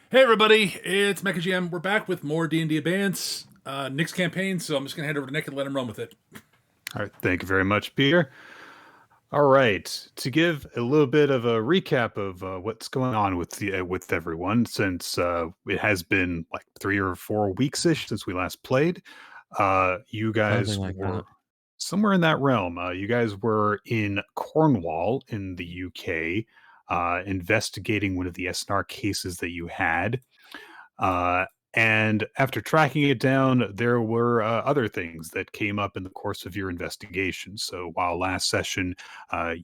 Hey everybody, it's Mecha GM. We're back with more D&D Abeyance. Nick's campaign, so I'm just going to hand over to Nick and let him run with it. All right, thank you very much, Peter. All right, to give a little bit of a recap of what's going on with everyone, since it has been like 3 or 4 weeks ish since we last played. You guys Something like were that. somewhere in that realm. You guys were in Cornwall in the UK, investigating one of the SNR cases that you had. And after tracking it down, there were other things that came up in the course of your investigation. So while last session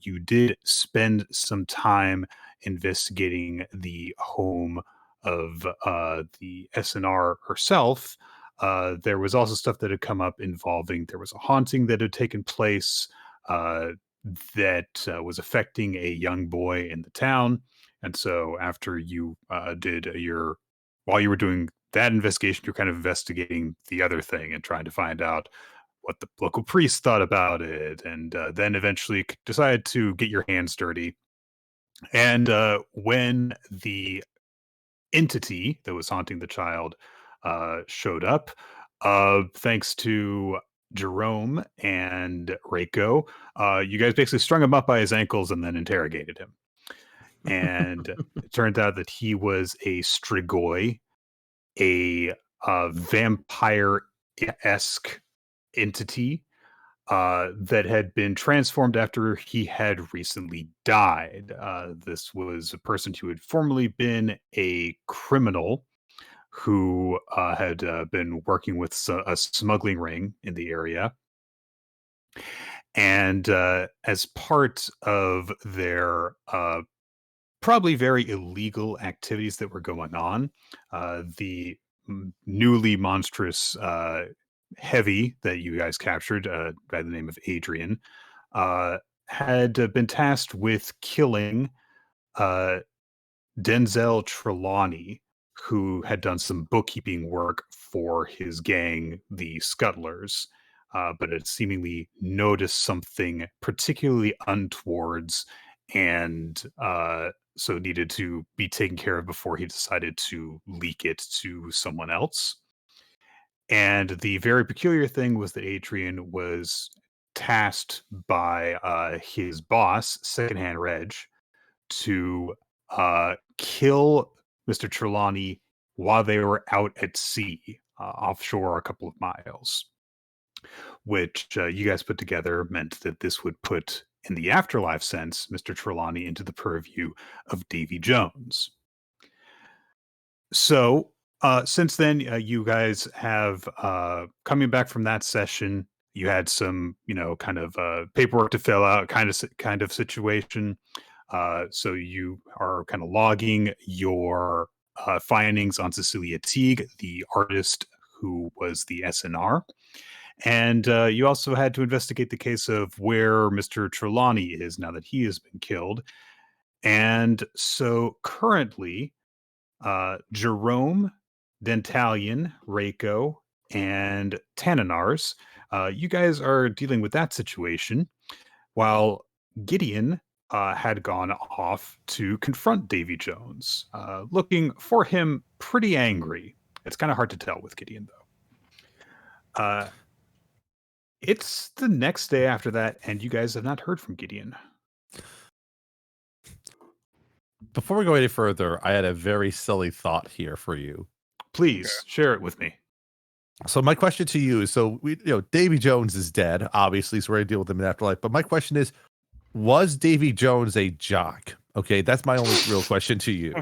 you did spend some time investigating the home of the SNR herself, there was also stuff that had come up involving there was a haunting that had taken place uh, that was affecting a young boy in the town. And so after you did your while you were doing that investigation, you're kind of investigating the other thing and trying to find out what the local priest thought about it, and then eventually decided to get your hands dirty. And when the entity that was haunting the child showed up, thanks to Jerome and Reiko, you guys basically strung him up by his ankles and then interrogated him. And it turned out that he was a Strigoi, a vampire-esque entity that had been transformed after he had recently died. This was a person who had formerly been a criminal who had been working with a smuggling ring in the area. And as part of their probably very illegal activities that were going on, the newly monstrous heavy that you guys captured by the name of Adrian had been tasked with killing uh, Denzel Trelawney, who had done some bookkeeping work for his gang, the Scuttlers, but had seemingly noticed something particularly untowards and so needed to be taken care of before he decided to leak it to someone else. And the very peculiar thing was that Adrian was tasked by his boss, Secondhand Reg, to kill Mr. Trelawney while they were out at sea, offshore a couple of miles, which you guys put together meant that this would put, in the afterlife sense, Mr. Trelawney into the purview of Davy Jones. So, since then, you guys have coming back from that session. You had some, kind of paperwork to fill out, kind of situation. So you are kind of logging your findings on Cecilia Teague, the artist who was the SNR. And you also had to investigate the case of where Mr. Trelawney is now that he has been killed. And so currently, Jerome, Dentalion, Reiko, and Tanninars, you guys are dealing with that situation, while Gideon had gone off to confront Davy Jones, looking for him pretty angry. It's kind of hard to tell with Gideon, though. It's the next day after that, and you guys have not heard from Gideon. Before we go any further, I had a very silly thought here for you. Please share it with me. So my question to you is: so Davy Jones is dead, obviously, so we're gonna deal with him in afterlife. But my question is, was Davy Jones a jock? Okay, that's my only real question to you.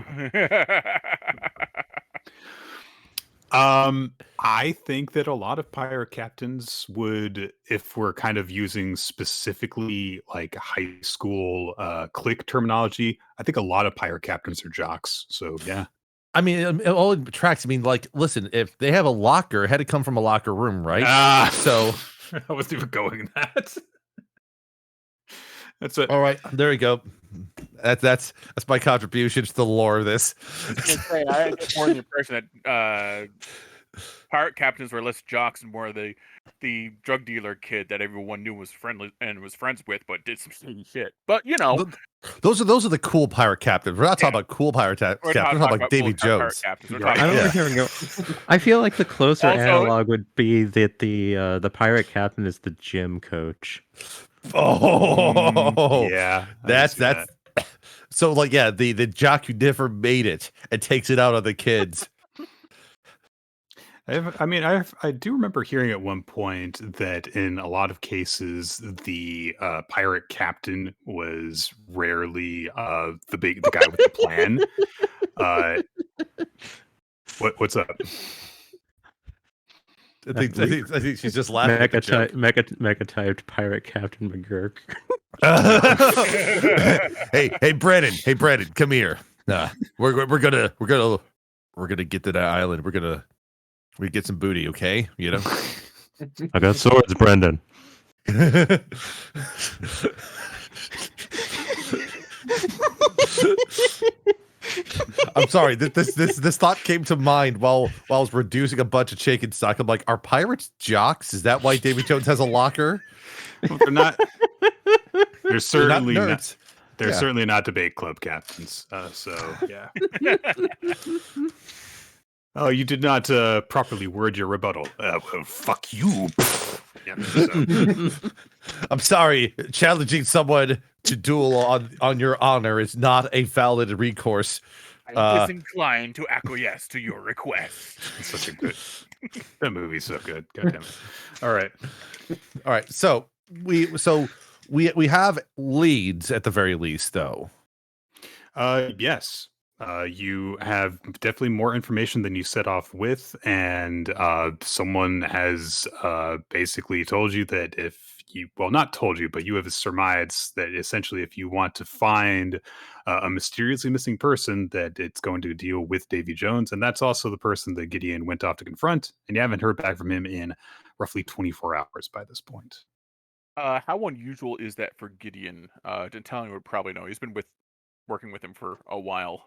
I think that a lot of pirate captains would, if we're kind of using specifically like high school clique terminology, I think a lot of pirate captains are jocks. So yeah. I mean, it all tracks. I mean, like, listen, if they have a locker, it had to come from a locker room, right? So I wasn't even going that. That's it. All right, there we go. That's my contribution to the lore of this. I had more the impression that pirate captains were less jocks and more the drug dealer kid that everyone knew was friendly and was friends with, but did some shady shit. But Those are the cool pirate captains. We're not talking about cool pirate captains. We're talking about Davy pirate Jones. captains. We're Right. talking I don't about know. I feel like the closer Also- analog would be that the pirate captain is the gym coach. Oh, Yeah, I that's can see that. so like the jock who never made it and takes it out on the kids. I do remember hearing at one point that in a lot of cases the pirate captain was rarely the guy with the plan. What's up? I think she's just laughing at the joke. Mecha typed pirate captain McGurk. hey Brandon, come here. We're gonna get to that island. We're gonna get some booty, okay? You know. I got swords, Brendan. I'm sorry. This thought came to mind while I was reducing a bunch of chicken stock. I'm like, are pirates jocks? Is that why Davy Jones has a locker? Well, they're not. They're certainly not not. nerds. They're Yeah. certainly not debate club captains. So yeah. Oh, you did not properly word your rebuttal. Well, fuck you. Yeah, so. I'm sorry. Challenging someone to duel on your honor is not a valid recourse. I'm disinclined to acquiesce to your request. It's such a good. That movie's so good. God damn it. All right. All right. So we have leads at the very least, though. Yes. You have definitely more information than you set off with, and someone has basically told you that not told you, but you have surmised that essentially if you want to find a mysteriously missing person, that it's going to deal with Davy Jones, and that's also the person that Gideon went off to confront, and you haven't heard back from him in roughly 24 hours by this point. How unusual is that for Gideon? Dentellion would probably know. He's been working with him for a while.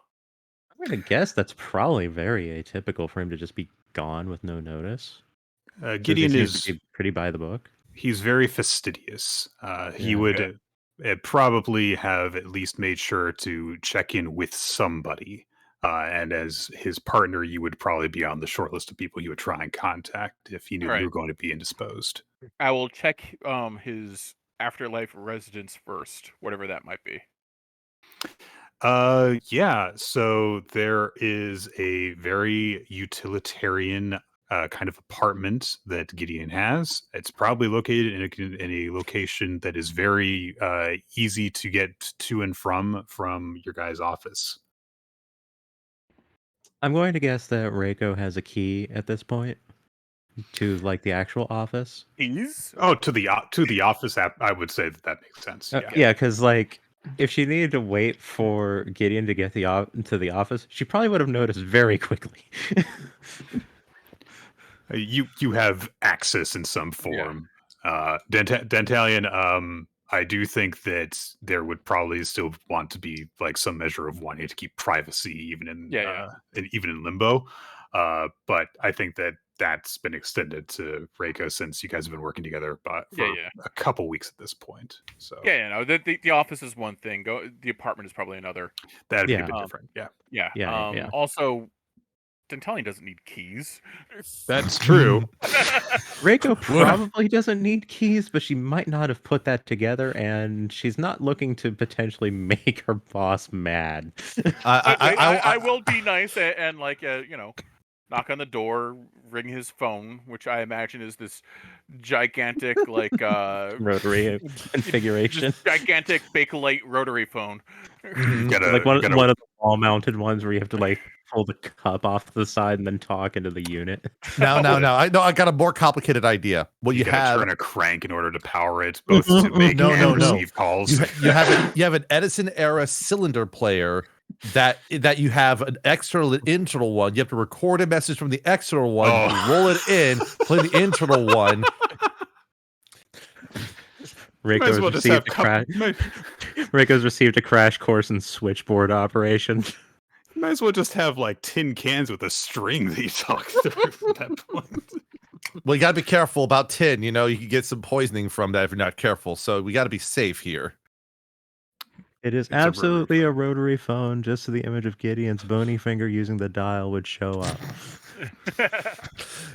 I'm gonna guess that's probably very atypical for him to just be gone with no notice. Gideon He seems is to be pretty by the book. he's very fastidious. He Yeah. would probably have at least made sure to check in with somebody. And as his partner, you would probably be on the short list of people you would try and contact if he knew Right. you were going to be indisposed. I will check his afterlife residence first, whatever that might be. Yeah, so there is a very utilitarian kind of apartment that Gideon has. It's probably located in a location that is very easy to get to and from your guys' office. I'm going to guess that Reiko has a key at this point to like the actual office. Keys? Oh, to the office app, I would say that makes sense. Yeah. Yeah, because like if she needed to wait for Gideon to get to the office, she probably would have noticed very quickly. You have access in some form. Dentalion, I do think that there would probably still want to be like some measure of wanting to keep privacy even in even in Limbo. But I think that that's been extended to Reiko since you guys have been working together for a couple weeks at this point. So the office is one thing. The apartment is probably another. That'd be a bit different. Yeah. Also, Dentellion doesn't need keys. That's true. Reiko probably doesn't need keys, but she might not have put that together, and she's not looking to potentially make her boss mad. I will be nice and like knock on the door, ring his phone, which I imagine is this gigantic like rotary configuration, gigantic Bakelite rotary phone. Like one of the wall-mounted ones where you have to like pull the cup off to the side and then talk into the unit. No. I got a more complicated idea. What you have turn a crank in order to power it, both to make and receive calls. You have an Edison era cylinder player that you have an external and internal one. You have to record a message from the external one, roll it in, play the internal one. Reiko's received a crash course in switchboard operation. Might as well just have like tin cans with a string that you talk through at that point. Well, you got to be careful about tin. You know, you can get some poisoning from that if you're not careful. So we got to be safe here. It is absolutely a rotary phone, just so the image of Gideon's bony finger using the dial would show up.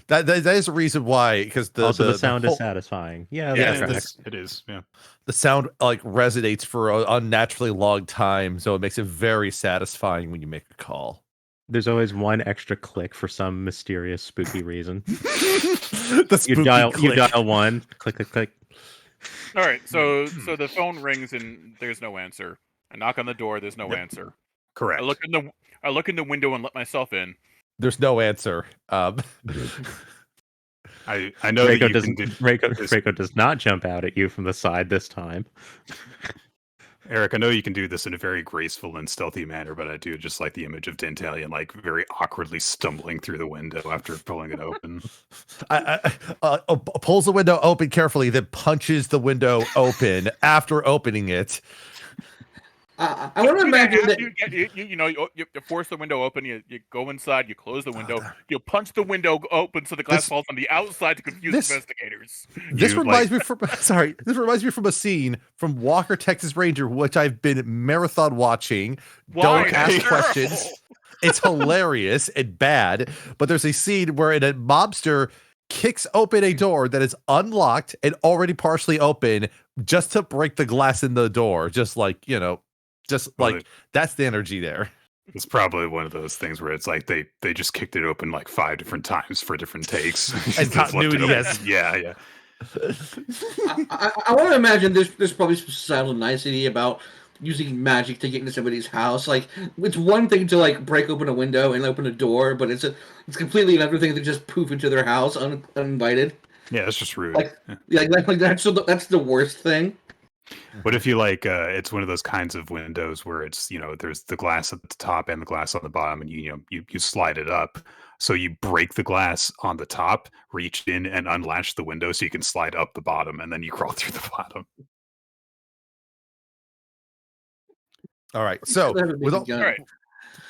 that is the reason why, because the sound is satisfying. Yeah, it is. Yeah, the sound like resonates for an unnaturally long time, so it makes it very satisfying when you make a call. There's always one extra click for some mysterious spooky reason. You dial one, click, click, click. All right, so the phone rings and there's no answer. I knock on the door, there's no answer. Correct. I look in the window and let myself in. There's no answer. I know Reiko does not jump out at you from the side this time. Eric, I know you can do this in a very graceful and stealthy manner, but I do just like the image of Dantalion like very awkwardly stumbling through the window after pulling it open. Pulls the window open carefully, then punches the window open after opening it. I want to imagine that you force the window open. You go inside. You close the window. You punch the window open so the glass falls on the outside to confuse investigators. This reminds me from a scene from Walker, Texas Ranger, which I've been marathon watching. Why? Don't ask questions. It's hilarious and bad. But there's a scene where a mobster kicks open a door that is unlocked and already partially open just to break the glass in the door. Just like that's the energy there. It's probably one of those things where it's like they just kicked it open like 5 different times for different takes. And continuity, yes. Yeah. I want to imagine there's probably some subtle nicety about using magic to get into somebody's house. Like, it's one thing to like break open a window and open a door, but it's completely another thing to just poof into their house uninvited. Yeah, that's just rude. That's the worst thing. What if you it's one of those kinds of windows where it's, there's the glass at the top and the glass on the bottom, and you slide it up. So you break the glass on the top, reach in and unlatch the window so you can slide up the bottom, and then you crawl through the bottom. All right. So with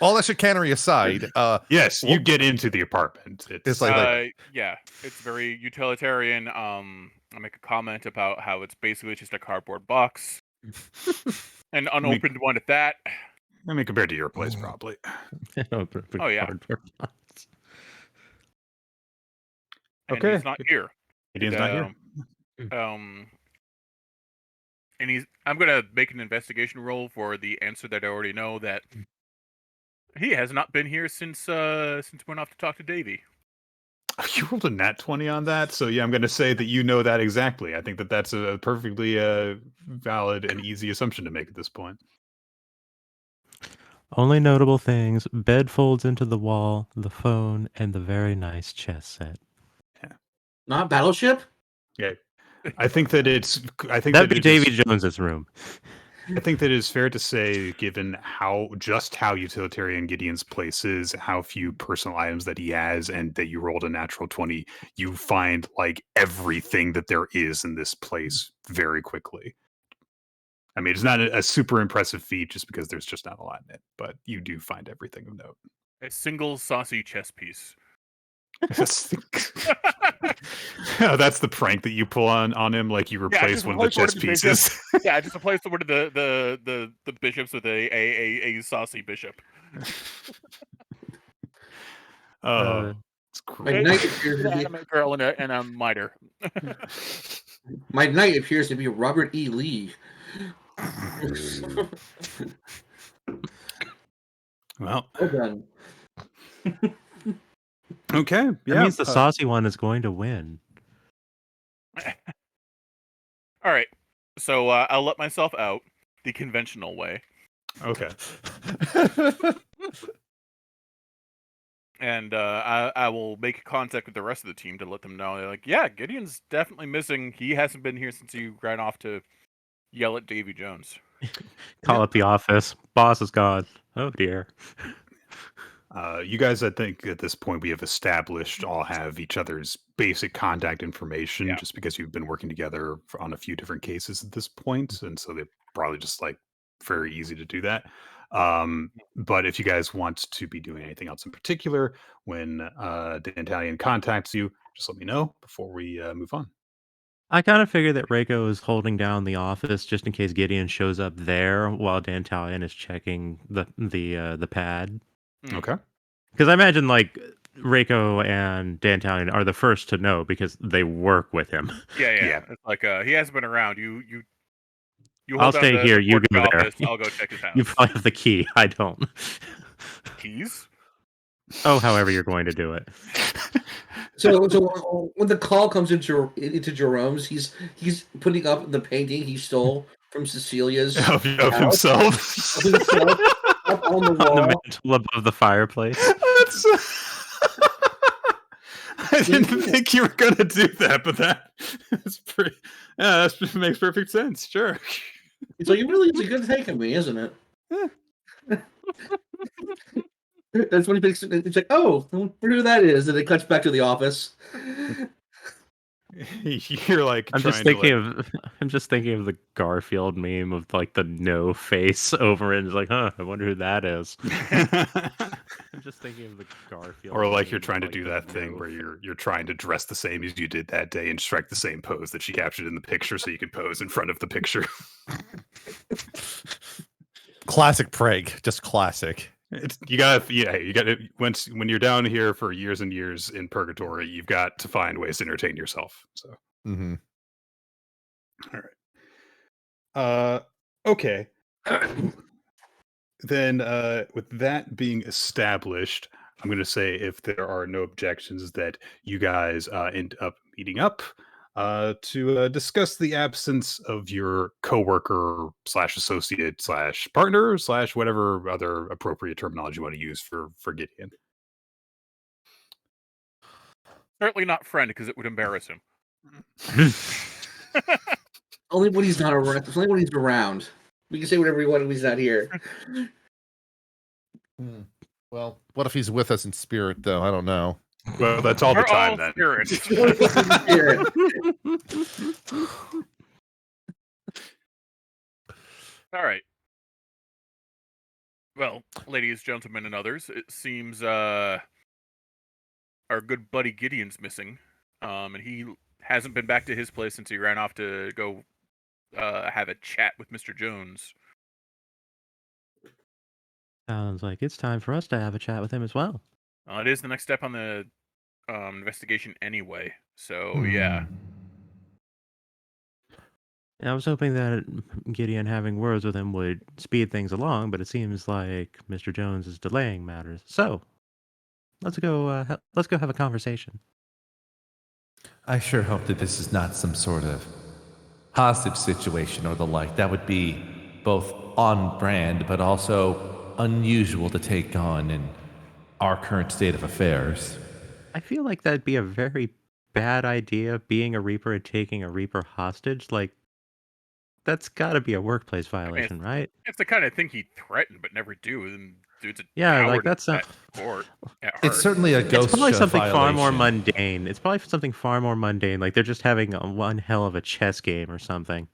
all that chicanery aside, yes, you get into the apartment. It's it's very utilitarian. I make a comment about how it's basically just a cardboard box, an unopened one at that. I mean, compared to your place, probably. Oh yeah. Okay. He's not here. He's not here. And I'm gonna make an investigation roll for the answer that I already know, that he has not been here since we went off to talk to Davey. You rolled a nat 20 on that, so yeah, I'm going to say that you know that exactly. I think that's a perfectly valid and easy assumption to make at this point. Only notable things: bed folds into the wall, the phone, and the very nice chess set. Yeah. Not Battleship? Yeah. I think that that'd be Davy Jones's room. I think that it's fair to say, given how utilitarian Gideon's place is, how few personal items that he has, and that you rolled a natural 20, you find like everything that there is in this place very quickly. I mean, it's not a super impressive feat just because there's just not a lot in it, but you do find everything of note. A single saucy chess piece. That's the prank that you pull on him, like you replace one of the chess pieces. Yeah, just replace one of the bishops with a saucy bishop. It's My knight appears to be girl and a miter. My knight appears to be Robert E. Lee. Well done. Okay. That Yeah. means the saucy one is going to win. All right. So I'll let myself out the conventional way. Okay. And I will make contact with the rest of the team to let them know. They're like, yeah, Gideon's definitely missing. He hasn't been here since he ran off to yell at Davy Jones. Call up the office. Boss is gone. Oh, dear. You guys, I think at this point we have established all have each other's basic contact information, just because you've been working together on a few different cases at this point, and so they're probably just like very easy to do that. But if you guys want to be doing anything else in particular when the Italian contacts you, just let me know before we move on. I kind of figured that Reiko is holding down the office just in case Gideon shows up there while Dantalion is checking the pad. Okay. Because I imagine like Reiko and Dantalion are the first to know because they work with him. Yeah. It's like he hasn't been around. You I'll hold down stay here. the You porch go there. office, I'll go check his house. You probably have the key. I don't. Keys? Oh, however you're going to do it. So when the call comes into Jerome's, he's putting up the painting he stole from Cecilia's Of house, himself. of himself up on the On wall. the mantle above the fireplace. I didn't think you were going to do that, but that's pretty. Yeah, that makes perfect sense. Sure. So you really is a good take of me, isn't it? That's when he picks it. It's like, oh, I wonder who that is. And it cuts back to the office. You're like, I'm just thinking of the Garfield meme of like the no face over it. It's like, I wonder who that is. I'm just thinking of the Garfield. or like you're meme trying to of, do like, that the thing no where you're trying to dress the same as you did that day and strike the same pose that she captured in the picture, so you can pose in front of the picture. Classic prank, just classic. You got to when you're down here for years and years in purgatory, you've got to find ways to entertain yourself. So, Mm-hmm. all right. Okay. Then, with that being established, I'm going to say if there are no objections, that you guys end up meeting up to discuss the absence of your coworker / associate / partner / whatever other appropriate terminology you want to use for Gideon. Certainly not friend, because it would embarrass him. Only when he's not around. Only when he's around. We can say whatever we want when he's not here. Well, what if he's with us in spirit, though? I don't know. Well, that's all the We're time all then. spirits. Here. All right. Well, ladies, gentlemen, and others, it seems our good buddy Gideon's missing, and he hasn't been back to his place since he ran off to go have a chat with Mr. Jones. Sounds like it's time for us to have a chat with him as well. It is the next step on the investigation anyway, so yeah. I was hoping that Gideon having words with him would speed things along, but it seems like Mr. Jones is delaying matters. So, let's go have a conversation. I sure hope that this is not some sort of hostage situation or the like. That would be both on brand, but also unusual to take on in our current state of affairs. I feel like that'd be a very bad idea, being a Reaper and taking a Reaper hostage. Like, that's got to be a workplace violation, right? It's the kind of thing he threatened but never do, and dude's a Yeah, like coward that's not. at court. At It's heart. certainly a It's ghost probably something violation. far more mundane. It's probably something far more mundane. Like they're just having one hell of a chess game or something.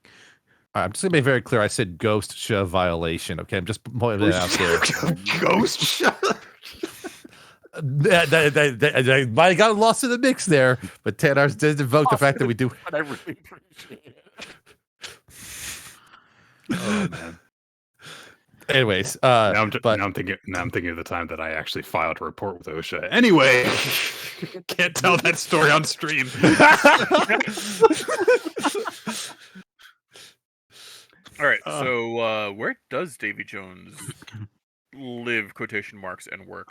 I'm just gonna be very clear. I said ghost shove violation. Okay, I'm just pointing that out there. Ghost shot. That might have gotten lost in the mix there, but Tanars did invoke the fact that we do. But I really appreciate it. Oh man. Anyways, Now I'm thinking of the time that I actually filed a report with OSHA. Anyway, can't tell that story on stream. All right, so where does Davy Jones live? Quotation marks and work.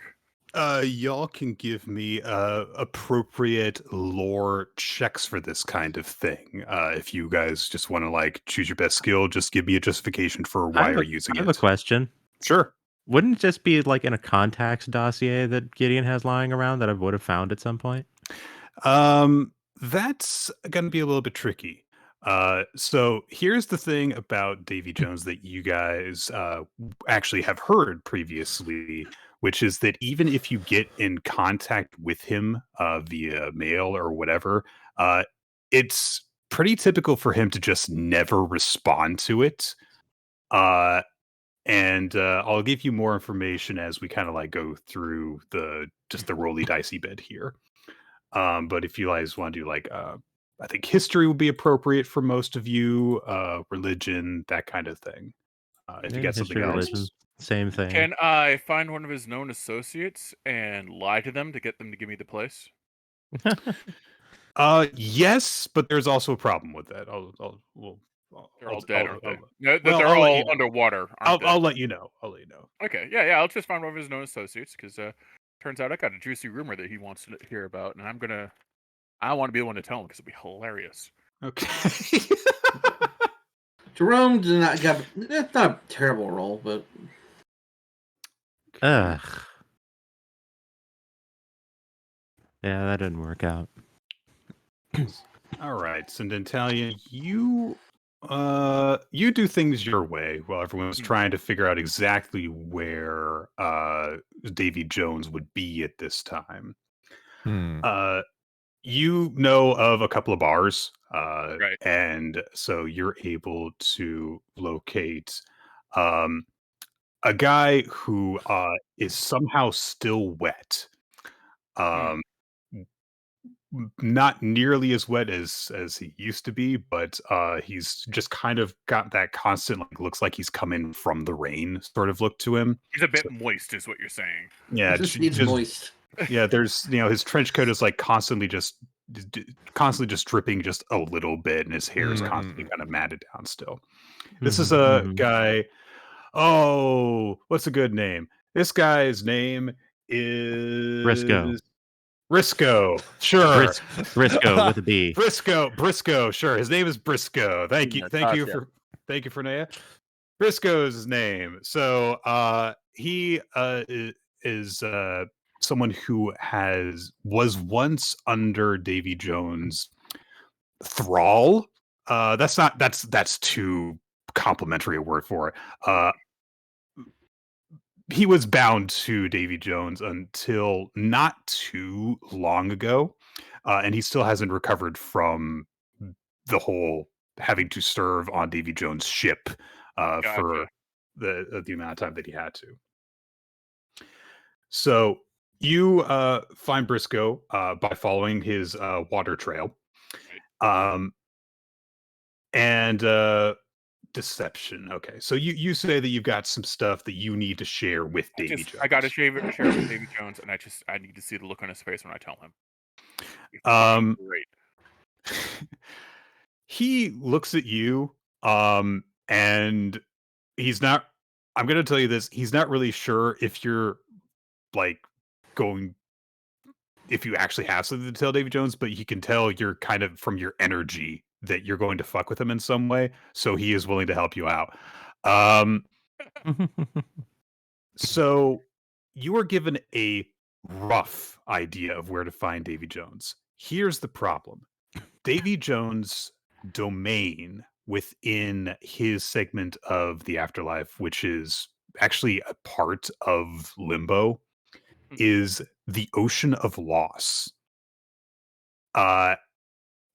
Y'all can give me appropriate lore checks for this kind of thing. If you guys just want to like choose your best skill, just give me a justification for why you're using I have it. a question. Sure. Wouldn't it just be like in a contacts dossier that Gideon has lying around that I would have found at some point? That's gonna be a little bit tricky. So here's the thing about Davy Jones that you guys actually have heard previously, which is that even if you get in contact with him via mail or whatever, it's pretty typical for him to just never respond to it. and I'll give you more information as we kind of like go through the roly dicey bit here. But if you guys want to do like, I think history would be appropriate for most of you, religion, that kind of thing. If you Yeah, got something history, else, religion, same thing. Can I find one of his known associates and lie to them to get them to give me the place? yes, but there's also a problem with that. They're all dead, aren't they? I'll- No, well, they're I'll let all you know. underwater, aren't they? I'll let you know. I'll let you know. Okay, yeah, I'll just find one of his known associates because turns out I got a juicy rumor that he wants to hear about, and I want to be the one to tell him because it'd be hilarious. Okay. Jerome did not have. That's not a terrible role, but Ugh. Yeah, that didn't work out. All right, so Natalia, you do things your way while everyone's trying to figure out exactly where Davy Jones would be at this time. You know of a couple of bars, Right. and so you're able to locate a guy who is somehow still wet. Not nearly as wet as he used to be, but he's just kind of got that constant, like, looks like he's coming from the rain sort of look to him. He's a bit moist, is what you're saying. Yeah, it just needs moist. yeah. There's his trench coat is like constantly just dripping just a little bit, and his hair is constantly kind of matted down still. This is a guy. Oh, what's a good name? This guy's name is Briscoe, sure. Briscoe with a B. Briscoe, sure. His name is Briscoe. Thank you for Naya. Briscoe's his name. So he is someone who was once under Davy Jones' thrall. That's too complimentary a word for it. He was bound to Davy Jones until not too long ago, and he still hasn't recovered from the whole having to serve on Davy Jones' ship for the amount of time that he had to. So you find Briscoe by following his water trail, and deception. Okay, so you say that you've got some stuff that you need to share with Davy Jones. I got to share it with Davy Jones, and I need to see the look on his face when I tell him. Great. He looks at you, and he's not. I'm going to tell you this. He's not really sure if you're like if you actually have something to tell Davy Jones, but he can tell you're kind of from your energy that you're going to fuck with him in some way, so he is willing to help you out. So you were given a rough idea of where to find Davy Jones. Here's the problem. Davy Jones' domain within his segment of the afterlife, which is actually a part of Limbo, is the Ocean of Loss.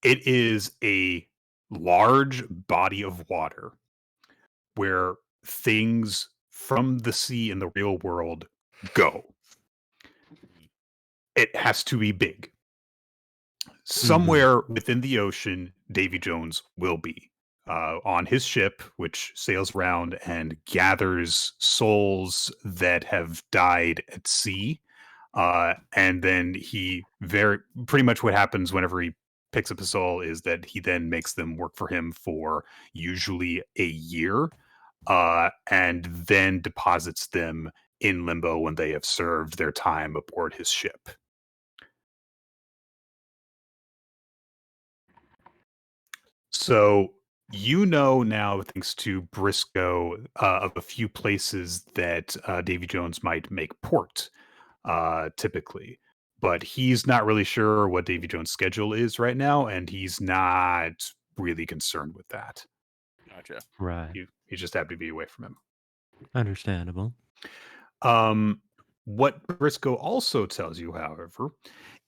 It is a large body of water where things from the sea in the real world go. It has to be big. Somewhere within the ocean, Davy Jones will be on his ship, which sails around and gathers souls that have died at sea. And then pretty much what happens whenever he picks up a soul is that he then makes them work for him for usually a year, and then deposits them in Limbo when they have served their time aboard his ship. So you know now, thanks to Briscoe, of a few places that Davy Jones might make port, typically. But he's not really sure what Davy Jones' schedule is right now, and he's not really concerned with that. Gotcha. Right. You just have to be away from him. Understandable. What Briscoe also tells you, however,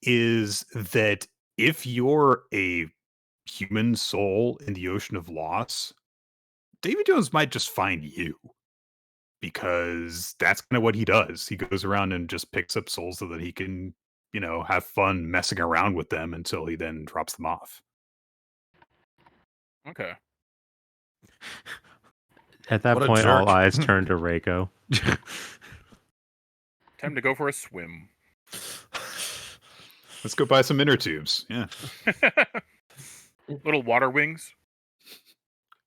is that if you're a human soul in the Ocean of Loss, Davy Jones might just find you. because that's kind of what he does. He goes around and just picks up souls so that he can, have fun messing around with them until he then drops them off. Okay. At that What a point, all jerk. eyes turn to Reiko. Time to go for a swim. Let's go buy some inner tubes. Yeah. Little water wings.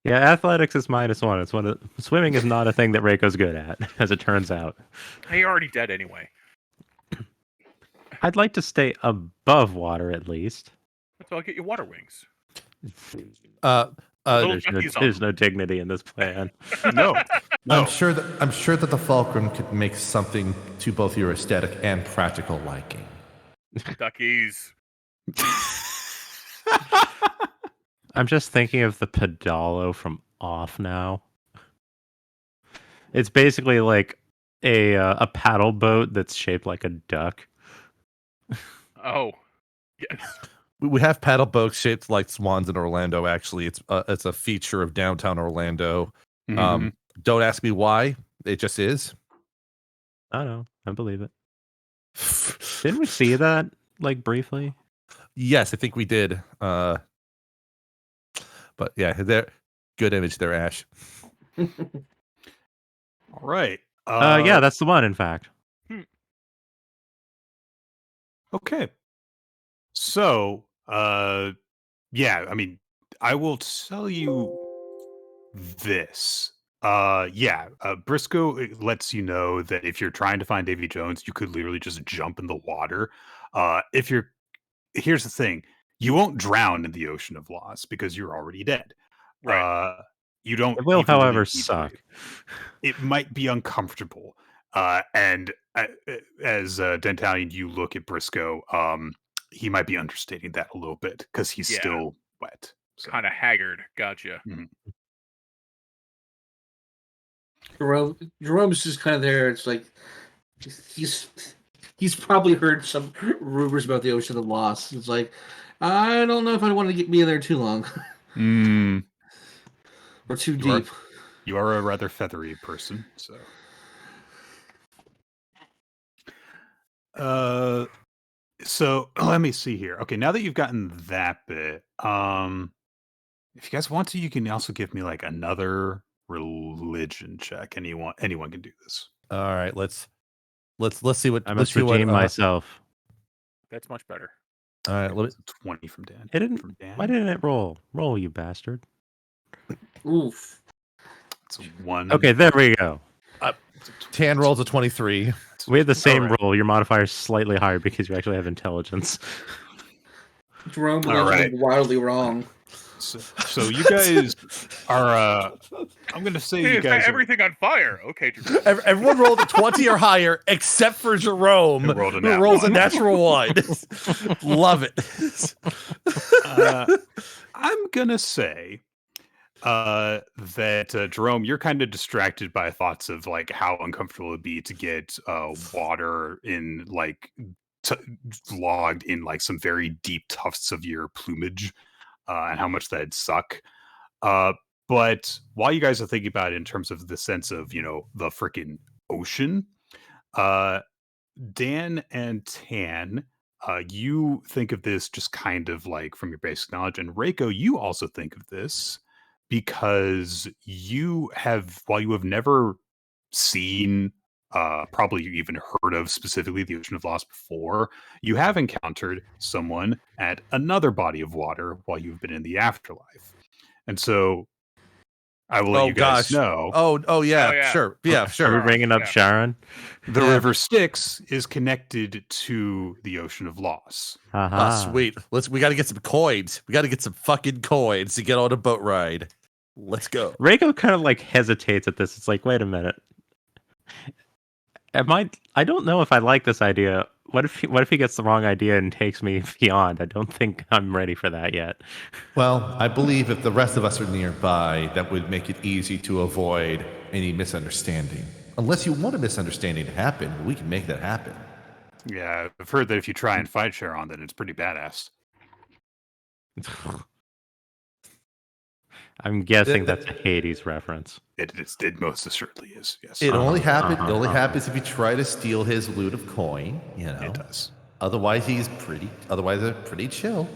Yeah, athletics is -1. It's swimming is not a thing that Reiko's good at, as it turns out. Hey, you're already dead anyway. I'd like to stay above water at least. So I'll get you water wings. Little There's no dignity in this plan. No. I'm sure that the fulcrum could make something to both your aesthetic and practical liking. Duckies. I'm just thinking of the pedalo from Off Now. It's basically like a paddle boat that's shaped like a duck. Oh, yes. We have paddle boats shaped like swans in Orlando. Actually, it's a feature of downtown Orlando. Mhm. Don't ask me why. It just is. I know. I believe it. Didn't we see that like briefly? Yes, I think we did. But yeah, they're good image there, Ash. All right. Yeah, that's the one. In fact, Okay. So, yeah, I mean, I will tell you this. Briscoe lets you know that if you're trying to find Davy Jones, you could literally just jump in the water. Here's the thing, you won't drown in the ocean of loss because you're already dead. Right. You don't. it will, even really however, need to suck. breathe. It might be uncomfortable. And as Dentalian, you look at Briscoe. He might be understating that a little bit because he's Yeah. still wet. So. Kind of haggard. Gotcha. Jerome's just kind of there. It's like he's probably heard some rumors about the Ocean of Lost. It's like, I don't know if I want to get me in there too long or too deep. You are a rather feathery person, so. So let me see here. Okay, now that you've gotten that bit, if you guys want to, you can also give me like another religion check. Anyone can do this. All right, let's see what I let's must see what, redeem myself. That's much better. All right, let me, It's a 20 from Dan. It didn't. From Dan. Why didn't it roll? Roll, you bastard. Oof. It's a 1. Okay, there we go. Tan rolls a 23. We had the same Alright. roll. Your modifier is slightly higher because you actually have intelligence. Jerome was All right. wildly wrong. So you guys are. I'm gonna say Hey, you it's got guys. everything on fire. Okay, Jerome. Everyone rolled a 20 or higher except for Jerome, Who rolled a who nat rolls a one. natural 1. Love it. I'm gonna say that Jerome, you're kind of distracted by thoughts of like how uncomfortable it'd be to get water in like logged in like some very deep tufts of your plumage, and how much that'd suck. But while you guys are thinking about it in terms of the sense of the freaking ocean, Dan and Tan, you think of this just kind of like from your basic knowledge, and Reiko, you also think of this because while you have never seen, probably even heard of specifically the Ocean of Lost before, you have encountered someone at another body of water while you've been in the afterlife. And so I will let you guys know. Oh yeah, Oh, yeah. sure. Yeah, Are we sure. bringing up Yeah. Sharon? The Yeah. River Styx is connected to the Ocean of Loss. Haha. Sweet. We got to get some coins. We got to get some fucking coins to get on a boat ride. Let's go. Reiko kind of like hesitates at this. It's like, wait a minute. I don't know if I like this idea. What if he gets the wrong idea and takes me beyond? I don't think I'm ready for that yet. Well, I believe if the rest of us are nearby, that would make it easy to avoid any misunderstanding. Unless you want a misunderstanding to happen, we can make that happen. Yeah, I've heard that if you try and fight Sharon, then it's pretty badass. I'm guessing that's a Hades reference. It most assuredly is. Yes, It only happens if you try to steal his loot of coin. You know, it does. Otherwise, they're pretty chill.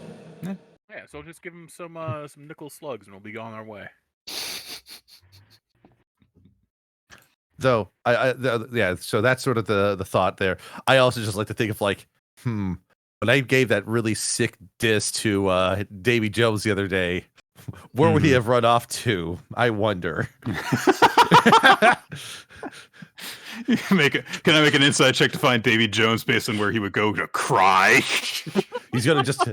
Yeah, so just give him some nickel slugs, and we'll be on our way. So so that's sort of the thought there. I also just like to think of like, when I gave that really sick diss to Davy Jones the other day, where would he have run off to? I wonder. Can I make an inside check to find Davy Jones based on where he would go to cry? He's gonna just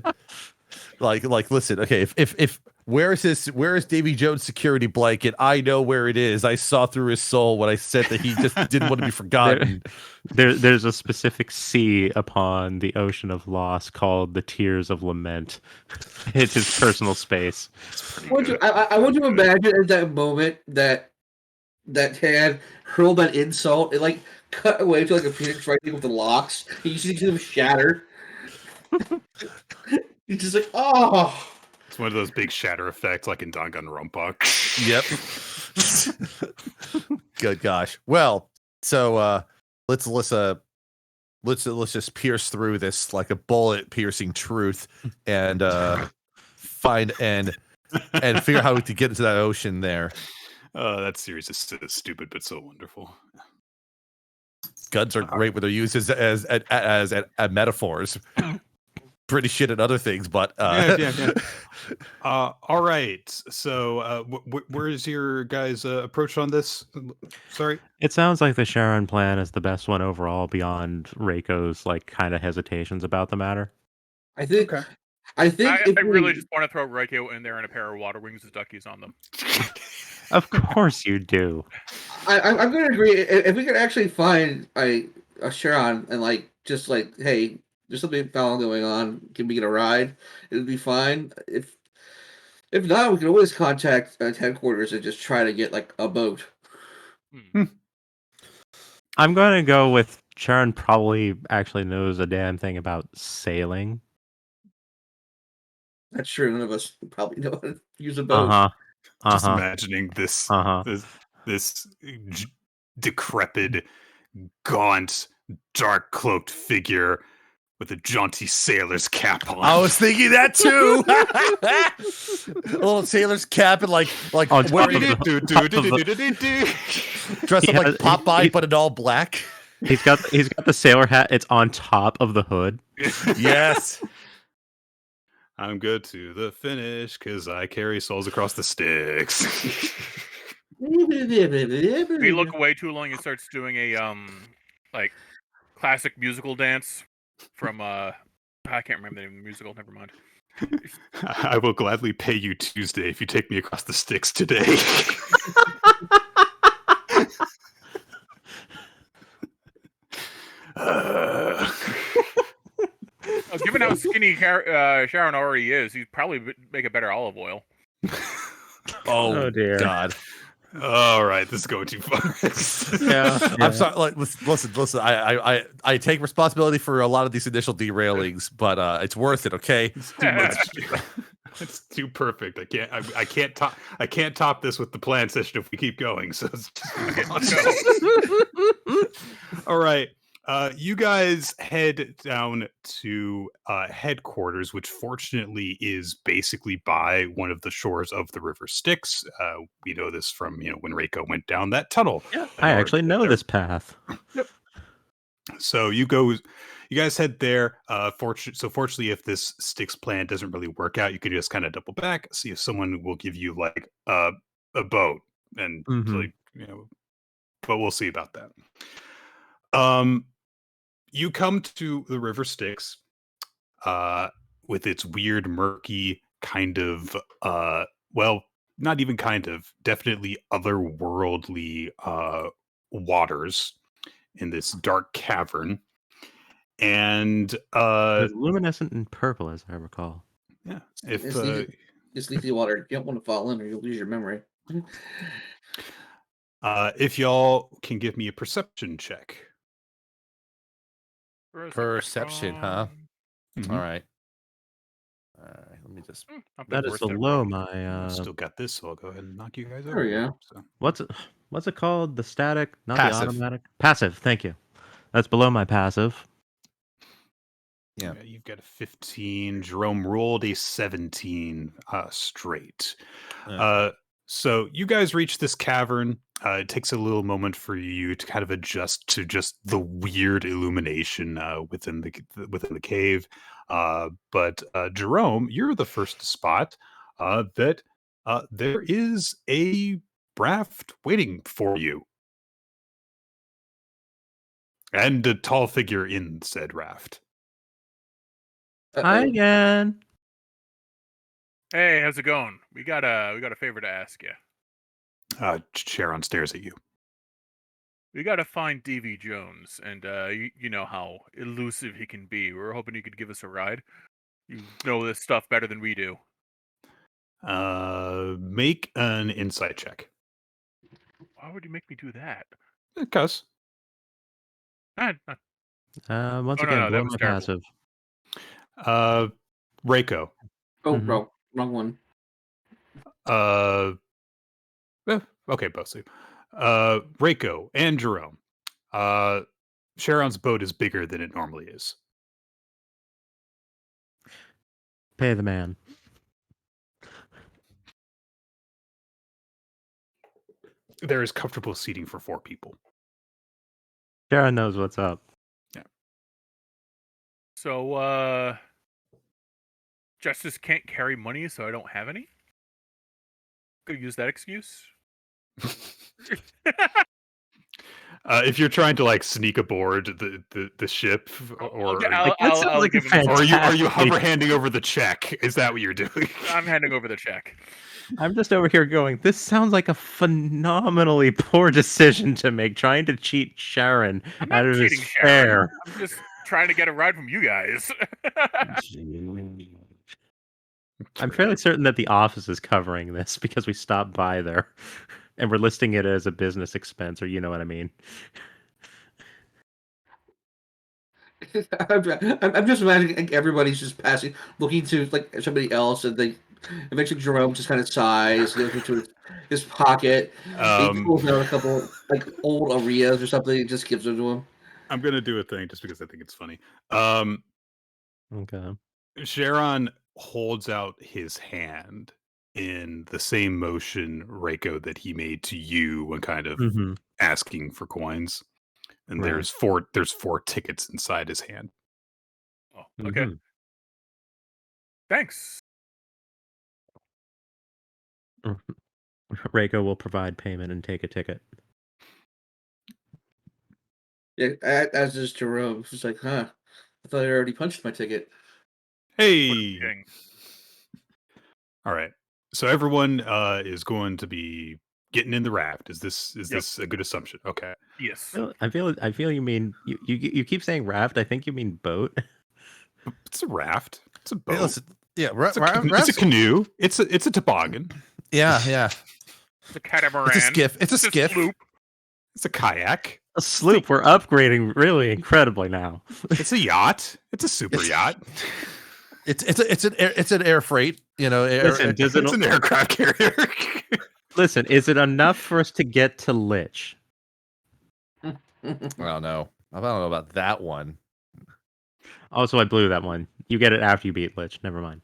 like listen. Okay, if where is Davy Jones' security blanket? I know where it is. I saw through his soul when I said that he just didn't want to be forgotten. There's a specific sea upon the ocean of loss called the Tears of Lament. It's his personal space. I want to imagine at that moment that Tad hurled that insult. It like cut away to like a phoenix rising with the locks. And you see him shatter. He's just like, oh. It's one of those big shatter effects, like in Danganronpa. Yep. Good gosh. Well, so let's just pierce through this like a bullet piercing truth and find and figure out how to get into that ocean there. That series is so stupid but so wonderful. Guns are great when they're used as metaphors. Pretty shit at other things, but yeah. All right. So, where's your guys' approach on this? Sorry. It sounds like the Sharon plan is the best one overall, beyond Reiko's like kind of hesitations about the matter. I think. Okay. I really just want to throw Reiko in there and a pair of water wings with duckies on them. Of course you do. I'm going to agree. If we could actually find a Sharon and like just like, hey, there's something foul going on. Can we get a ride? It would be fine. If not, we can always contact headquarters and just try to get like a boat. I'm going to go with Sharon. Probably actually knows a damn thing about sailing. That's true. None of us probably know how to use a boat. Just imagining this decrepit, gaunt, dark cloaked figure with a jaunty sailor's cap on. I was thinking that too. A little sailor's cap and like dressed up like Popeye, but in all black. He's got the sailor hat. It's on top of the hood. Yes. I'm good to the finish because I carry souls across the sticks. We look away too long and starts doing a like classic musical dance from I can't remember the name of the musical. Never mind. I will gladly pay you Tuesday if you take me across the sticks today. Given how skinny Sharon already is, he'd probably make a better olive oil. Oh dear God. All right, this is going too far. Yeah. I'm sorry. Like, listen. I take responsibility for a lot of these initial derailings, but it's worth it. Okay. It's too much. It's too perfect. I can't top this with the plan session if we keep going. So let's go. All right. You guys head down to headquarters, which fortunately is basically by one of the shores of the River Styx. We know this from when Reiko went down that tunnel. Yeah, I actually know this path. Yep. So you guys head there. Fortunately, if this Styx plan doesn't really work out, you can just kind of double back, see if someone will give you like a boat, and like, but we'll see about that. You come to the River Styx, with its weird, murky kind of, not even kind of, definitely otherworldly waters in this dark cavern, and it's luminescent and purple, as I recall. Yeah, it's leaky water. You don't want to fall in, or you'll lose your memory. If y'all can give me a perception check. Perception, huh? Mm-hmm. All right. Let me just. I'm That is first there, below bro. my. I've still got this, so I'll go ahead and knock you guys There over. we here, go. So. What's it called? The static, not Passive. the automatic. Passive. Thank you. That's below my passive. Yeah. You've got a 15. Jerome rolled a 17 straight. Yeah. So you guys reach this cavern. It takes a little moment for you to kind of adjust to just the weird illumination within the cave. But Jerome, you're the first to spot that there is a raft waiting for you, and a tall figure in said raft. Hi Uh-oh. again. Hey, how's it going? We got a favor to ask you. Sharon stares at you. We got to find DV Jones, and you know how elusive he can be. We were hoping you could give us a ride. You know this stuff better than we do. Make an insight check. Why would you make me do that? Because Once Oh, again, no, that below was my terrible. passive. Reiko. Oh, Mhm. bro. Wrong one. Okay, both of you. Reiko and Jerome. Sharon's boat is bigger than it normally is. Pay the man. There is comfortable seating for 4 people. Sharon knows what's up. So, Justice can't carry money, so I don't have any? Could use that excuse. If you're trying to like sneak aboard the ship, or Okay, I'll give him or are you fantastic- hover handing over the check? Is that what you're doing? I'm handing over the check. I'm just over here going, this sounds like a phenomenally poor decision to make, trying to cheat Sharon I'm not out of his cheating Sharon. fare. I'm just trying to get a ride from you guys. I'm fairly certain that the office is covering this because we stopped by there and we're listing it as a business expense, or you know what I mean. I'm just imagining like, everybody's just passing, looking to like somebody else, and they eventually Jerome just kind of sighs, goes into his pocket, he pulls out a couple like old Arias or something, and just gives them to him. I'm gonna do a thing just because I think it's funny. Okay. Sharon holds out his hand in the same motion, Reiko, that he made to you when kind of Mm-hmm. asking for coins. And Right. there's four tickets inside his hand. Oh, okay. Mhm. Thanks. Reiko will provide payment and take a ticket. Yeah, as is Jerome. He's like, huh? I thought I already punched my ticket. Hey. King. All right. So everyone is going to be getting in the raft. Is this Yep. a good assumption? Okay. Yes. I feel you mean you keep saying raft. I think you mean boat. It's a raft. It's a boat. Hey, listen, yeah, it's a canoe. It's a toboggan. yeah. It's a catamaran. It's a skiff. It's a skiff. sloop. It's a kayak. A sloop. We're upgrading really incredibly now. It's a yacht. It's a super yacht. It's an air freight. You know, Listen, does It's an aircraft carrier. Listen, is it enough for us to get to Lich? I don't know. I don't know about that one. Also, I blew that one. You get it after you beat Lich. Never mind.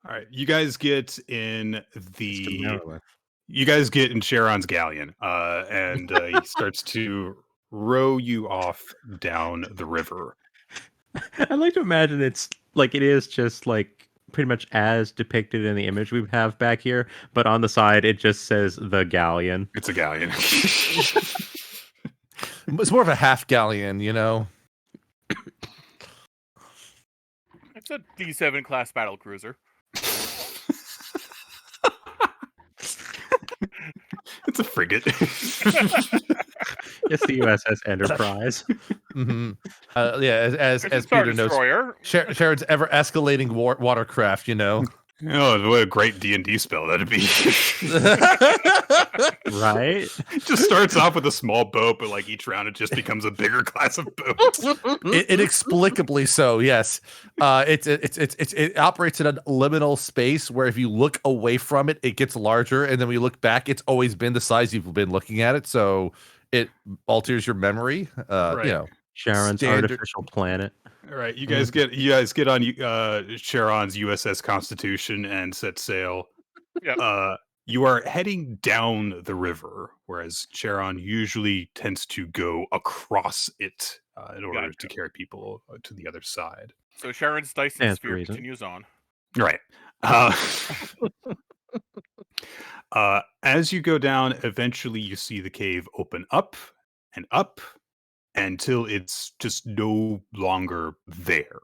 All right, you guys get in Marilith. you guys get in Sharon's galleon, and he starts to row you off down the river. I like to imagine it's like it is just like pretty much as depicted in the image we have back here, but on the side it just says the galleon. It's a galleon. It's more of a half galleon, you know. It's a D7 class battle cruiser. It's a frigate. It's the USS Enterprise. Mm-hmm. Yeah, as It's a as Star Peter knows, Destroyer. Sharon's ever escalating watercraft. You know. Oh, what a great D&D spell that'd be. Right? Just starts off with a small boat, but like each round it just becomes a bigger class of boats. Inexplicably so, yes. It operates in a liminal space where if you look away from it, it gets larger, and then when you look back, it's always been the size you've been looking at it. So it alters your memory. Right. You know, Sharon's standard- artificial planet. All right, you guys get on Charon's USS Constitution and set sail. Yep. You are heading down the river, whereas Charon usually tends to go across it in order Gotcha. to carry people to the other side. So Sharon's Dyson Stands to sphere reason. continues on. Right. As you go down, eventually you see the cave open up and up until it's just no longer there.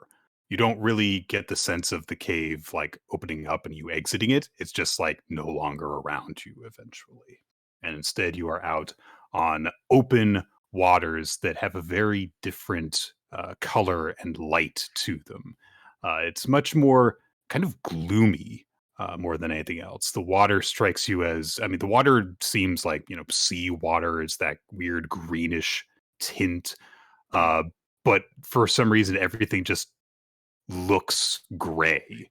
You don't really get the sense of the cave like opening up and you exiting it. It's just like no longer around you eventually. And instead you are out on open waters that have a very different color and light to them. It's much more kind of gloomy more than anything else. The water strikes you as, I mean, the water seems like, sea water. It's that weird greenish tint. But for some reason, everything just looks gray.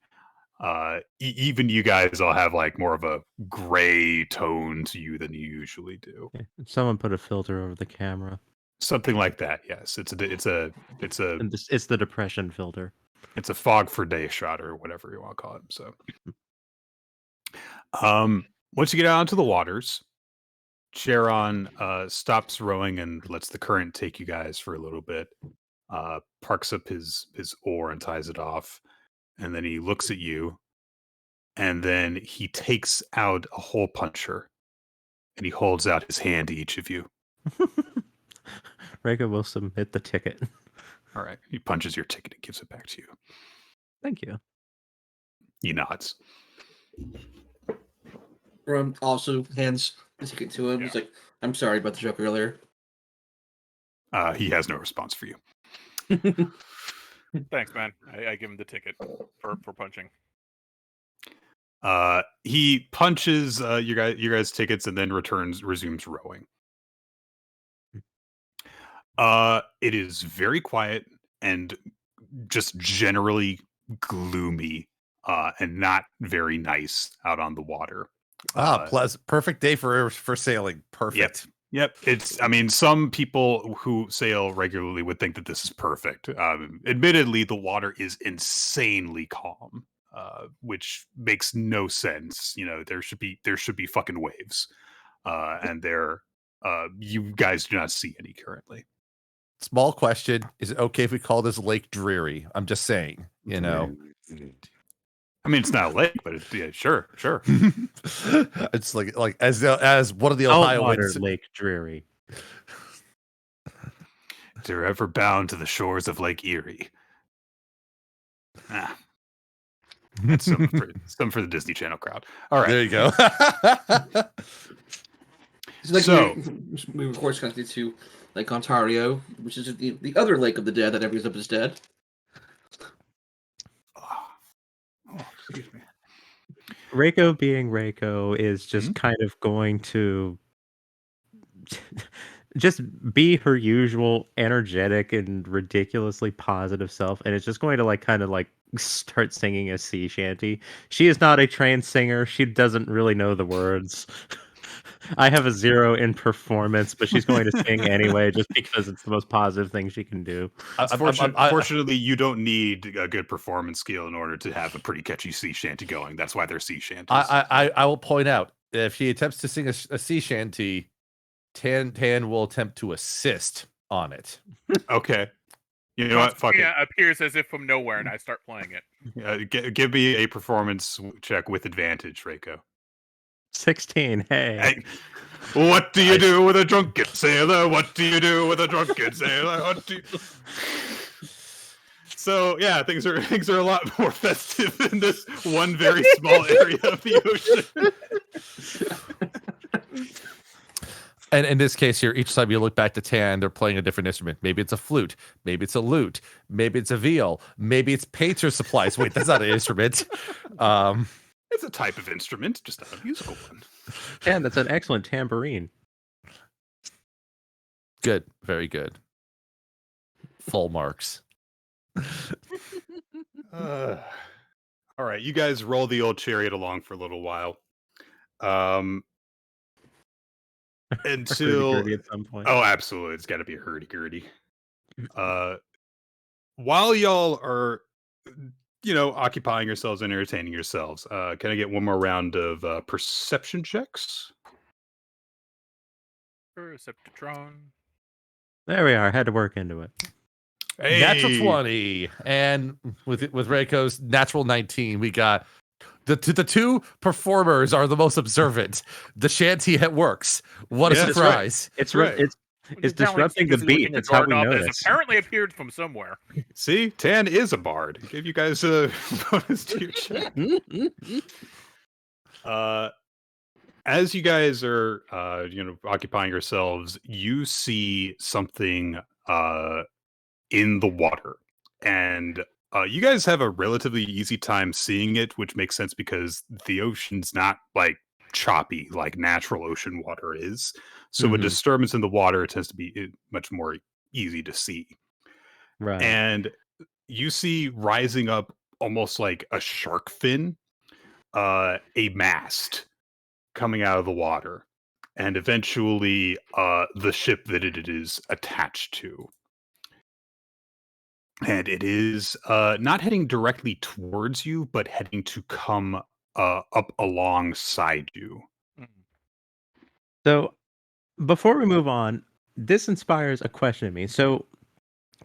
Even you guys all have like more of a gray tone to you than you usually do. Someone put a filter over the camera. Something like that. Yes, it's a It's the depression filter. it's a fog for day shot or whatever you want to call it. So, once you get out into the waters, Charon stops rowing and lets the current take you guys for a little bit. Parks up his oar and ties it off, and then he looks at you, and then he takes out a hole puncher, and he holds out his hand to each of you. Reiko will submit the ticket. All right, he punches your ticket and gives it back to you. Thank you. He nods. Ron also hands the ticket to him. Yeah. He's like, "I'm sorry about the joke earlier." He has no response for you. Thanks, man. I give him the ticket for punching. He punches your guys' tickets and then resumes rowing. It is very quiet and just generally gloomy and not very nice out on the water. Perfect day for sailing. Perfect. Yep. Some people who sail regularly would think that this is perfect. Admittedly, the water is insanely calm, which makes no sense. There should be fucking waves, and you guys do not see any currently. Small question: is it okay if we call this Lake Dreary? I'm just saying. It's not a lake, but sure. It's like as one of the Saltwater Ohioans. Lake Dreary. If you're ever bound to the shores of Lake Erie. That's some for the Disney Channel crowd. All right. There you go. It's like So- we of course connected to Lake Ontario, which is the other lake of the dead that everybody's up is dead. Excuse me. Reiko being Reiko is just kind of going to just be her usual energetic and ridiculously positive self, and it's just going to kind of start singing a sea shanty. She is not a trained singer. She doesn't really know the words. I have a 0 in performance, but she's going to sing anyway just because it's the most positive thing she can do. Fortunately, you don't need a good performance skill in order to have a pretty catchy sea shanty going. That's why they're sea shanties. I will point out if she attempts to sing a sea shanty, Tan will attempt to assist on it. Okay. You know what? Fuck it. Appears as if from nowhere, and I start playing it. Give me a performance check with advantage, Reiko. 16. Hey. What do you do with a drunken sailor? What do you do with a drunken sailor? So yeah, things are a lot more festive in this one very small area of the ocean. And in this case here, each time you look back to Tan, they're playing a different instrument. Maybe it's a flute, maybe it's a lute, maybe it's a viol, maybe it's painter supplies. Wait, that's not an instrument. It's a type of instrument, just not a musical one. And that's an excellent tambourine. Good, very good. Full marks. All right, you guys roll the old chariot along for a little while. Until Hurdy-gurdy at some point. oh, absolutely, it's got to be a hurdy-gurdy. While y'all are, occupying yourselves and entertaining yourselves, can I get one more round of perception checks? Perceptron. There we are. Had to work into it. Hey, Natural 20. And with Reiko's natural 19, we got the two performers are the most observant. The shanty it works. What a Yeah, that's surprise. It's Right. it's disrupting the beat. That's how we notice. Apparently appeared from somewhere. See, Tan is a bard. Give you guys a bonus to your check. As you guys are, occupying yourselves, you see something in the water, and you guys have a relatively easy time seeing it, which makes sense because the ocean's not like choppy like natural ocean water is. So a Mhm. disturbance in the water tends to be much more easy to see. Right. And you see rising up almost like a shark fin, a mast coming out of the water, and eventually the ship that it is attached to. And it is not heading directly towards you, but heading to come up alongside you. So, before we move on, this inspires a question in me. So,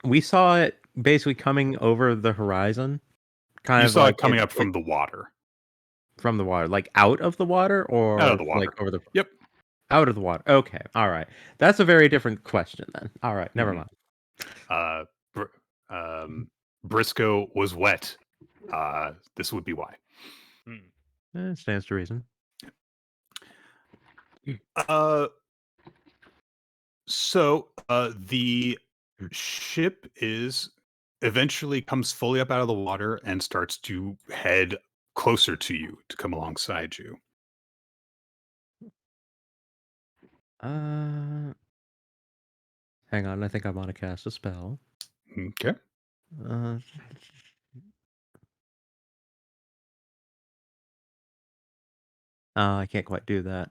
we saw it basically coming over the horizon, kind You of saw like it coming up from the water. from the water, like out of the water, or Out of the water. like over the Yep. out of the water. Okay, all right. That's a very different question then. All right, never Mhm. mind. Briscoe was wet. This would be why. Stands to reason. So the ship is eventually comes fully up out of the water and starts to head closer to you to come alongside you. Hang on. I think I want to cast a spell. Okay. I can't quite do that.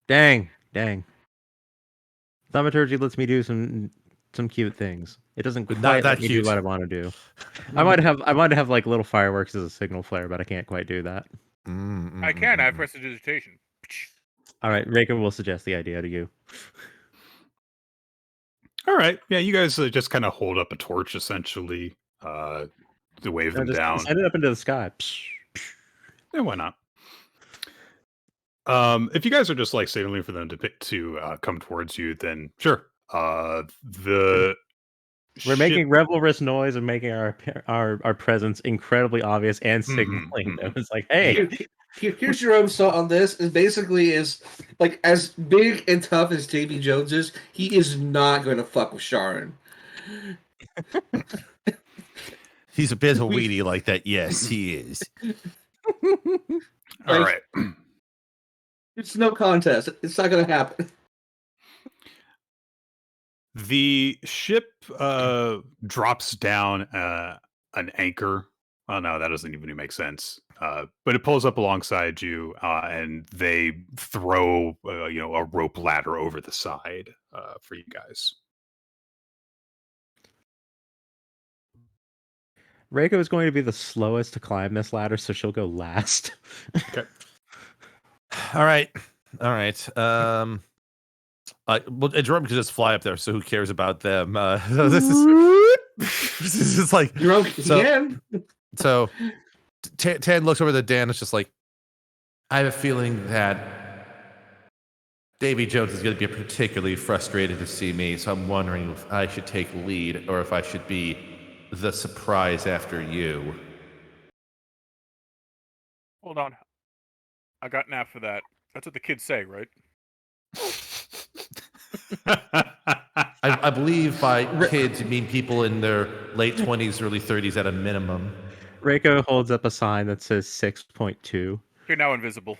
Dang. Thaumaturgy lets me do some cute things. It doesn't But quite not that let me do cute. what I want to do. I might have like little fireworks as a signal flare, but I can't quite do that. I can. I have prestidigitation. All right, Reiko will suggest the idea to you. All right. Yeah, you guys just kind of hold up a torch essentially to wave them Just down. send it up into the sky. Yeah, why not? If you guys are just like signaling for them to come towards you, then sure. The We're ship- making revelrous noise and making our presence incredibly obvious and signaling them. It's like, hey, Here's your own thought on this. It basically is like as big and tough as Davy Jones is, he is not going to fuck with Sharon. He's a bit of a weedy like that. Yes, he is. All Like- right. It's no contest. It's not going to happen. The ship drops down an anchor. Oh no, that doesn't even make sense. But it pulls up alongside you, and they throw a rope ladder over the side for you guys. Reiko is going to be the slowest to climb this ladder, so she'll go last. Okay. All right. Well, Jerome can just fly up there, so who cares about them? This is like You're so- again. so. Tan looks over to Dan. It's just like, I have a feeling that Davy Jones is going to be particularly frustrated to see me, so I'm wondering if I should take lead or if I should be the surprise after you. Hold on. I got an app for that. That's what the kids say, right? I believe by kids you mean people in their late 20s, early 30s at a minimum. Reiko holds up a sign that says 6.2. You're now invisible.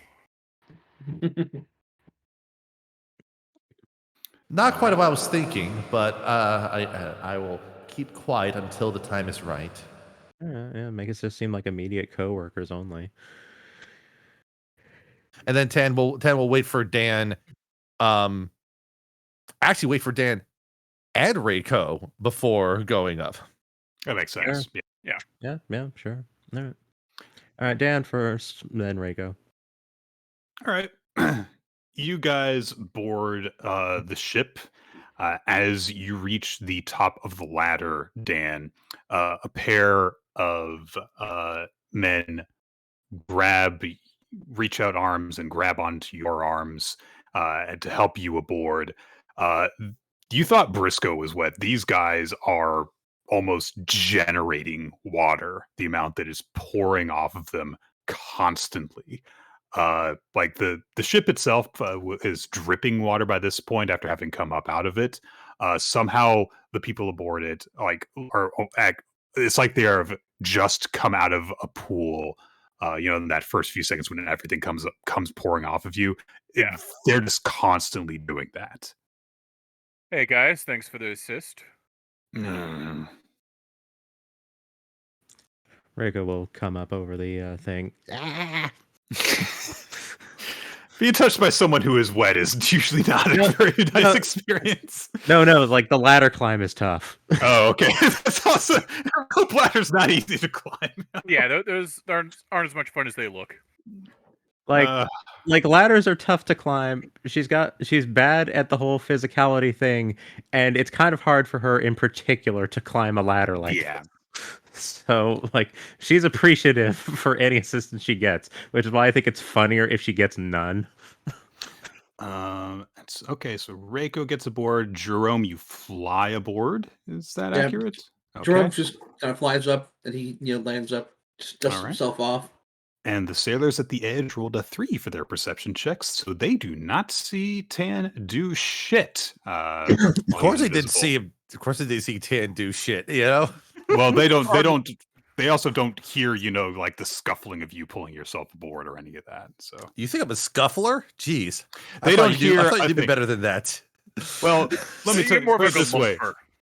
Not quite what I was thinking, but I will keep quiet until the time is right. Yeah, make it just seem like immediate coworkers only. And then Tan will wait for Dan. Actually, wait for Dan and Reiko before going up. That makes sense. Sure. Yeah. Yeah, sure. All right, Dan first, then Reiko. All right. You guys board the ship. As you reach the top of the ladder, Dan, a pair of men reach out arms and grab onto your arms and to help you aboard. You thought Briscoe was wet. These guys are almost generating water, the amount that is pouring off of them constantly. Like the ship itself is dripping water by this point after having come up out of it. Somehow the people aboard it it's like they have just come out of a pool. In that first few seconds when everything comes pouring off of you. Yeah. They're just constantly doing that. Hey guys, thanks for the assist. Reiko will come up over the thing. Being touched by someone who is wet is usually not a very nice experience. No, like the ladder climb is tough. Oh, okay. That's also rope ladder's not easy to climb. Yeah, those aren't as much fun as they look. Like ladders are tough to climb. She's bad at the whole physicality thing, and it's kind of hard for her in particular to climb a ladder like that. So, like, she's appreciative for any assistance she gets, which is why I think it's funnier if she gets none. Okay, so Reiko gets aboard. Jerome, you fly aboard. Is that accurate? Okay. Jerome just kind of flies up, and he lands up, just dusts himself off. And the sailors at the edge rolled a 3 for their perception checks, so they do not see Tan do shit. Of course, they didn't see him. Of course, they didn't see Tan do shit. Well, they don't. They also don't hear, like the scuffling of you pulling yourself aboard or any of that. So you think I'm a scuffler? Jeez, they don't hear. I thought you did better than that. Well, let me tell you more it this way.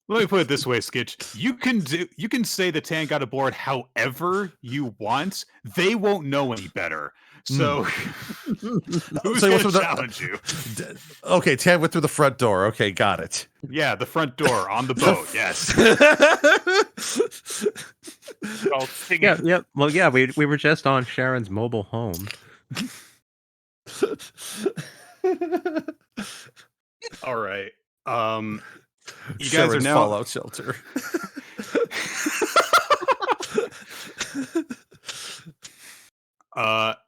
Let me put it this way, Skitch. You can say the Tan got aboard however you want. They won't know any better. So who's going to challenge you? Okay, Tan went through the front door. Okay, got it. Yeah, the front door on the boat. Yes. Yeah. Well, yeah, we were just on Sharon's mobile home. All right. You Sharon's guys are now fallout shelter.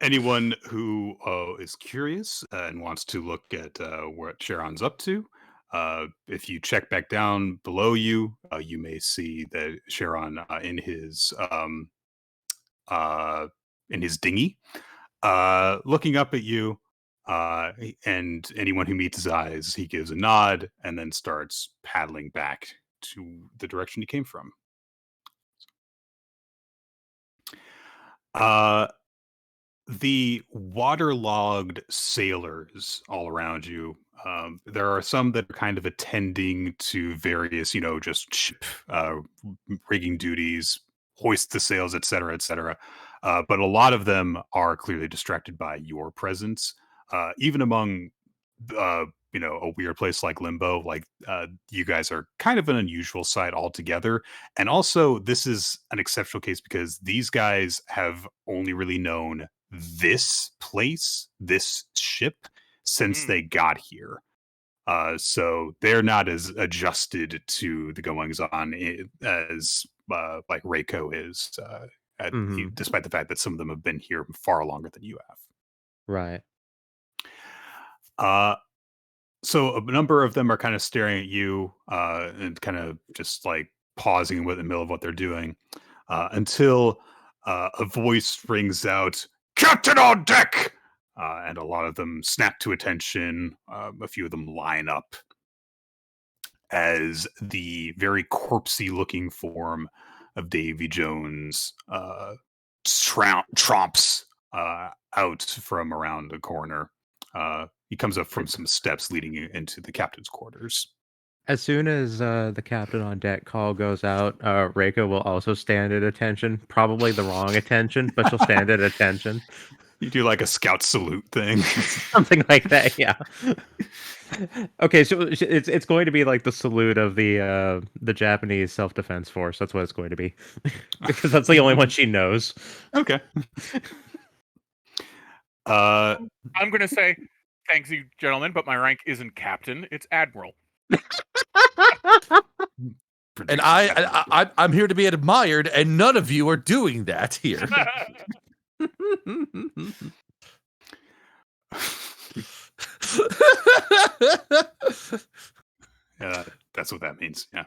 Anyone who is curious and wants to look at what Sharon's up to, if you check back down below you, you may see that Sharon in his dinghy, looking up at you. And anyone who meets his eyes, he gives a nod and then starts paddling back to the direction he came from. The waterlogged sailors all around you. There are some that are kind of attending to various, just ship rigging duties, hoist the sails, etc., etc. But a lot of them are clearly distracted by your presence. Even among, a weird place like Limbo, like you guys are kind of an unusual sight altogether. And also, this is an exceptional case because these guys have only really known this place, this ship, since they got here. So they're not as adjusted to the goings on as like Reiko is, despite the fact that some of them have been here far longer than you have. Right. So a number of them are kind of staring at you and kind of just like pausing in the middle of what they're doing until a voice rings out, "Captain on deck!" And a lot of them snap to attention. A few of them line up as the very corpsey-looking form of Davy Jones tromps out from around a corner. He comes up from some steps leading into the captain's quarters. As soon as the captain on deck call goes out, Reiko will also stand at attention. Probably the wrong attention, but she'll stand at attention. You do like a scout salute thing. Something like that, yeah. Okay, so it's going to be like the salute of the Japanese self-defense force. That's what it's going to be. Because that's the only one she knows. Okay. I'm going to say, thanks you, gentlemen, but my rank isn't captain, it's admiral. And I'm here to be admired, and none of you are doing that here. That's what that means. Yeah.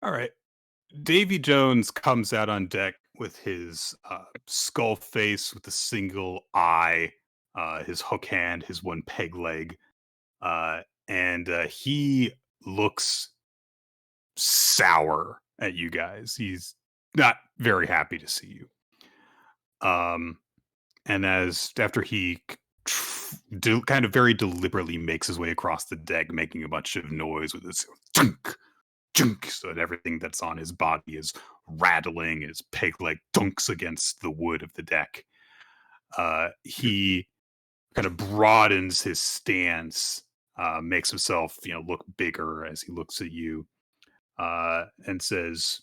All right. Davy Jones comes out on deck with his skull face with a single eye, his hook hand, his one peg leg, and he looks sour at you guys. He's not very happy to see you. And after he kind of very deliberately makes his way across the deck, making a bunch of noise with his junk, junk, so that everything that's on his body is rattling, his peg leg dunks against the wood of the deck. He kind of broadens his stance, makes himself, look bigger as he looks at you, and says,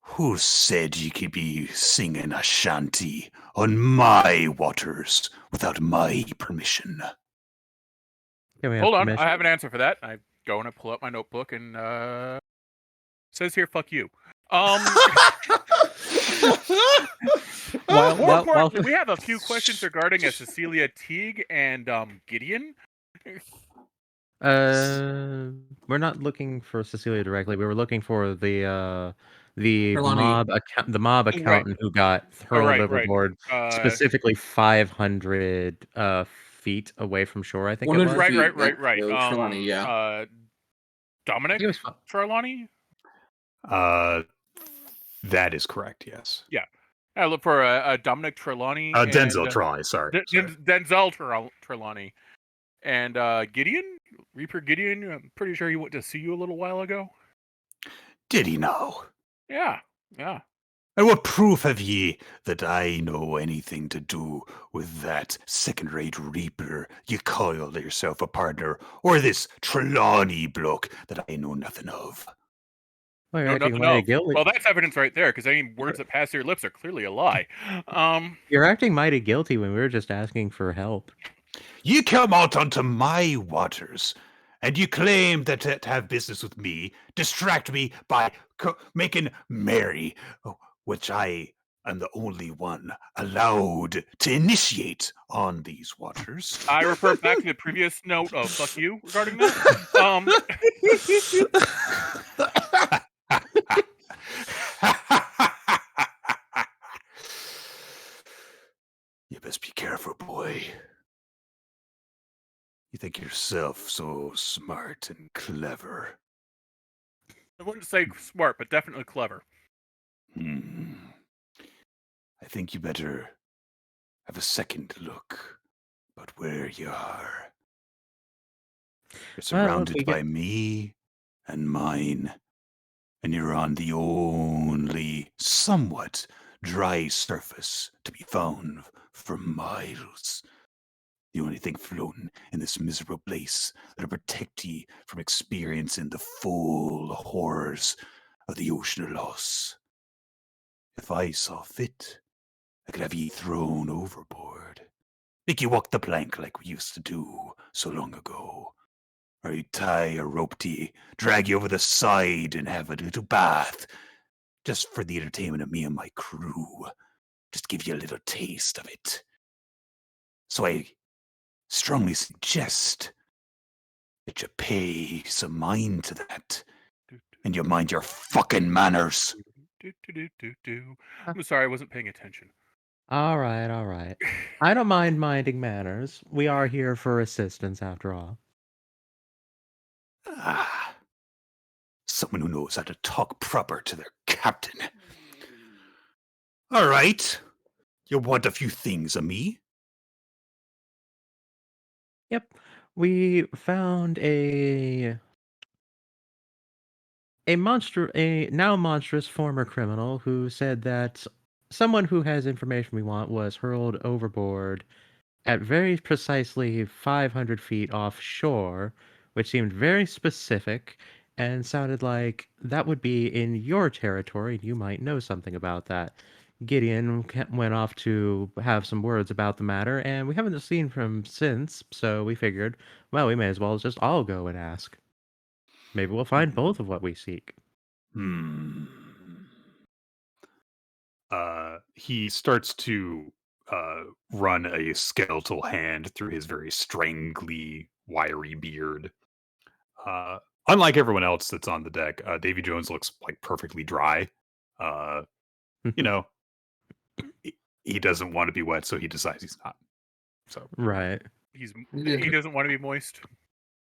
"Who said you could be singing a shanty on my waters without my permission?" Hold on, I have an answer for that. I go and pull up my notebook and it says here, "Fuck you." More importantly, we have a few questions regarding Cecilia Teague and Gideon. We're not looking for Cecilia directly. We were looking for the mob accountant who got hurled overboard, specifically 500 feet away from shore. I think it was. Right. Trelawney, yeah. Dominic Trelawney. That is correct. Yes. Yeah. I look for Dominic Trelawney. Denzel Trelawney. Sorry. Denzel Trelawney. And Gideon? Reaper Gideon? I'm pretty sure he went to see you a little while ago. Did he know? Yeah. And what proof have ye that I know anything to do with that second-rate Reaper you call yourself a partner, or this Trelawney bloke that I know nothing of? Well, you're acting mighty guilty. Well, that's evidence right there, because any words that pass your lips are clearly a lie. You're acting mighty guilty when we were just asking for help. You come out onto my waters, and you claim that to have business with me, distract me by making merry, which I am the only one allowed to initiate on these waters. I refer back to the previous note of "fuck you" regarding that. You best be careful, boy. You think yourself so smart and clever. I wouldn't say smart, but definitely clever. I think you better have a second look about where you are. You're surrounded by me and mine, and you're on the only somewhat dry surface to be found for miles. The only thing floating in this miserable place that'll protect ye from experiencing the full horrors of the ocean of loss. If I saw fit, I could have ye thrown overboard. Make you walk the plank like we used to do so long ago. Or you tie a rope to ye, drag you over the side and have a little bath. Just for the entertainment of me and my crew. Just give you a little taste of it. So I strongly suggest that you pay some mind to that, and you mind your fucking manners. I'm sorry, I wasn't paying attention. All right, all right. I don't mind minding manners. We are here for assistance, after all. Ah, someone who knows how to talk proper to their captain. All right. You want a few things of me? Yep. We found a now monstrous former criminal who said that someone who has information we want was hurled overboard at very precisely 500 feet offshore, which seemed very specific and sounded like that would be in your territory and you might know something about that. Gideon went off to have some words about the matter, and we haven't seen from him since, so we figured, well, we may as well just all go and ask. Maybe we'll find both of what we seek. Hmm. He starts to run a skeletal hand through his very strangly, wiry beard. Unlike everyone else that's on the deck, Davy Jones looks like perfectly dry. You know, he doesn't want to be wet, so he decides he's not. So Right. He doesn't want to be moist.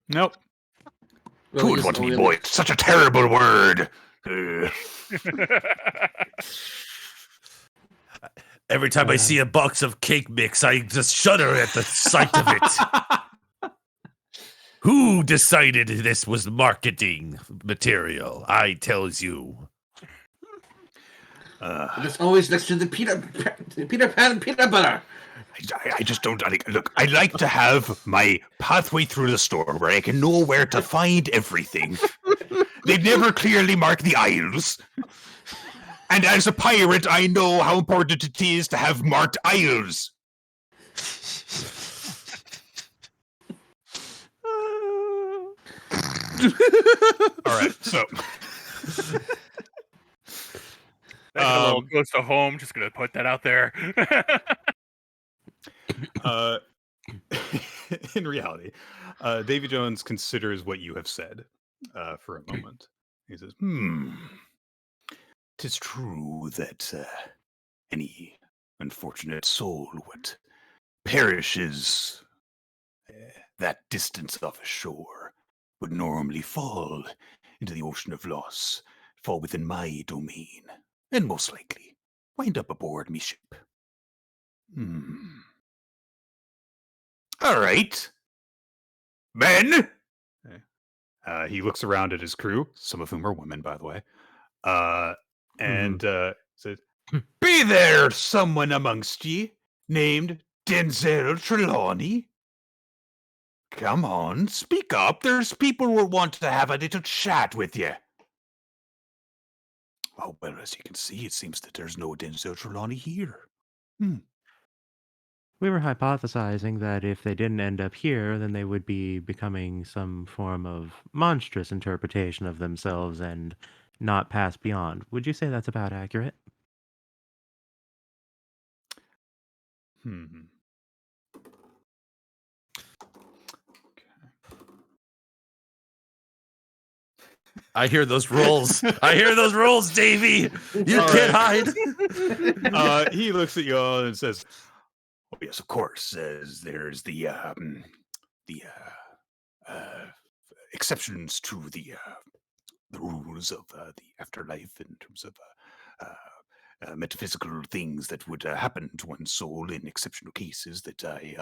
nope. Well, Who he would want isn't to be really- moist? Such a terrible word. Every time I see a box of cake mix, I just shudder at the sight of it. Who decided this was marketing material? I tells you. It's always next to the Peter Pan and peanut butter. I just don't look. I like to have my pathway through the store where I can know where to find everything. They never clearly mark the aisles. And as a pirate, I know how important it is to have marked aisles. All right, so That hit a little close to home. Just gonna put that out there. in reality, Davy Jones considers what you have said for a moment. He says, "'Tis true that any unfortunate soul what perishes that distance off a shore would normally fall into the ocean of loss, fall within my domain, and most likely wind up aboard me ship. All right. Men!" He looks around at his crew, some of whom are women, by the way, and says, "Be there someone amongst ye named Denzel Trelawney? Come on, speak up. There's people who want to have a little chat with you." Oh, well, as you can see, it seems that there's no Denzel Trelawney here. We were hypothesizing that if they didn't end up here, then they would be becoming some form of monstrous interpretation of themselves and not pass beyond. Would you say that's about accurate? I hear those rolls. I hear those rolls, Davy. You All can't right. hide. He looks at you all and says, "Oh yes, of course. There's the exceptions to the rules of the afterlife in terms of metaphysical things that would happen to one's soul in exceptional cases that I,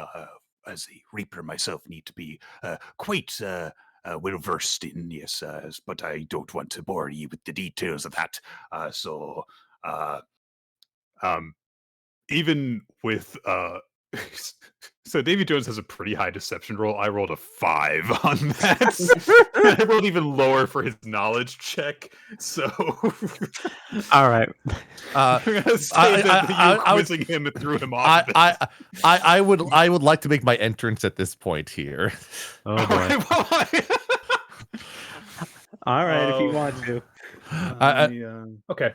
as a reaper myself, need to be quite well versed in. Yes, but I don't want to bore you with the details of that. Even with so Davy Jones has a pretty high deception roll. I rolled a 5 on that. I rolled even lower for his knowledge check. So All right. I'm gonna say that you quizzing him and threw him off. I would like to make my entrance at this point here. Oh boy. All right, if you want to. Okay.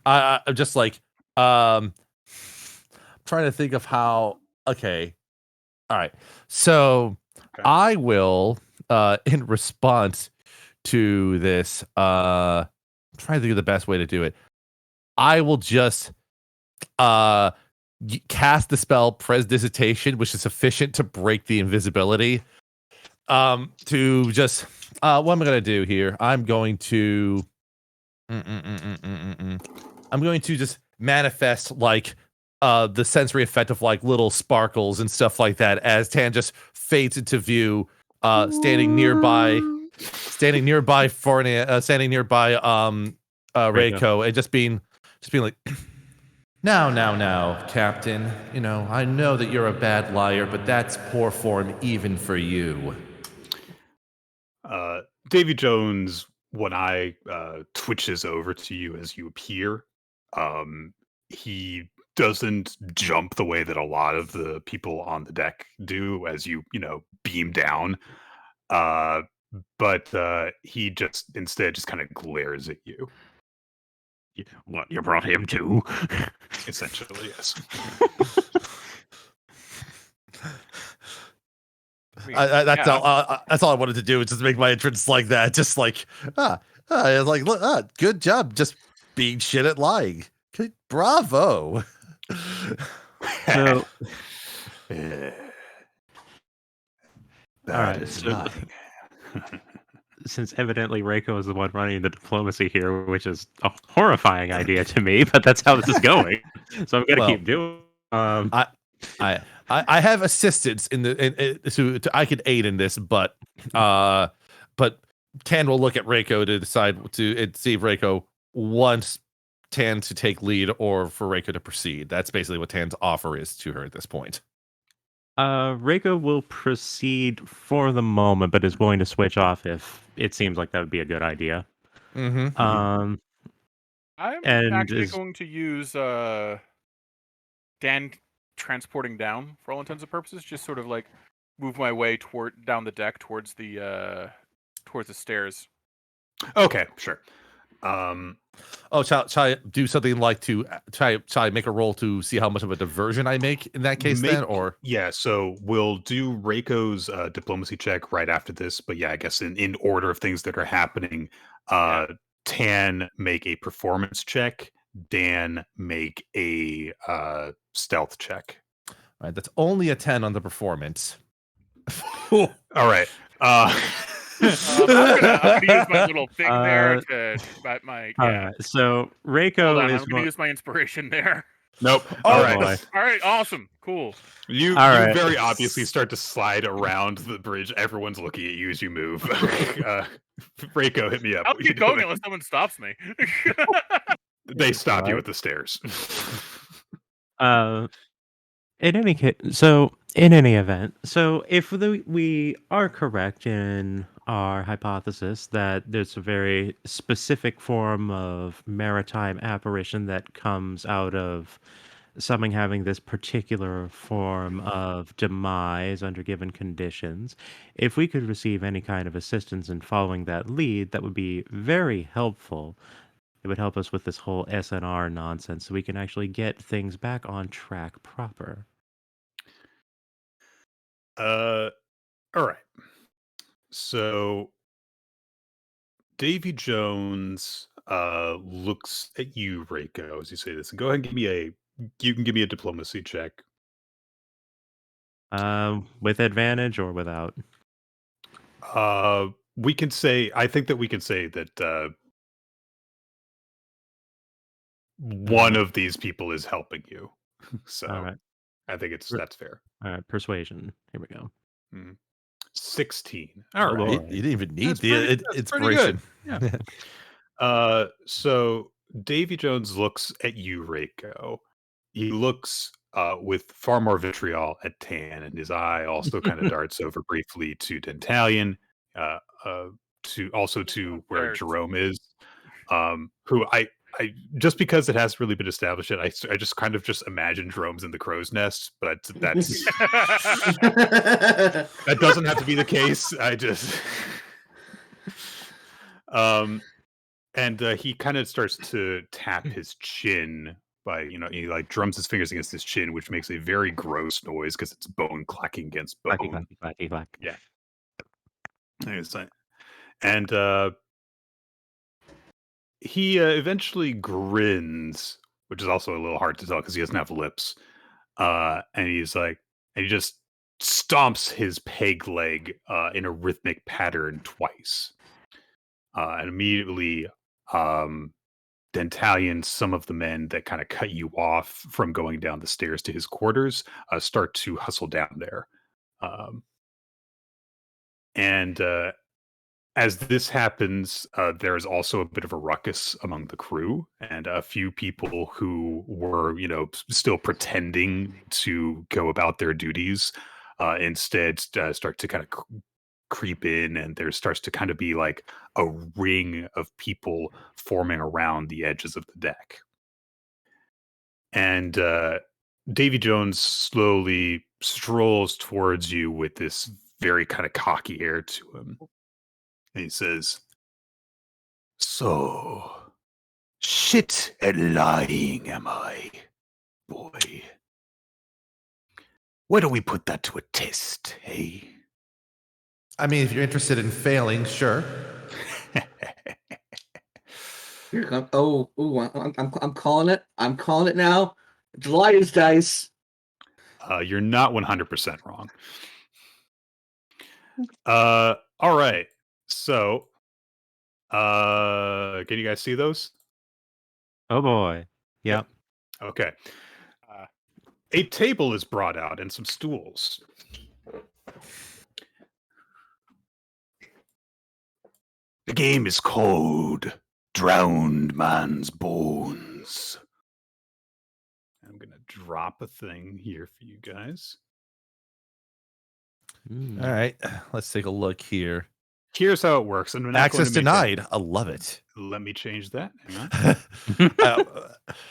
I'm just like trying to think of how. Okay, all right. So I will, in response to this, I'm trying to think of the best way to do it. I will just cast the spell Prestidigitation, which is sufficient to break the invisibility. To just what am I gonna do here? I'm going to I'm going to just manifest like the sensory effect of like little sparkles and stuff like that as Tan just fades into view, standing nearby Reiko, and just being like, Now, Captain. You know, I know that you're a bad liar, but that's poor form even for you. Davy Jones, one eye twitches over to you as you appear. He doesn't jump the way that a lot of the people on the deck do as you beam down. But he just instead just kind of glares at you. Yeah, what, you brought him too? Essentially, yes. that's all I wanted to do, is just make my entrance like that, just like good job, just being shit at lying. Bravo. So, That right, is so- lying. since evidently Reiko is the one running the diplomacy here, which is a horrifying idea to me, but that's how this is going. So I'm gonna keep doing. I have assistance so I could aid in this, but Tan will look at Reiko to decide to see if Reiko wants Tan to take lead or for Reiko to proceed. That's basically what Tan's offer is to her at this point. Reiko will proceed for the moment, but is willing to switch off if it seems like that would be a good idea. Mm-hmm. Um, I'm And actually is- going to use Dan transporting down for all intents and purposes. Just sort of like move my way down the deck towards the stairs. Okay, sure. Shall I do something like to try make a roll to see how much of a diversion I make in that case then, or yeah, so we'll do Reiko's diplomacy check right after this, but yeah, I guess in order of things that are happening, Tan make a performance check, Dan make a stealth check. All right, that's only a 10 on the performance. All right. I'm gonna use my little thing there to my yeah. So Hold Reiko on, is I'm gonna use my inspiration there. Nope. Oh, All right. boy. All right, awesome, cool. You All right. very obviously start to slide around the bridge. Everyone's looking at you as you move. Reiko, hit me up. I'll What you keep going doing? unless someone stops me. They stop you Right. at the stairs. In any case, so in any event, so if we are correct in our hypothesis that there's a very specific form of maritime apparition that comes out of something having this particular form of demise under given conditions, if we could receive any kind of assistance in following that lead, that would be very helpful. It would help us with this whole SNR nonsense so we can actually get things back on track proper. All right. So Davy Jones looks at you, Reiko, as you say this. Go ahead and you can give me a diplomacy check. With advantage or without? We can say, I think that we can say that one of these people is helping you. So All right. I think that's fair. All right. Persuasion. Here we go. 16. Oh, All right. boy. You didn't even need That's the pretty- that's pretty inspiration. good. Yeah. So Davy Jones looks at you, Reiko. He looks with far more vitriol at Tan, and his eye also kind of darts over briefly to Dentalion, to where There's- Jerome is, who I just because it hasn't really been established yet, I just kind of just imagine Jerome's in the crow's nest, but that's that doesn't have to be the case. I just and he kind of starts to tap his chin by he like drums his fingers against his chin, which makes a very gross noise because it's bone clacking against bone. Clacky, clacky, clacky, clack. Yeah. And he eventually grins, which is also a little hard to tell because he doesn't have lips. And he's like, and he just stomps his peg leg in a rhythmic pattern twice. And immediately, Dentalion, some of the men that kind of cut you off from going down the stairs to his quarters start to hustle down there. And as this happens, there's also a bit of a ruckus among the crew, and a few people who were, still pretending to go about their duties, instead start to kind of creep in, and there starts to kind of be like a ring of people forming around the edges of the deck. And Davy Jones slowly strolls towards you with this very kind of cocky air to him. And he says, "So, shit at lying, am I, boy? Why don't we put that to a test, hey?" I mean, if you're interested in failing, sure. Here come. Oh, ooh, I'm calling it. I'm calling it now. It's liar's dice. You're not 100% wrong. All right. So, can you guys see those? Oh boy. Yep. Okay. A table is brought out and some stools. The game is called Drowned Man's Bones. I'm going to drop a thing here for you guys. All right, let's take a look here. Here's how it works. And Access denied. I love it. Let me change that. Hang on.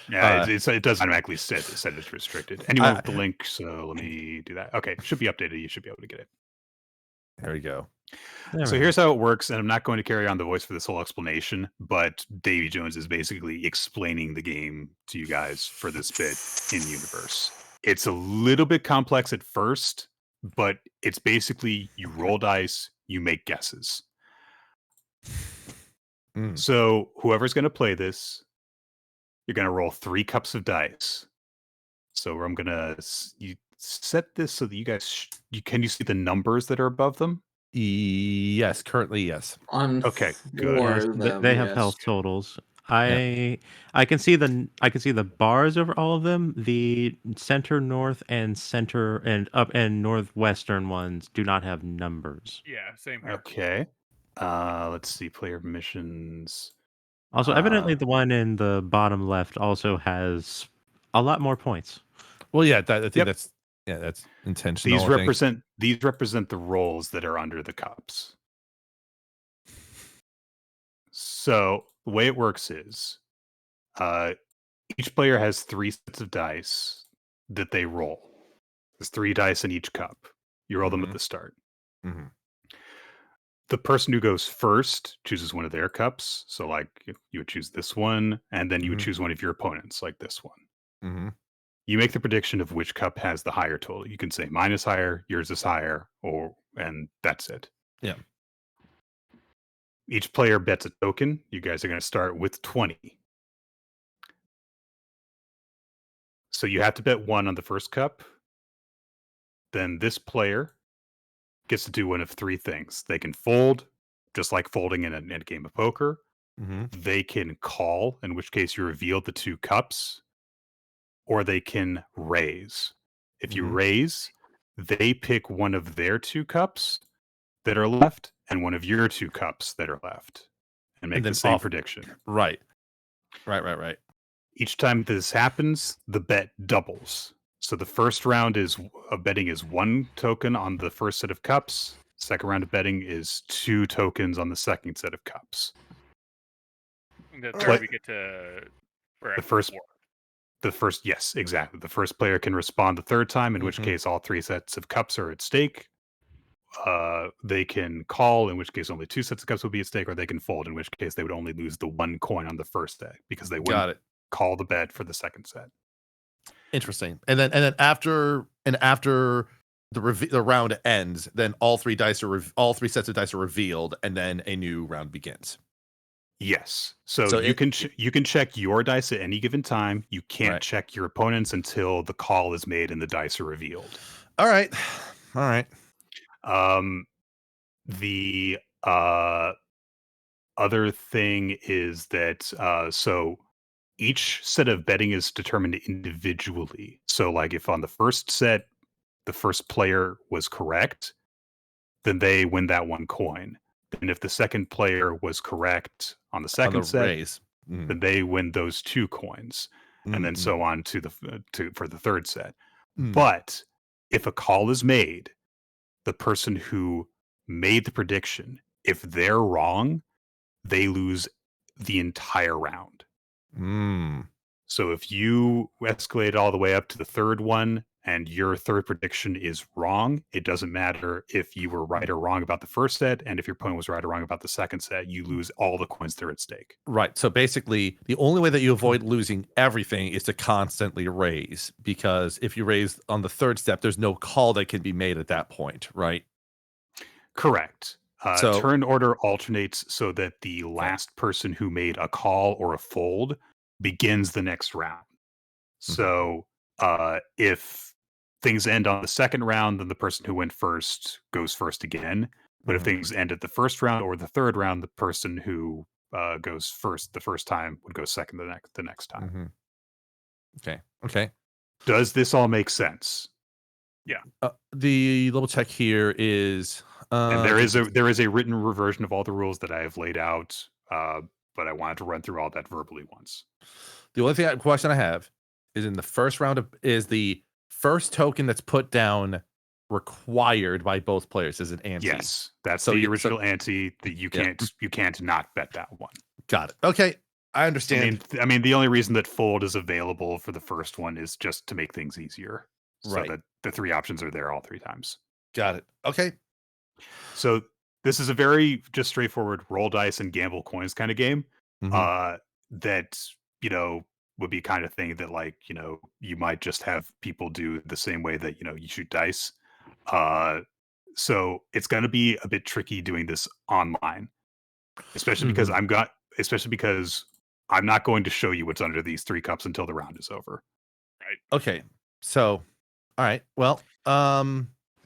It doesn't automatically set it's restricted. Anyone with the link, so let me do that. Okay, should be updated. You should be able to get it. There we go. So here's how it works, and I'm not going to carry on the voice for this whole explanation, but Davy Jones is basically explaining the game to you guys for this bit in universe. It's a little bit complex at first, but it's basically you roll dice, you make guesses. So whoever's going to play this, you're going to roll 3 cups of dice. So I'm going to set this so that you guys can you see the numbers that are above them? Yes, currently yes. Okay, good. They have health totals. I can see the bars over all of them. The center north and center and up and northwestern ones do not have numbers. Yeah, same here. Okay. Let's see, player missions. Also, evidently the one in the bottom left also has a lot more points. Well, yeah, I think that's intentional. These represent the roles that are under the cups. So the way it works is, each player has 3 sets of dice that they roll. There's 3 dice in each cup. You roll them at the start. Mm-hmm. The person who goes first chooses one of their cups. So, like, you would choose this one, and then you would choose one of your opponents, like this one. Mm-hmm. You make the prediction of which cup has the higher total. You can say mine is higher, yours is higher, and that's it. Yeah. Each player bets a token. You guys are going to start with 20. So you have to bet 1 on the first cup. Then this player gets to do one of 3 things. They can fold, just like folding in a game of poker. Mm-hmm. They can call, in which case you reveal the 2 cups. Or they can raise. If you raise, they pick one of their 2 cups that are left and one of your 2 cups that are left and make the same prediction. Right. Each time this happens, the bet doubles. So the first round of betting is 1 token on the first set of cups. Second round of betting is 2 tokens on the second set of cups. The third we get to yes, exactly. The first player can respond the third time, in which case all 3 sets of cups are at stake. They can call, in which case only 2 sets of cups will be at stake, or they can fold, in which case they would only lose the 1 coin on the first set because they wouldn't call the bet for the second set. Interesting. And then after the round ends, then all 3 sets of dice are revealed, and then a new round begins. Yes. So So you can you can check your dice at any given time. You can't Right. check your opponent's until the call is made and the dice are revealed. All right. All right. The other thing is that so each set of betting is determined individually. So like if on the first set the first player was correct, then they win that one coin. And if the second player was correct on the On second the set, raise. then they win those 2 coins, and then so on to for the third set. But if a call is made, the person who made the prediction, if they're wrong, they lose the entire round. So if you escalate all the way up to the third one and your third prediction is wrong, it doesn't matter if you were right or wrong about the first set, and if your opponent was right or wrong about the second set, you lose all the coins that are at stake. Right. So basically, the only way that you avoid losing everything is to constantly raise, because if you raise on the third step, there's no call that can be made at that point, right? Correct. So- Turn order alternates so that the last person who made a call or a fold begins the next round. So if things end on the second round, then the person who went first goes first again. But if things end at the first round or the third round, the person who goes first the first time would go second the next time. Okay. Does this all make sense? The little check here is, And there is a written version of all the rules that I have laid out, but I wanted to run through all that verbally once. the only question I have is in the first round is the first token that's put down required by both players is an ante. Yes, that's So the you- original ante. That you can't not bet that one. Got it. Okay, I understand. I mean, the only reason that fold is available for the first one is just to make things easier, Right. so that the 3 options are there all 3 times. Got it. Okay. So this is a very just straightforward roll dice and gamble coins kind of game. That would be kind of thing that you might just have people do the same way that you shoot dice. So it's going to be a bit tricky doing this online, especially because I'm not going to show you what's under these 3 cups until the round is over. Okay. So, all right. Well,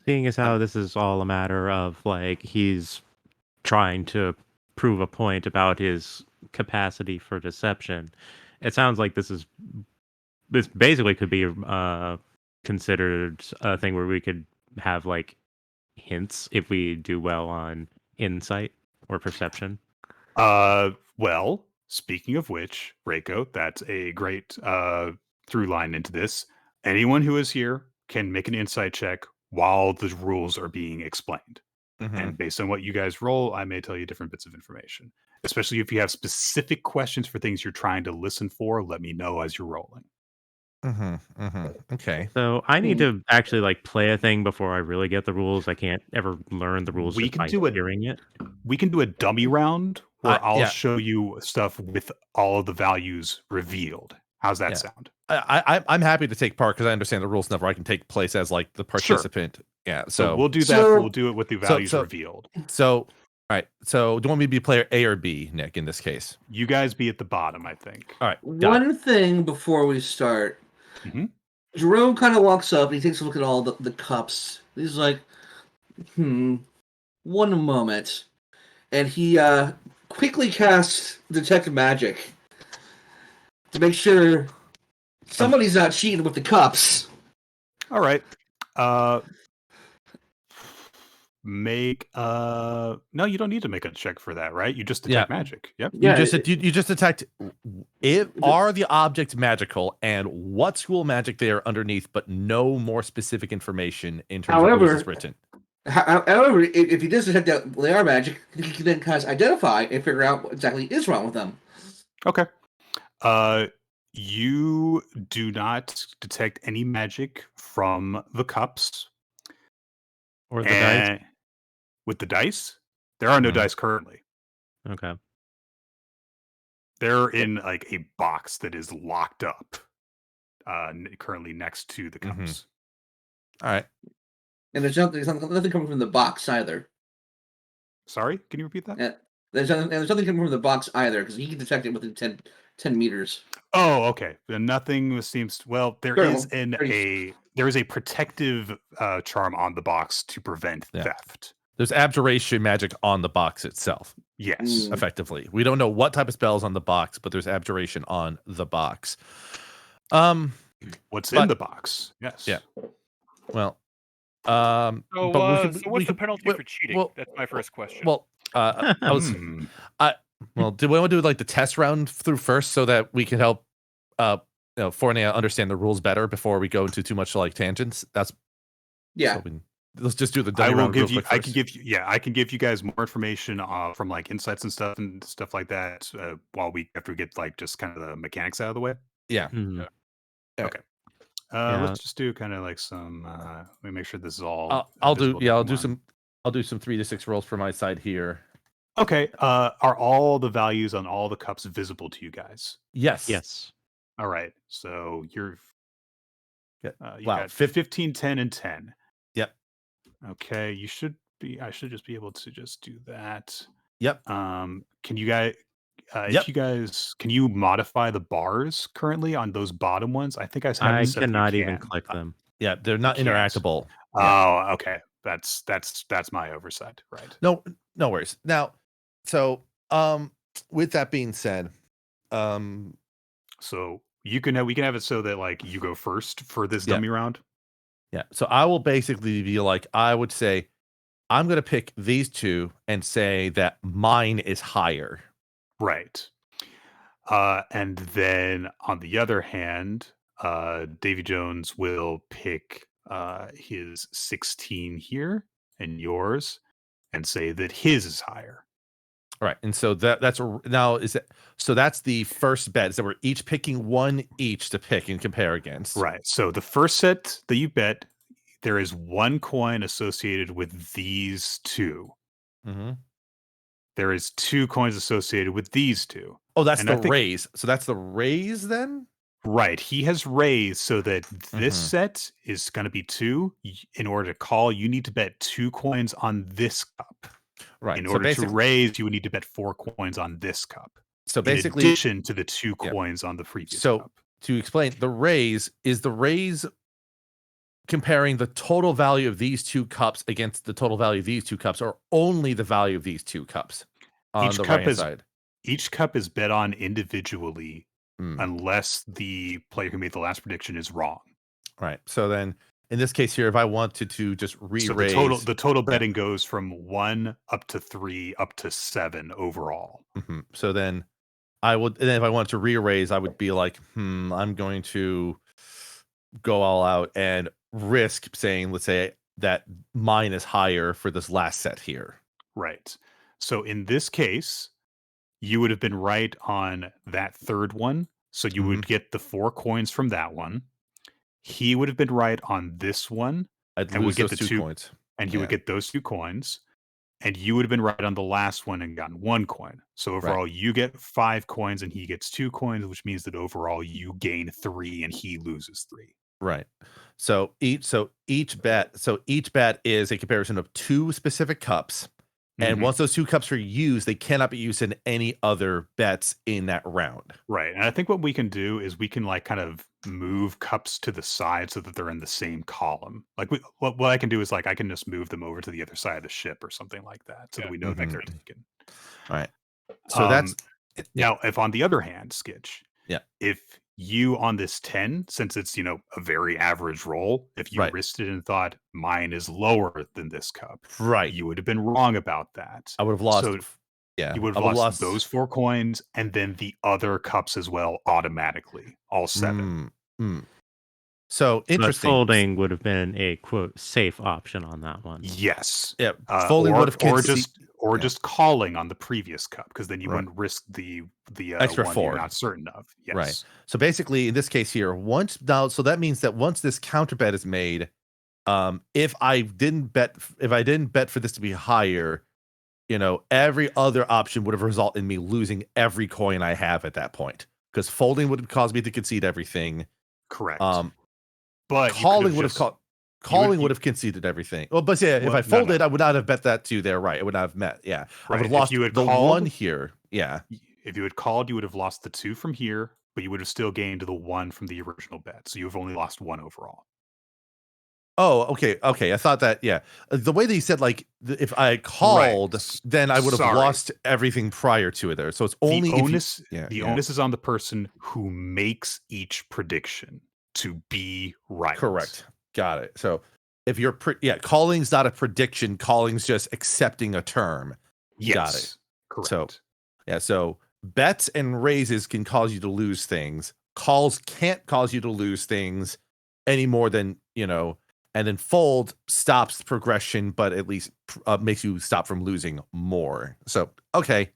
Seeing as how this is all a matter of like he's trying to prove a point about his capacity for deception, it sounds like this basically could be considered a thing where we could have like hints if we do well on insight or perception. Well, speaking of which, Reiko, that's a great through line into this. Anyone who is here can make an insight check while the rules are being explained. And based on what you guys roll, I may tell you different bits of information. Especially if you have specific questions for things you're trying to listen for, let me know as you're rolling. Okay. So I need to actually like play a thing before I really get the rules. I can't ever learn the rules just by hearing it. We can do a dummy round where I'll yeah. show you stuff with all of the values revealed. How's that sound? I'm happy to take part because I understand the rules enough where I can take place as like the participant. Yeah. So we'll do that. We'll do it with the values revealed. So, all right. So do you want me to be player A or B, Nick, in this case? You guys be at the bottom, I think. All right. One thing before we start. Jerome kind of walks up and he takes a look at all the cups. He's like, one moment. And he quickly casts Detect Magic to make sure somebody's not cheating with the cups. All right. Make no, you don't need to make a check for that, right? You just detect magic. Yep. You just detect are the objects magical and what school magic they are underneath, but no more specific information in terms of what is written. However, if he does detect that they are magic, he can then kind of identify and figure out what exactly is wrong with them. Okay. You do not detect any magic from the cups or the dice. With the dice, there are no dice currently. Okay. They're in like a box that is locked up, currently next to the cups. All right. And there's nothing coming from the box either. Sorry, can you repeat that? There's nothing coming from the box either because he can detect it within 10 meters. Oh, okay. Then nothing seems. Well, there Very is well, pretty- a protective charm on the box to prevent Yeah. theft. There's abjuration magic on the box itself, Yes. Mm. effectively. We don't know what type of spells on the box, but there's abjuration on the box. What's but- in the box? Yes. Yeah. Well, So, but so what's the penalty for cheating? well- That's my first question. Well, I was. Hmm. Well, do we want to do like the test round through first so that we can help Fornia understand the rules better before we go into too much like tangents? That's Yeah. so let's just do the I dummy will round give real you. quick I first. can give you guys more information from like insights and stuff like that after we get like just kind of the mechanics out of the way. Yeah. Mhm. Okay. Yeah. Let's just do kind of like some. Let me make sure this is all. I'll do visible to I'll do everyone. I'll do some 3 to 6 rolls for my side here. Okay. Are all the values on all the cups visible to you guys? Yes. Yes. All right. So you Wow, got 15, 10, and 10. Yep. Okay. You should be. I should just be able to just do that. Yep. Can you guys? Yep. If you guys can you modify the bars currently on those bottom ones? I think I have I it set that you cannot even can. click them. Yeah, they're not Can't. interactable. Yeah. Oh, okay. That's my oversight, right? No worries. Now, so with that being said, So we can have it so that like you go first for this Yeah. dummy round. yeah. So I will basically be like, I would say I'm gonna pick these two and say that mine is higher. Right. And then on the other hand, Davy Jones will pick his 16 here and yours and say that his is higher. All right. And so that's now is it so that's the first bet. So we're each picking one each to pick and compare against. Right. So the first set that you bet, there is one coin associated with these two. Mm-hmm. There is 2 coins associated with these two. Oh, that's And the I think- raise. So that's the raise then? Right. He has raised so that this Mhm. set is going to be 2. In order to call, you need to bet 2 coins on this cup. Right. In So order to basically, raise, you would need to bet 4 coins on this cup. so In basically addition to the 2 Yeah. coins on the previous So- cup. to explain, the raise comparing the total value of these 2 cups against the total value of these 2 cups, or only the value of these 2 cups on Each the cup right is- side. Each cup is bet on individually Mm. unless the player who made the last prediction is wrong. Right. So then in this case here, if I wanted to just re-raise, So the total betting goes from 1 up to 3 up to 7 overall. Mhm. So then I would, and then if I wanted to re-raise, I would be like, I'm going to go all out and risk saying, let's say that mine is higher for this last set here. Right. So in this case, you would have been right on that third one. So you would get the 4 coins from that one. He would have been right on this one, I'd And we lose get those the 2 two- points. and he would Yeah. get those 2 coins. And you would have been right on the last one and gotten 1 coin. So overall, you get 5 coins and he gets 2 coins, which means that overall you gain 3 and he loses 3. Right. So each bet is a comparison of 2 specific cups. And Mhm. once those 2 cups are used, they cannot be used in any other bets in that round. Right. And I think what we can do is we can like kind of move cups to the side so that they're in the same column. Like what I can do is like I can just move them over to the other side of the ship or something like that so that Yeah. we know that Mhm. they're taken. All right. So that's yeah. Now, if on the other hand, Skitch, Yeah. if you on this 10, since it's, a very average roll, if you Right. risked it and thought mine is lower than this cup, right. you would have been wrong about that. I would have lost. So yeah. you would I have lost those 4 coins and then the other cups as well automatically, all 7. So But interesting. folding would have been a quote safe option on that one. Yes. Yeah. Folding would have yeah. just calling on the previous cup because then you Right. wouldn't risk the Extra one 4. you're not certain of. Yes. Right. So basically, in this case here, so that means that once this counter bet is made, if I didn't bet for this to be higher, every other option would have resulted in me losing every coin I have at that point, because folding would have caused me to concede everything. Correct. Um, But calling would have caught. Calling would have conceded everything. Well, but yeah, if I folded, I would not have bet that too. There, right? It would not have met. Yeah, I would have lost you had the called, one here. Yeah. If you had called, you would have lost the 2 from here, but you would have still gained the 1 from the original bet. So you've only lost 1 overall. Oh, okay. I thought that. Yeah, the way that you said, like, if I called, then I would have lost everything prior to it. There, so it's only the onus. The onus is on the person who makes each prediction to be right. Correct. Got it. So if you're calling's not a prediction. Calling's just accepting a term. Yes. Got it. Correct. So bets and raises can cause you to lose things. Calls can't cause you to lose things any more than, and then fold stops progression, but at least makes you stop from losing more. So, okay.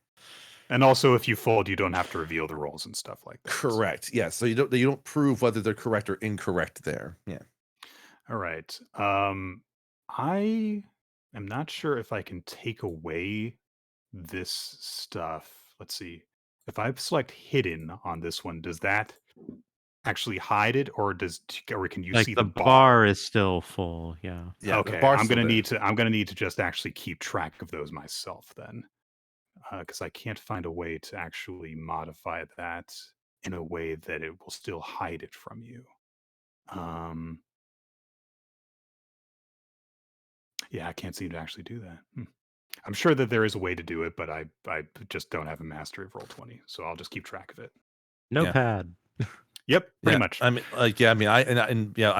And also, if you fold, you don't have to reveal the rolls and stuff like that. Correct. Yeah. So you don't prove whether they're correct or incorrect there. Yeah. All right. I am not sure if I can take away this stuff. Let's see. If I select hidden on this one, does that actually hide it, or can you see the bar is still full? Yeah. Okay. I'm gonna need to just actually keep track of those myself then, because I can't find a way to actually modify that in a way that it will still hide it from you. Yeah, I can't seem to actually do that. I'm sure that there is a way to do it, but I just don't have a mastery of Roll20, so I'll just keep track of it. Notepad. Yep, pretty much. I mean, I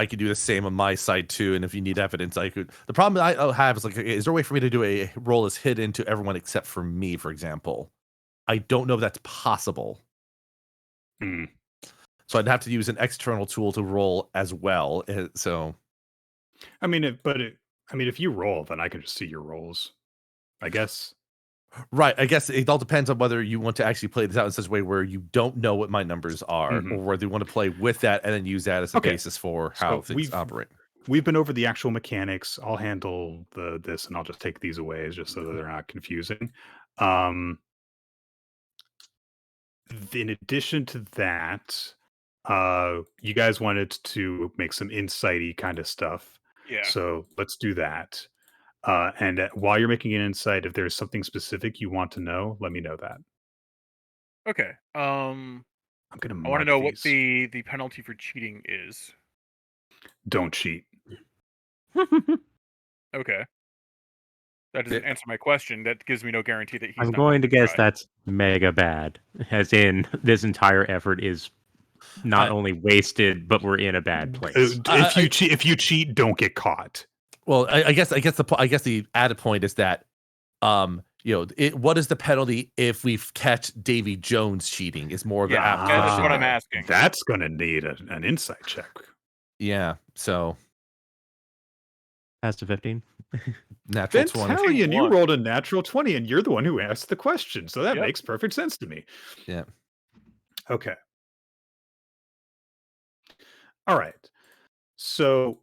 could do the same on my side too. And if you need evidence, I could. The problem I have is is there a way for me to do a roll as hidden to everyone except for me, for example? I don't know if that's possible. So I'd have to use an external tool to roll as well. So, I mean, if you roll, then I can just see your rolls, I guess. Right. I guess it all depends on whether you want to actually play this out in such a way where you don't know what my numbers are, or whether you want to play with that and then use that as a basis for how things operate. We've been over the actual mechanics. I'll handle this, and I'll just take these away just so that they're not confusing. In addition to that, you guys wanted to make some insighty kind of stuff. Yeah. So let's do that. And while you're making an insight, if there's something specific you want to know, let me know that. Okay. I want to know what the penalty for cheating is. Don't cheat. Okay. That doesn't answer my question. That gives me no guarantee that he's I'm going to guess that's mega bad. As in, this entire effort is not only wasted, but we're in a bad place. If you cheat, don't get caught. Well, I guess the added point is that, what is the penalty if we catch Davy Jones cheating? Is more of the that's what I'm asking. That's gonna need an insight check. Yeah. So. Pass to 15. Natural 20. Italian, you rolled a natural 20, and you're the one who asked the question, so that makes perfect sense to me. Yeah. Okay. All right. So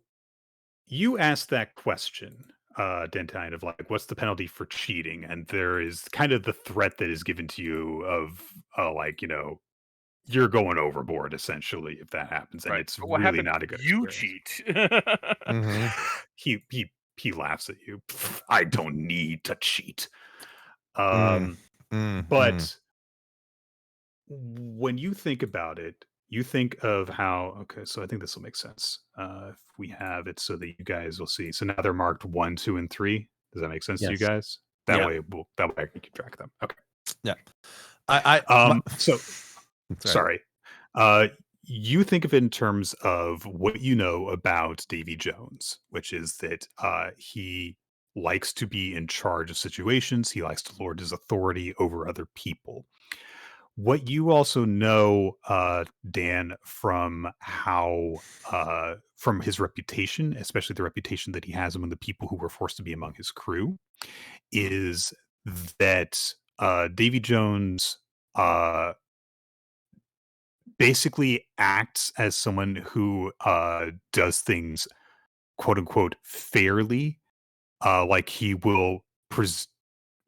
you asked that question, Dentine, of what's the penalty for cheating? And there is kind of the threat that is given to you of, you're going overboard, essentially, if that happens. And it's really not a good experience. You cheat. He laughs at you. I don't need to cheat. But when you think about it, you think of how, so I think this will make sense. If we have it so that you guys will see. So now they're marked 1, 2, and 3. Does that make sense to you guys? That way I can keep track of them. Okay. Yeah. Sorry. You think of it in terms of what you know about Davy Jones, which is that he likes to be in charge of situations. He likes to lord his authority over other people. What you also know, Dan, from from his reputation, especially the reputation that he has among the people who were forced to be among his crew, is that Davy Jones basically acts as someone who does things, quote unquote, fairly. Like he will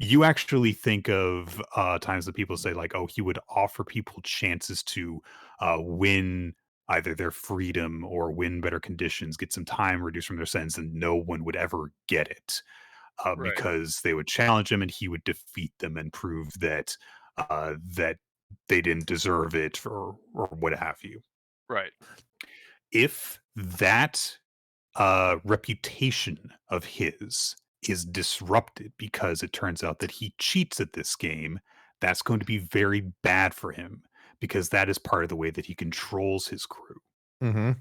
you actually think of times that people say he would offer people chances to win either their freedom or win better conditions, get some time reduced from their sentence, and no one would ever get it Right. because they would challenge him and he would defeat them and prove that that they didn't deserve it or what have you. Right. If that reputation of his is disrupted because it turns out that he cheats at this game, that's going to be very bad for him because that is part of the way that he controls his crew. Mm-hmm.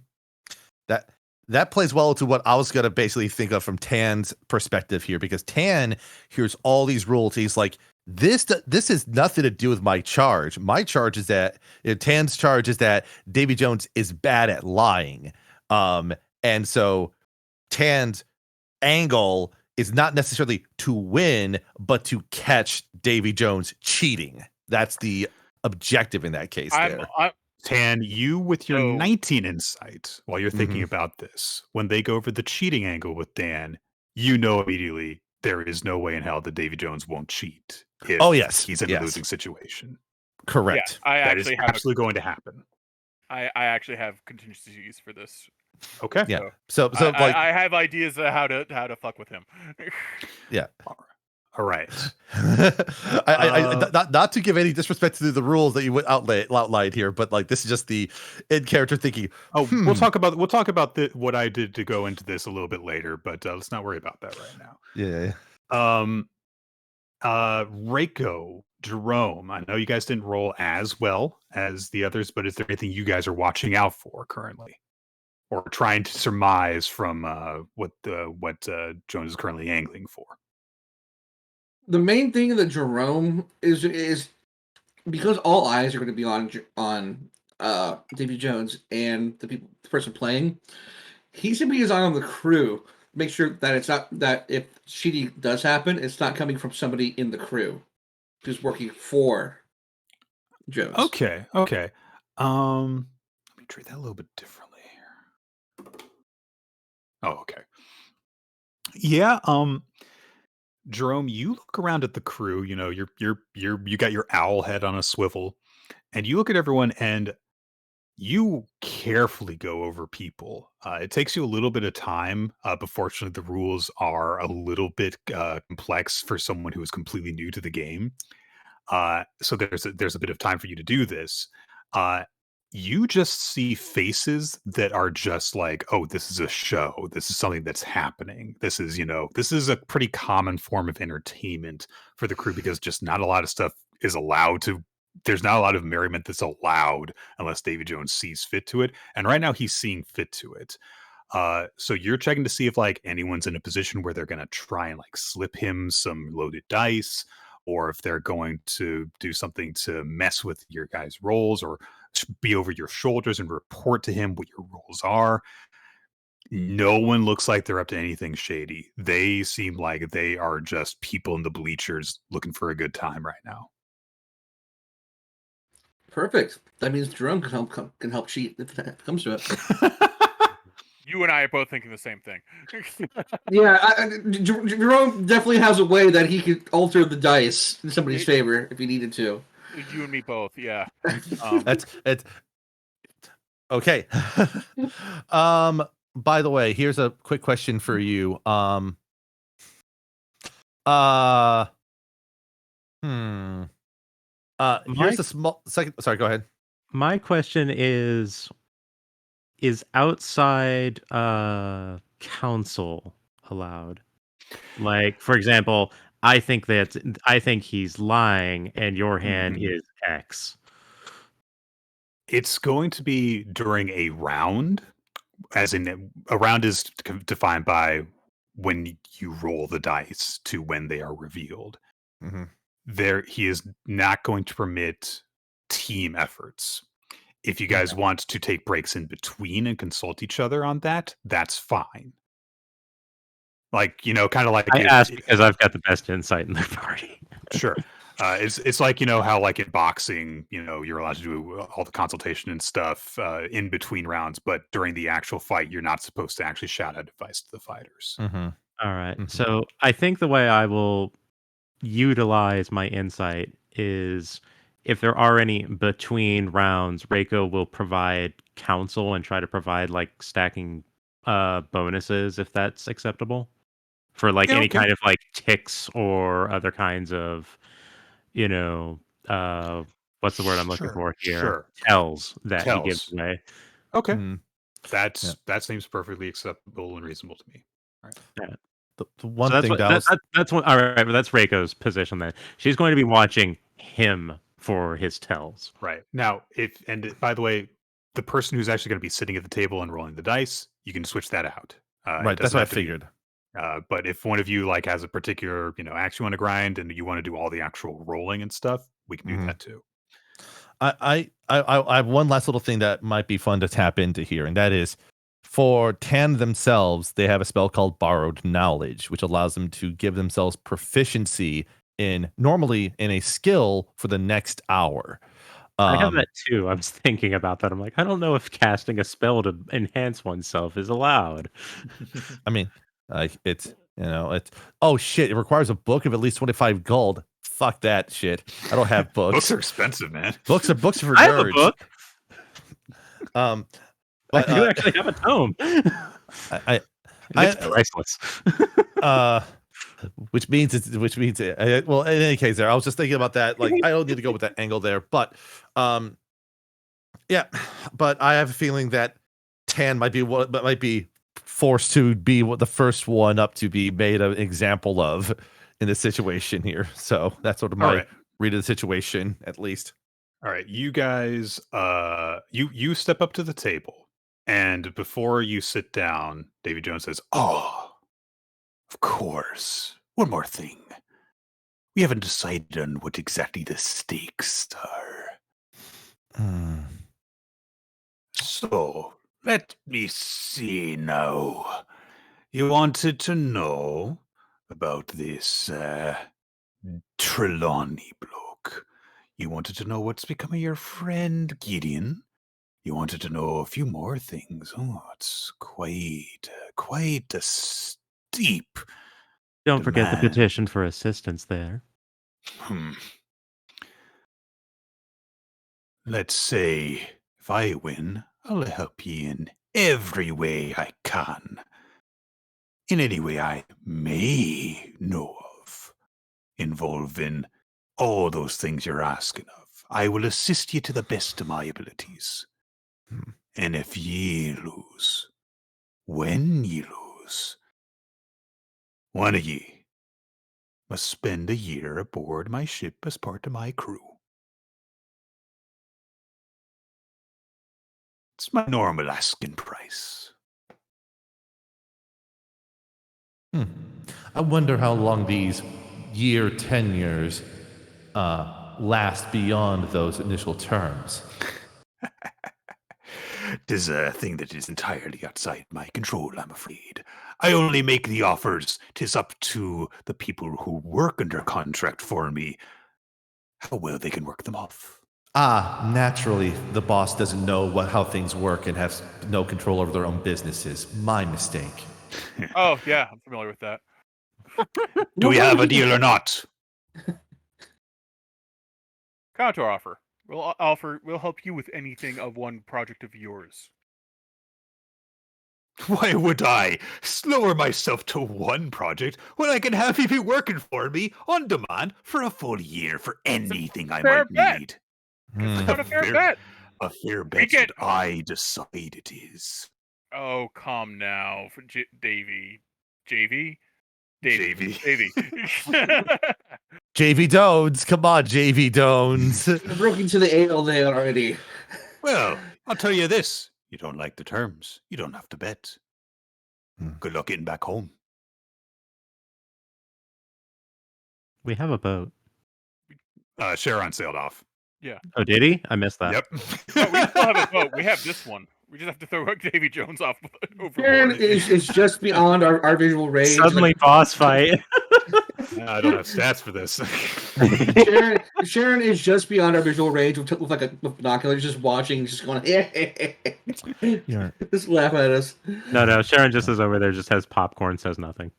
That plays well to what I was going to basically think of from Tan's perspective here, because Tan hears all these rules. He's like, this has nothing to do with my charge. My charge is that Tan's charge is that Davy Jones is bad at lying. And so Tan's angle is not necessarily to win, but to catch Davy Jones cheating. That's the objective in that case. Tan, you with your So- 19 insight, while you're thinking about this, when they go over the cheating angle with Dan, you know immediately there is no way in hell that Davy Jones won't cheat if he's in a losing situation. Correct. Yeah, That is absolutely going to happen. I actually have contingencies for this. Okay. Yeah. So I have ideas of how to fuck with him. Yeah. All right. Not to give any disrespect to the rules that you outlined here, but like this is just the in character thinking. We'll talk about what I did to go into this a little bit later, but let's not worry about that right now. Yeah. Reiko, Jerome, I know you guys didn't roll as well as the others, but is there anything you guys are watching out for currently, or trying to surmise from what Jones is currently angling for? The main thing that Jerome is because all eyes are going to be on Davy Jones and the person playing. He's going to be his eye on the crew. Make sure that it's not that if cheating does happen, it's not coming from somebody in the crew who's working for Jones. Okay. Let me treat that a little bit differently here. Oh, okay. Yeah. Jerome, you look around at the crew. You know, you got your owl head on a swivel, and you look at everyone, and you carefully go over people. It takes you a little bit of time, but fortunately, the rules are a little bit complex for someone who is completely new to the game. So there's a bit of time for you to do this. You just see faces that are just like, oh, this is a show. This is something that's happening. This is a pretty common form of entertainment for the crew because just not a lot of stuff is allowed to. There's not a lot of merriment that's allowed unless Davy Jones sees fit to it. And right now he's seeing fit to it. So you're checking to see if like anyone's in a position where they're going to try and like slip him some loaded dice, or if they're going to do something to mess with your guys' rolls or be over your shoulders and report to him what your roles are. No one looks like they're up to anything shady. They seem like they are just people in the bleachers looking for a good time right now. Perfect. That means Jerome can help cheat if it comes to it. You and I are both thinking the same thing. Yeah, Jerome definitely has a way that he could alter the dice in somebody's favor if he needed to. You and me both, yeah. That's okay. By the way, here's a quick question for you. Here's a small second. Sorry, go ahead. My question is outside counsel allowed? Like, for example, I think he's lying and your hand is X. It's going to be during a round, as in a round is defined by when you roll the dice to when they are revealed. He is not going to permit team efforts. If you guys want to take breaks in between and consult each other on that, that's fine. Like, kind of like I asked because I've got the best insight in the party. Sure. It's like, how like in boxing, you're allowed to do all the consultation and stuff in between rounds, but during the actual fight, you're not supposed to actually shout out advice to the fighters. All right. So I think the way I will utilize my insight is if there are any between rounds, Reiko will provide counsel and try to provide like stacking bonuses if that's acceptable for like Yeah, any okay. kind of like ticks or other kinds of, you know, what's the word I'm looking for here? Sure. Tells that he gives Tells. away. Okay. Mm, That seems perfectly acceptable and reasonable to me. Yeah. the one So that's thing what that was that's what. All right, but that's Reiko's position. Then she's going to be watching him for his tells. Right. Now, by the way, the person who's actually going to be sitting at the table and rolling the dice, you can switch that out. It right. That's doesn't what I have to be- figured. But if one of you like has a particular, action you want to grind and you want to do all the actual rolling and stuff, we can do Mhm. that too. I have one last little thing that might be fun to tap into here, and that is for Tan themselves, they have a spell called Borrowed Knowledge, which allows them to give themselves proficiency normally in a skill for the next hour. I have that too. I was thinking about that. I'm like, I don't know if casting a spell to enhance oneself is allowed. I mean, it's oh shit, it requires a book of at least 25 gold. Fuck that shit. I don't have books. Books are expensive, man. Books are for I nerds. have a book. But I do actually have a tome. It's priceless. Which means well, in any case, I was just thinking about that. Like, I don't need to go with that angle there, but yeah. But I have a feeling that Tan might be forced to be the first one up to be made an example of in this situation here. So that's sort of my read of the situation, at least. All right, you guys, you step up to the table, and before you sit down, Davy Jones says, "Oh, of course. One more thing. We haven't decided on what exactly the stakes are. So, let me see now. You wanted to know about this Trelawney bloke. You wanted to know what's become of your friend Gideon. You wanted to know a few more things. Oh, it's quite a steep. Don't forget the demand. petition for assistance there. Let's say if I win, I'll help you in every way I can. In any way I may know of, involving all those things you're asking of. I will assist you to the best of my abilities. And if ye lose, when ye lose, one of ye must spend a year aboard my ship as part of my crew. It's my normal asking price. I wonder how long these year tenures last beyond those initial terms. Tis a thing that is entirely outside my control, I'm afraid. I only make the offers. 'Tis up to the people who work under contract for me how well they can work them off. Naturally, the boss doesn't know how things work and has no control over their own businesses. My mistake. Oh, yeah, I'm familiar with that. Do we have a deal or not? Counter offer. We'll help you with anything of one project of yours. Why would I lower myself to one project when I can have you be working for me on demand for a full year for anything I fair might bet. need? It's not a fair bet. A fair bet that I decide it is. Oh, calm now, for Davy. JV? JV. JV Dones, come on, JV Dones. I broke into the ale there already. Well, I'll tell you this. You don't like the terms. You don't have to bet. Good luck getting back home. We have a boat. Sharon sailed off. Yeah. Oh, did he? I missed that. Yep. No, we still have a boat. We have this one. We just have to throw Davy Jones off Sharon overboard. is just beyond our visual range. Suddenly, boss fight. I don't have stats for this. Sharon is just beyond our visual range with like a binoculars, just watching, just going, just laugh at us. No. Sharon just is over there, just has popcorn, says nothing.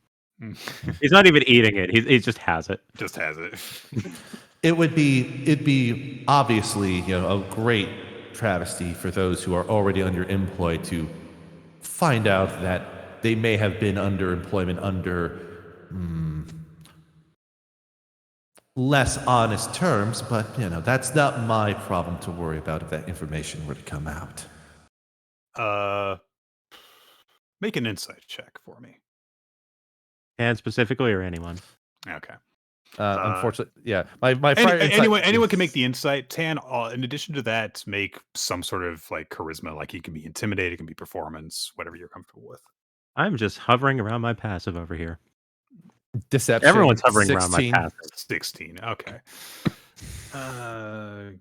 He's not even eating it. He just has it. Just has it. It'd be obviously, a great travesty for those who are already under employ to find out that they may have been under employment under less honest terms, but that's not my problem to worry about if that information were to come out. Make an insight check for me. And specifically, or anyone? Okay. Unfortunately, yeah. My prior insight- anyone can make the insight. Tan, in addition to that, make some sort of like charisma. Like you can be intimidated, it can be performance, whatever you're comfortable with. I'm just hovering around my passive over here. Deception. Everyone's hovering around my 16. passive. 16. Okay. I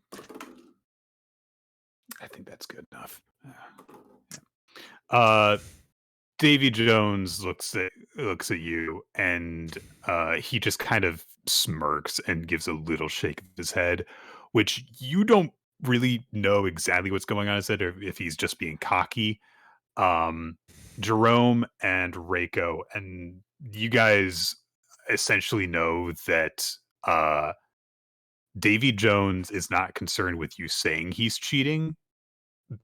think that's good enough. Davy Jones looks at you, and he just kind of smirks and gives a little shake of his head, which you don't really know exactly what's going on in his head, or if he's just being cocky. Jerome and Reiko, and you guys essentially know that Davy Jones is not concerned with you saying he's cheating,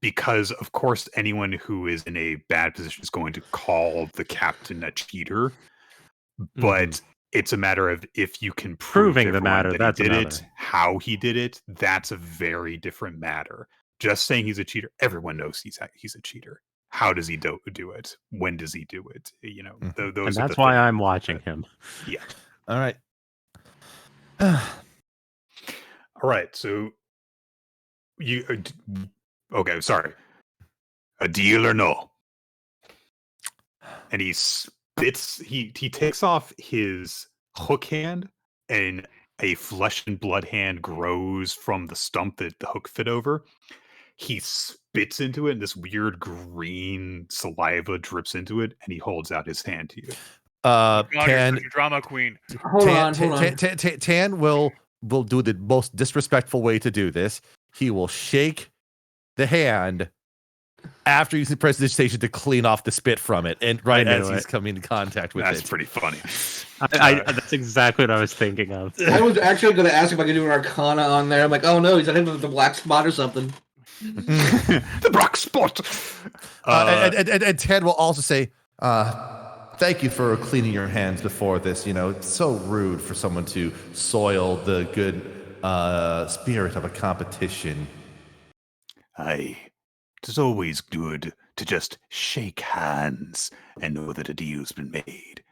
because of course anyone who is in a bad position is going to call the captain a cheater, but it's a matter of if you can Proving the matter, that that's he did another. it, how he did it, that's a very different matter. Just saying he's a cheater, everyone knows he's a cheater. How does he do it? When does he do it? Those And are that's the why things. I'm watching him. Yeah. All right. All right. So you okay? Sorry. A deal or no? And he spits. He takes off his hook hand, and a flesh and blood hand grows from the stump that the hook fit over. He spits into it, and this weird green saliva drips into it, and he holds out his hand to you. God, you're Tan, such a drama queen. Hold on. Tan will do the most disrespectful way to do this. He will shake the hand after using prestidigitation to clean off the spit from it, and right as he's coming in contact with That's it. pretty funny. That's exactly what I was thinking of. I was actually going to ask if I could do an Arcana on there. I'm like, oh no, he's hit with the black spot or something. The black spot. And Tan will also say, thank you for cleaning your hands before this. It's so rude for someone to soil the good spirit of a competition. Aye. It's always good to just shake hands and know that a deal's been made.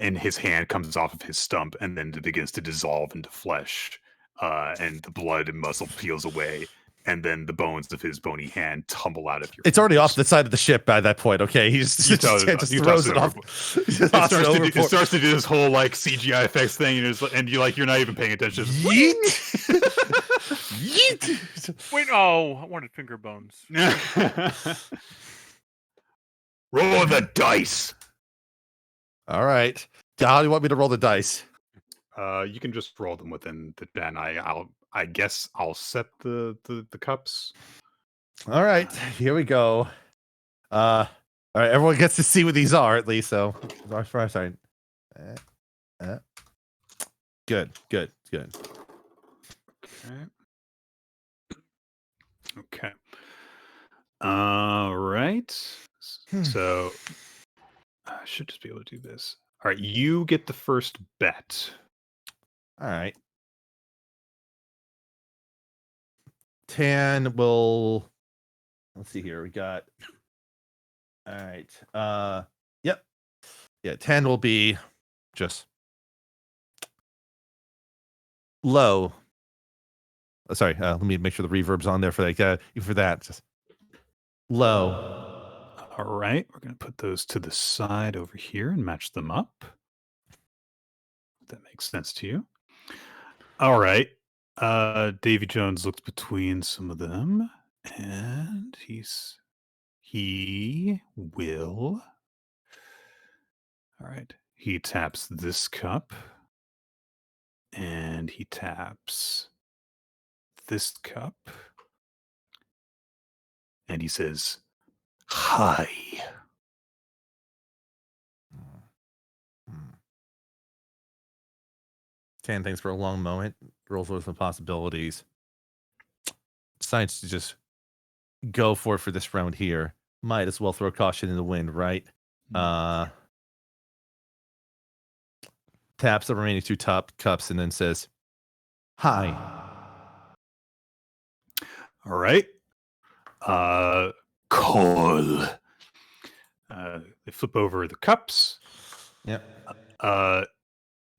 And his hand comes off of his stump, and then it begins to dissolve into flesh, and the blood and muscle peels away, and then the bones of his bony hand tumble out of your. It's already off the side of the ship by that point. Okay, he just throws it off. It starts to do this whole like CGI effects thing, and you're not even paying attention. Yeet. Yeet. Wait, oh, I wanted finger bones. Roll the dice. All right. How do you want me to roll the dice? You can just roll them within the den. I guess I'll set the cups. All right, here we go. All right, everyone gets to see what these are at least. So, sorry. Good. Okay. All right. So I should just be able to do this. All right, you get the first bet. All right. Tan will. Let's see here. We got. All right. Yep. Yeah. Tan will be just low. Sorry. Let me make sure the reverb's on there for that. Just low. All right, we're going to put those to the side over here and match them up. That makes sense to you. All right. Davy Jones looks between some of them, and he will. All right. He taps this cup, and he taps this cup, and he says, "Hi." Tan thinks for a long moment, rolls with some possibilities. Decides to just go for it for this round here. Might as well throw caution in the wind, right? Taps the remaining 2 top cups and then says, "Hi." All right. Call. They flip over the cups. Yep.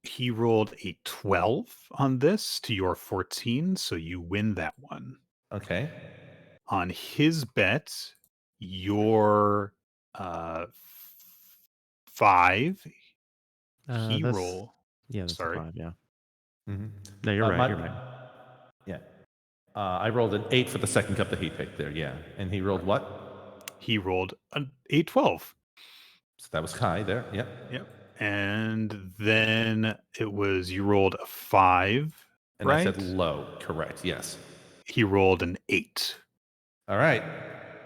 He rolled a 12 on this to your 14, so you win that one. Okay. On his bet, your 5. He That's- roll. Yeah, that's Sorry. a 5, yeah. Mm-hmm. No, you're right. You're right. Yeah. I rolled an 8 for the second cup that he picked there. Yeah. And he rolled what? He rolled an 8-12. So that was Kai there. Yep. Yep. And then it was you rolled a 5. And right? I said low. Correct. Yes. He rolled an 8. All right.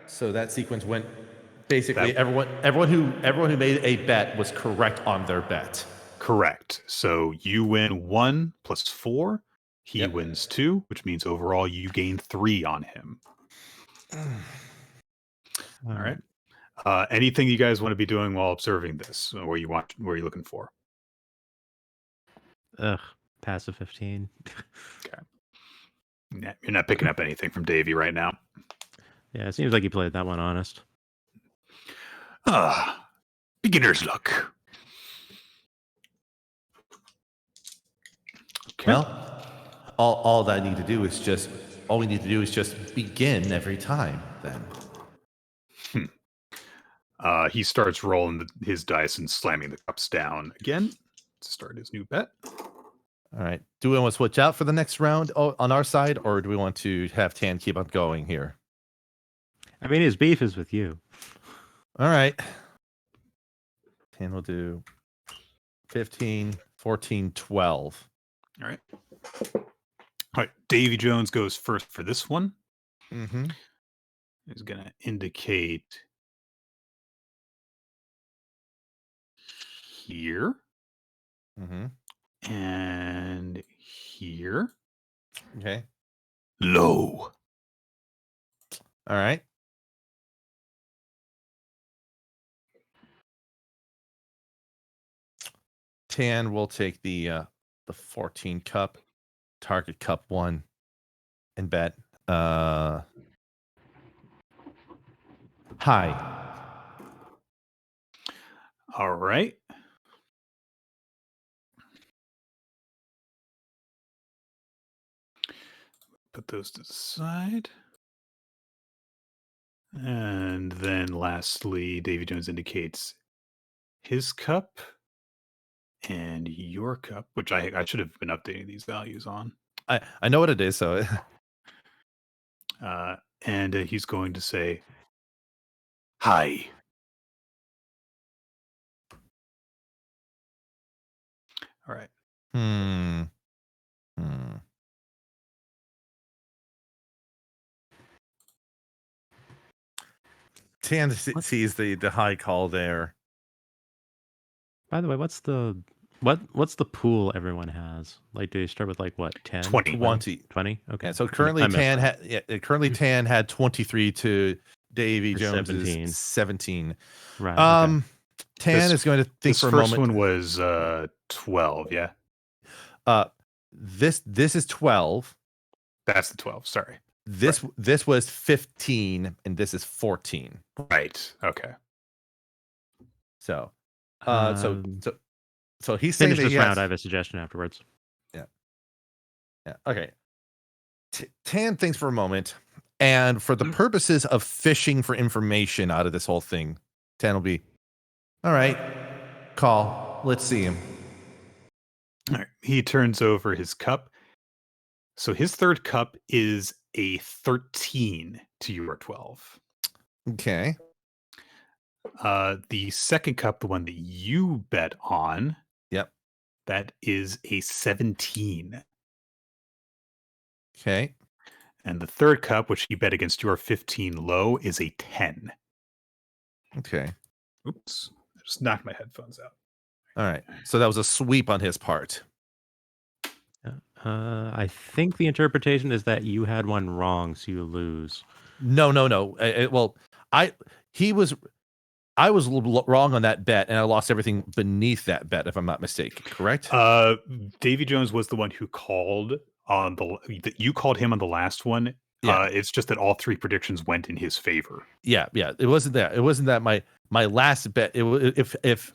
So that sequence went basically everyone who made a bet was correct on their bet. Correct. So you win 1 plus 4. He Yep. wins 2, which means overall you gain 3 on him. All right. Anything you guys want to be doing while observing this? Where are you looking for? Ugh. Passive 15. Okay. You're not picking up anything from Davey right now. Yeah, it seems like you played that one honest. Beginner's luck. Okay. Well, all we need to do is just begin every time then. He starts rolling his dice and slamming the cups down again to start his new bet. All right. Do we want to switch out for the next round on our side, or do we want to have Tan keep on going here? I mean, his beef is with you. All right. Tan will do 15, 14, 12. All right. All right. Davy Jones goes first for this one. Mm-hmm. He's going to indicate here. Mm-hmm. And here. Okay. Low. All right. Tan will take the 14 cup, target cup 1, and bet high. All right. Put those to the side. And then lastly, Davy Jones indicates his cup and your cup, which I should have been updating these values on. I know what it is, so and he's going to say, hi. All right. Tan sees the high call there. By the way, what's the pool everyone has? Like, do you start with like what, 10? 20. 20? Okay. Yeah, so currently Tan had 23 to Davy Jones 17. Right. Okay. Tan is going to think for a moment. This first one was 12, yeah. This is 12. That's the 12, sorry. This was 15 and this is 14. Right. Okay. So he's saying finish that this round. I have a suggestion afterwards. Yeah. Okay. Tan thinks for a moment, and for the purposes of fishing for information out of this whole thing, Tan will be, all right, call. Let's see him. All right. He turns over his cup. So his third cup is a 13 to your 12. Okay. The second cup, the one that you bet on, yep, that is a 17. Okay. And the third cup, which he bet against your 15 low, is a 10. Okay. Oops. I just knocked my headphones out. All right. So that was a sweep on his part. I think the interpretation is that you had one wrong, so you lose. No. Well, I was wrong on that bet, and I lost everything beneath that bet, if I'm not mistaken. Correct? Davy Jones was the one who called on you called him on the last one. Yeah. It's just that all 3 predictions went in his favor. Yeah. It wasn't that. It wasn't that my last bet. It was if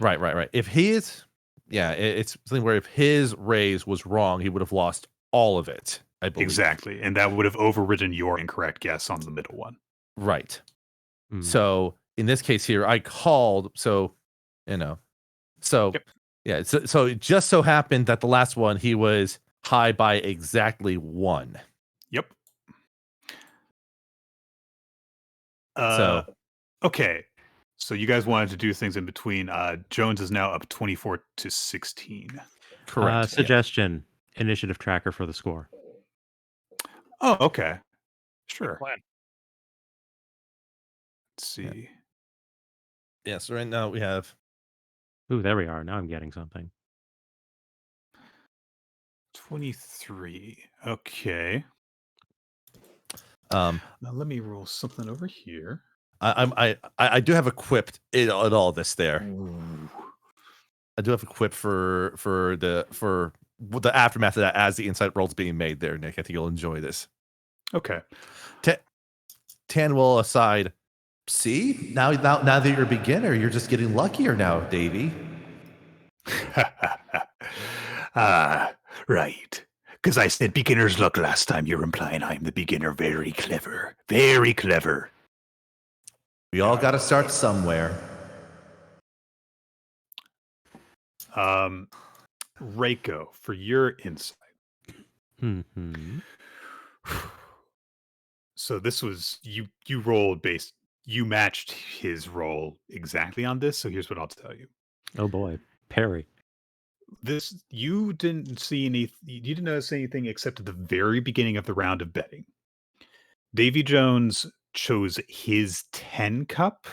right. If his it's something where if his raise was wrong, he would have lost all of it. I believe Exactly, and that would have overridden your incorrect guess on the middle one. Right. Hmm. So in this case here, I called. So Yep. yeah. So it just so happened that the last one he was high by exactly 1. Yep. So Okay. So you guys wanted to do things in between. Jones is now up 24-16. correct. Yeah. Suggestion: initiative tracker for the score. Oh, okay. Sure. Plan. Let's see. Yeah. So right now we have Ooh, there we are. Now I'm getting something. 23. Okay. Now let me roll something over here. I do have equipped in all this there. Ooh. I do have equipped for the aftermath of that as the insight roll's being made there, Nick. I think you'll enjoy this. Okay. Tan will aside. See, now that you're a beginner, you're just getting luckier now, Davey. Right. Because I said beginner's luck last time. You're implying I'm the beginner. Very clever. Very clever. We all got to start somewhere. Reiko, for your insight. Mm-hmm. So this was you rolled you matched his roll exactly on this, so here's what I'll tell you. Oh boy, parry. You didn't notice anything except at the very beginning of the round of betting. Davy Jones chose his 10 cup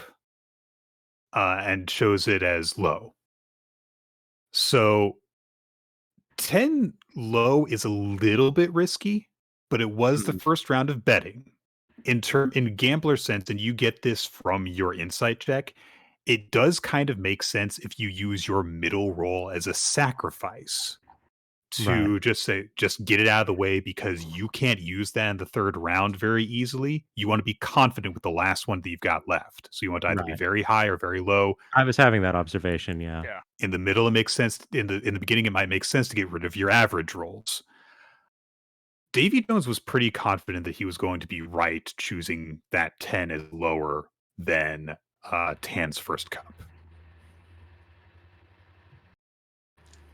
and chose it as low. So 10 low is a little bit risky, but it was the first round of betting. In gambler sense, and you get this from your insight check, it does kind of make sense if you use your middle roll as a sacrifice to just get it out of the way, because you can't use that in the third round very easily. You want to be confident with the last one that you've got left. So you want to either be very high or very low. I was having that observation, yeah. In the middle, it makes sense. In the beginning, it might make sense to get rid of your average rolls. Davy Jones was pretty confident that he was going to be right choosing that 10 as lower than Tan's first cup.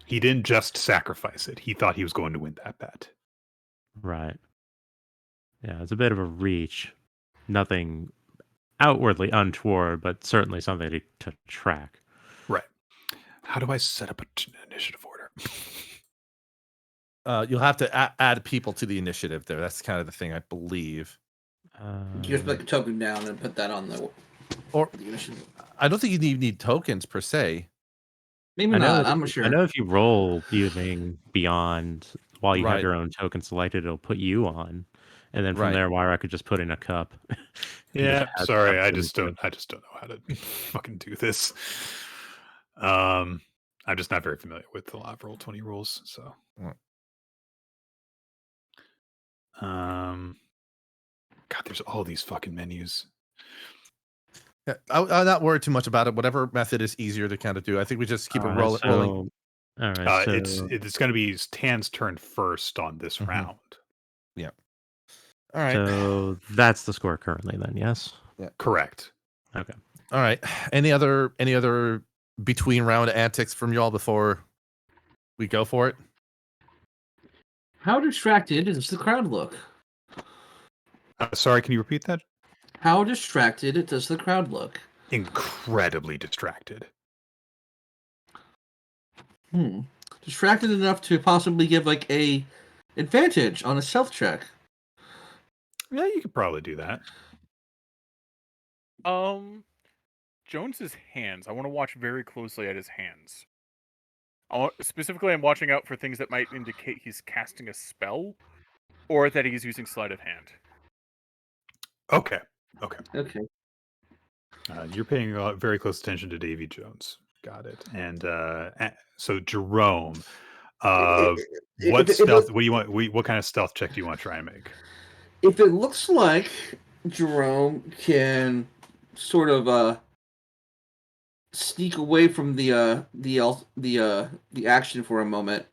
He didn't just sacrifice it. He thought he was going to win that bet. Right. Yeah, it's a bit of a reach. Nothing outwardly untoward, but certainly something to track. Right. How do I set up an initiative order? You'll have to add people to the initiative there. That's kind of the thing, I believe. You just put the token down and put that on the initiative. I don't think you need tokens per se. Maybe not. I'm not sure. I know if you roll using Beyond while you have your own token selected, it'll put you on, and then from there, Wire, I could just put in a cup. Yeah, sorry, I just don't know how to fucking do this. I'm just not very familiar with the live Roll20 rules, so. God, there's all these fucking menus. Yeah, I'm not worried too much about it. Whatever method is easier to kind of do. I think we just keep it rolling. All right. It's going to be Tan's turn first on this round. Yeah. All right. So that's the score currently, then. Yes. Yeah. Correct. Okay. All right. Any other between round antics from y'all before we go for it? How distracted does the crowd look? Sorry, can you repeat that? How distracted does the crowd look? Incredibly distracted. Distracted enough to possibly give like a advantage on a stealth check. Yeah, you could probably do that. Jones's hands. I want to watch very closely at his hands. Specifically, I'm watching out for things that might indicate he's casting a spell, or that he's using sleight of hand. Okay. Okay. You're paying very close attention to Davy Jones. Got it. And so Jerome, what stealth? What do you want? What kind of stealth check do you want to try and make? If it looks like Jerome can sort of sneak away from the action for a moment,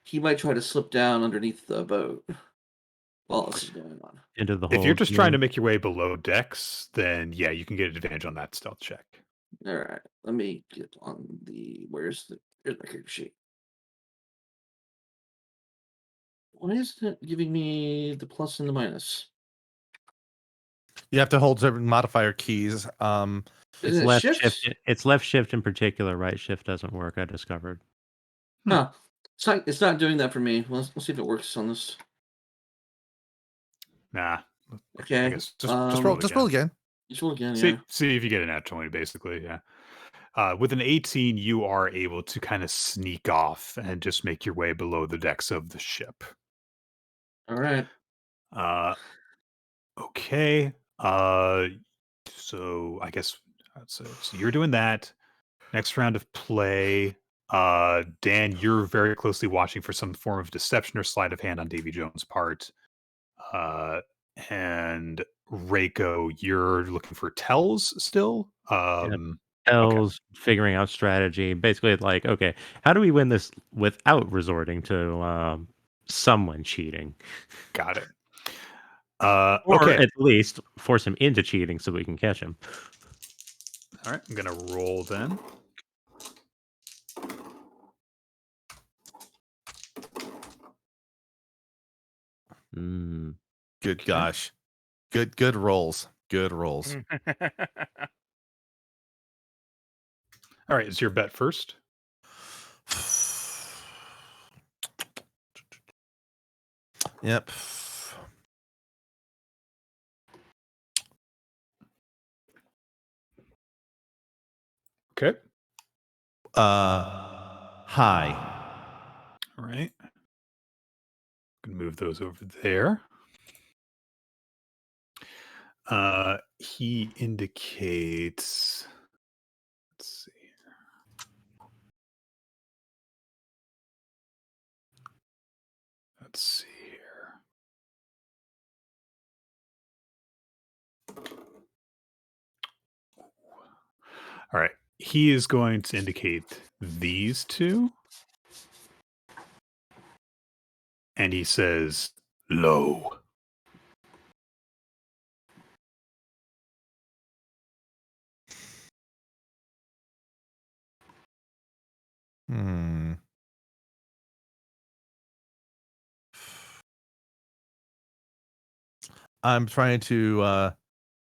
he might try to slip down underneath the boat while this is going on. Into the If hold. you're just trying to make your way below decks, then yeah, you can get advantage on that stealth check. All right, let me get on the here's my character sheet. Why is it giving me the plus and the minus? You have to hold certain modifier keys. Is It's it left shift? shift. It's left shift in particular. Right shift doesn't work. I discovered. Huh. It's not doing that for me. Let's see if it works on this. Nah. Okay. I guess Just just roll. roll Just again. roll again. Just roll again. Yeah. See if you get a nat 20, basically. Yeah. With an 18, you are able to kind of sneak off and just make your way below the decks of the ship. All right. Okay. So I guess so you're doing that. Next round of play. Dan, you're very closely watching for some form of deception or sleight of hand on Davy Jones' part. And Reiko, you're looking for tells still. L's figuring out strategy. Basically, like, okay, how do we win this without resorting to someone cheating? Got it. Or Okay. at least force him into cheating so we can catch him. All right. I'm gonna roll then. Good gosh. Good rolls. Good rolls. All right. Is your bet first? Yep. Okay. Hi. All right. Gonna move those over there. He indicates. Let's see. Let's see here. All right. He is going to indicate these two. And he says, low. I'm trying to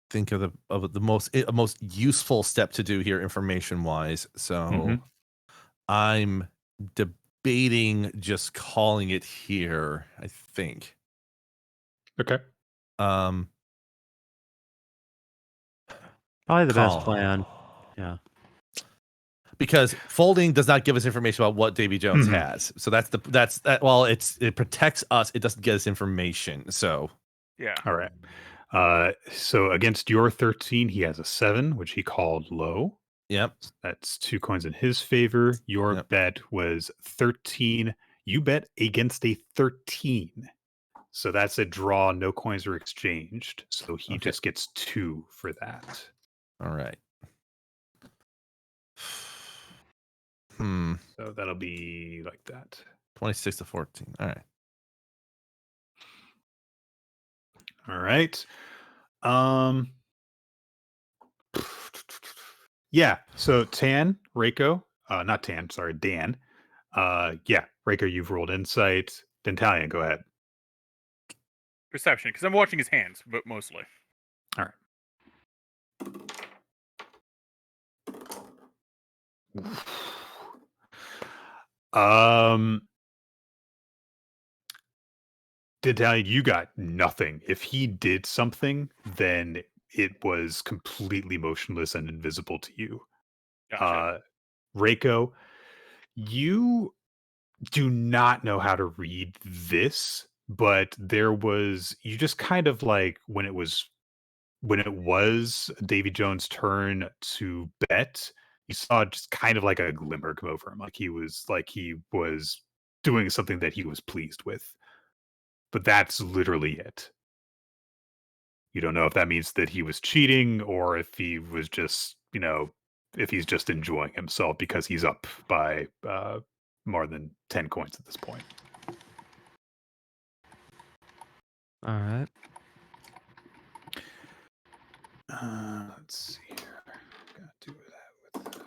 think of the most useful step to do here, information wise. So I'm debating just calling it here. I think. Okay. Probably the best plan. Yeah. Because folding does not give us information about what Davy Jones has. So that's that. Well, it protects us. It doesn't get us information. So Yeah. All right. So against your 13, he has a 7, which he called low. Yep. That's 2 coins in his favor. Your bet was 13. You bet against a 13. So that's a draw. No coins were exchanged. So he just gets 2 for that. All right. So that'll be like that. 26 to 14. All right. All right. Yeah. So Tan, Reiko, not Tan, sorry, Dan. Yeah, Reiko, you've rolled insight. Dentalian, go ahead. Perception, because I'm watching his hands, but mostly. All right. Dentalian, you got nothing. If he did something, then it was completely motionless and invisible to you. Gotcha. Reiko, you do not know how to read this, but you just kind of like when it was Davy Jones' turn to bet, you saw just kind of like a glimmer come over him, like he was doing something that he was pleased with. But that's literally it. You don't know if that means that he was cheating or if he was just, if he's just enjoying himself because he's up by more than 10 coins at this point. All right. Let's see here. Gotta do that with.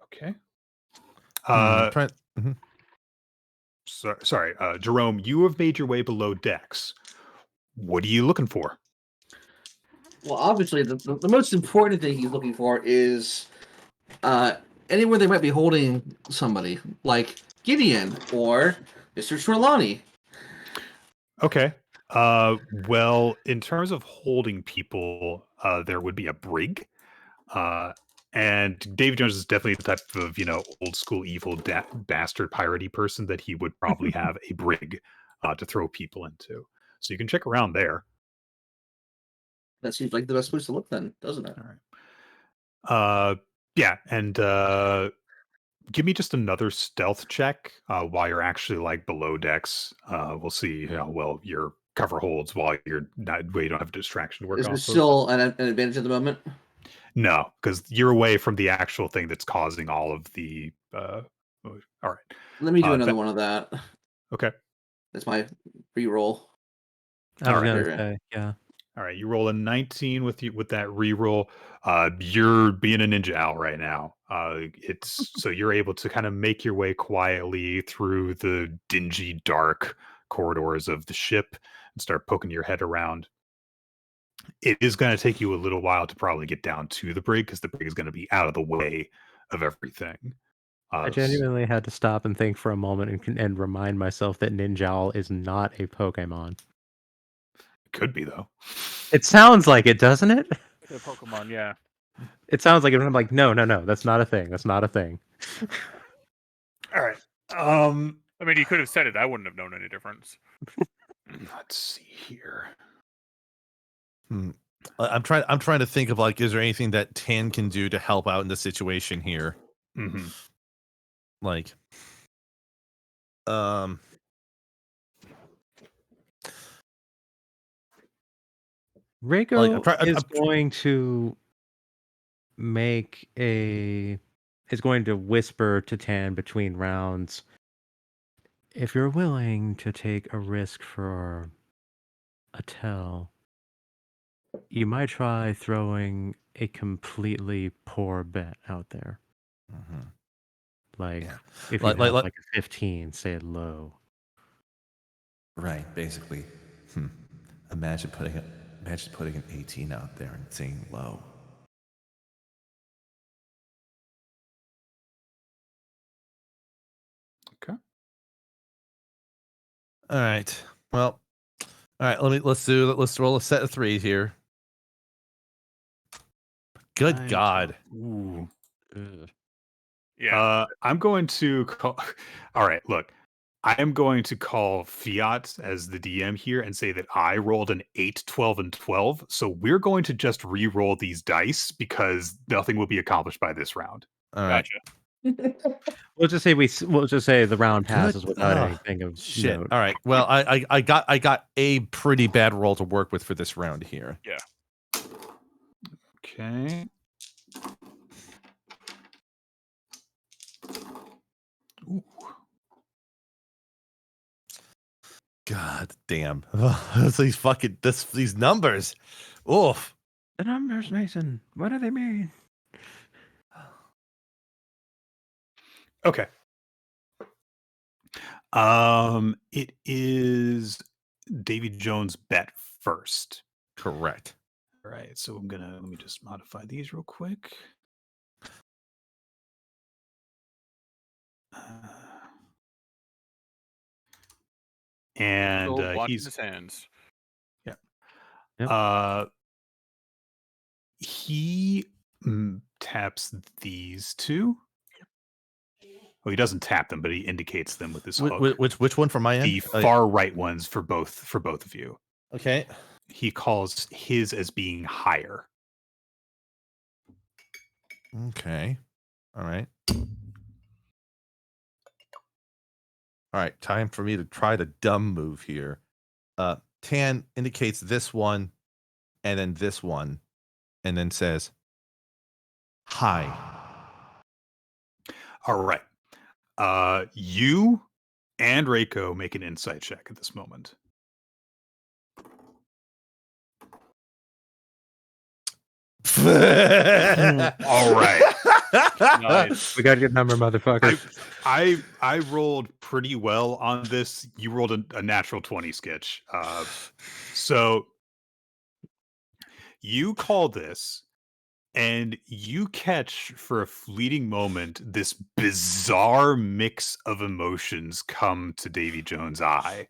Okay. Mhm. Sorry, Jerome. You have made your way below decks. What are you looking for? Well, obviously, the most important thing he's looking for is anywhere they might be holding somebody, like Gideon or Mr. Trelawney. Okay. Well, in terms of holding people, there would be a brig. And David Jones is definitely the type of, old school evil bastard piratey person that he would probably have a brig to throw people into. So you can check around there. That seems like the best place to look, then, doesn't it? All right. Yeah, and give me just another stealth check while you're actually like below decks. We'll see how well your cover holds while you don't have a distraction to work Is off it of. still an advantage at the moment? No, because you're away from the actual thing that's causing all of the. All right. Let me do another that- one of that. Okay. That's my re-roll. I was Alright. gonna Here. say, yeah. All right. You roll a 19 with that reroll. You're being a ninja owl right now. So you're able to kind of make your way quietly through the dingy, dark corridors of the ship and start poking your head around. It is going to take you a little while to probably get down to the brig because the brig is going to be out of the way of everything. I genuinely had to stop and think for a moment and remind myself that Ninjal is not a Pokemon. Could be though. It sounds like it, doesn't it? The Pokemon, yeah. It sounds like it. I'm like, no, that's not a thing. That's not a thing. All right. I mean, you could have said it. I wouldn't have known any difference. Let's see here. I'm trying to think of like, is there anything that Tan can do to help out in the situation here? Mm-hmm. Like, Reiko is going to is going to whisper to Tan between rounds. If you're willing to take a risk for a tell, you might try throwing a completely poor bet out there. Like, if you have like a 15, say it low. Right, basically. Imagine putting an 18 out there and saying low. Okay. All right. Well, all right. Let's roll a set of 3 here. Good God. Ooh. Yeah. I'm going to call. All right, look. I am going to call Fiat as the DM here and say that I rolled an 8, 12, and 12. So we're going to just re-roll these dice because nothing will be accomplished by this round. All right. Gotcha. We'll just say the round passes without anything of shit. note. All right. Well, I got a pretty bad roll to work with for this round here. Yeah. Okay. Ooh. God damn. These numbers. Oof. The numbers, Mason. What do they mean? Okay. It is Davy Jones' bet first. Correct. All right, so let me just modify these real quick. And watching he's his hands. Yeah. Yep. He taps these 2. Well, he doesn't tap them, but he indicates them with his hook. Which one from my end? The far right ones for both of you. Okay. He calls his as being higher. Okay. All right. All right. Time for me to try the dumb move here. Tan indicates this one, and then this one, and then says, "Hi." All right. You and Reiko make an insight check at this moment. All right. Nice. We got your number, motherfucker. I rolled pretty well on this. You rolled a natural 20, Sketch. So you call this, and you catch for a fleeting moment this bizarre mix of emotions come to Davy Jones' eye.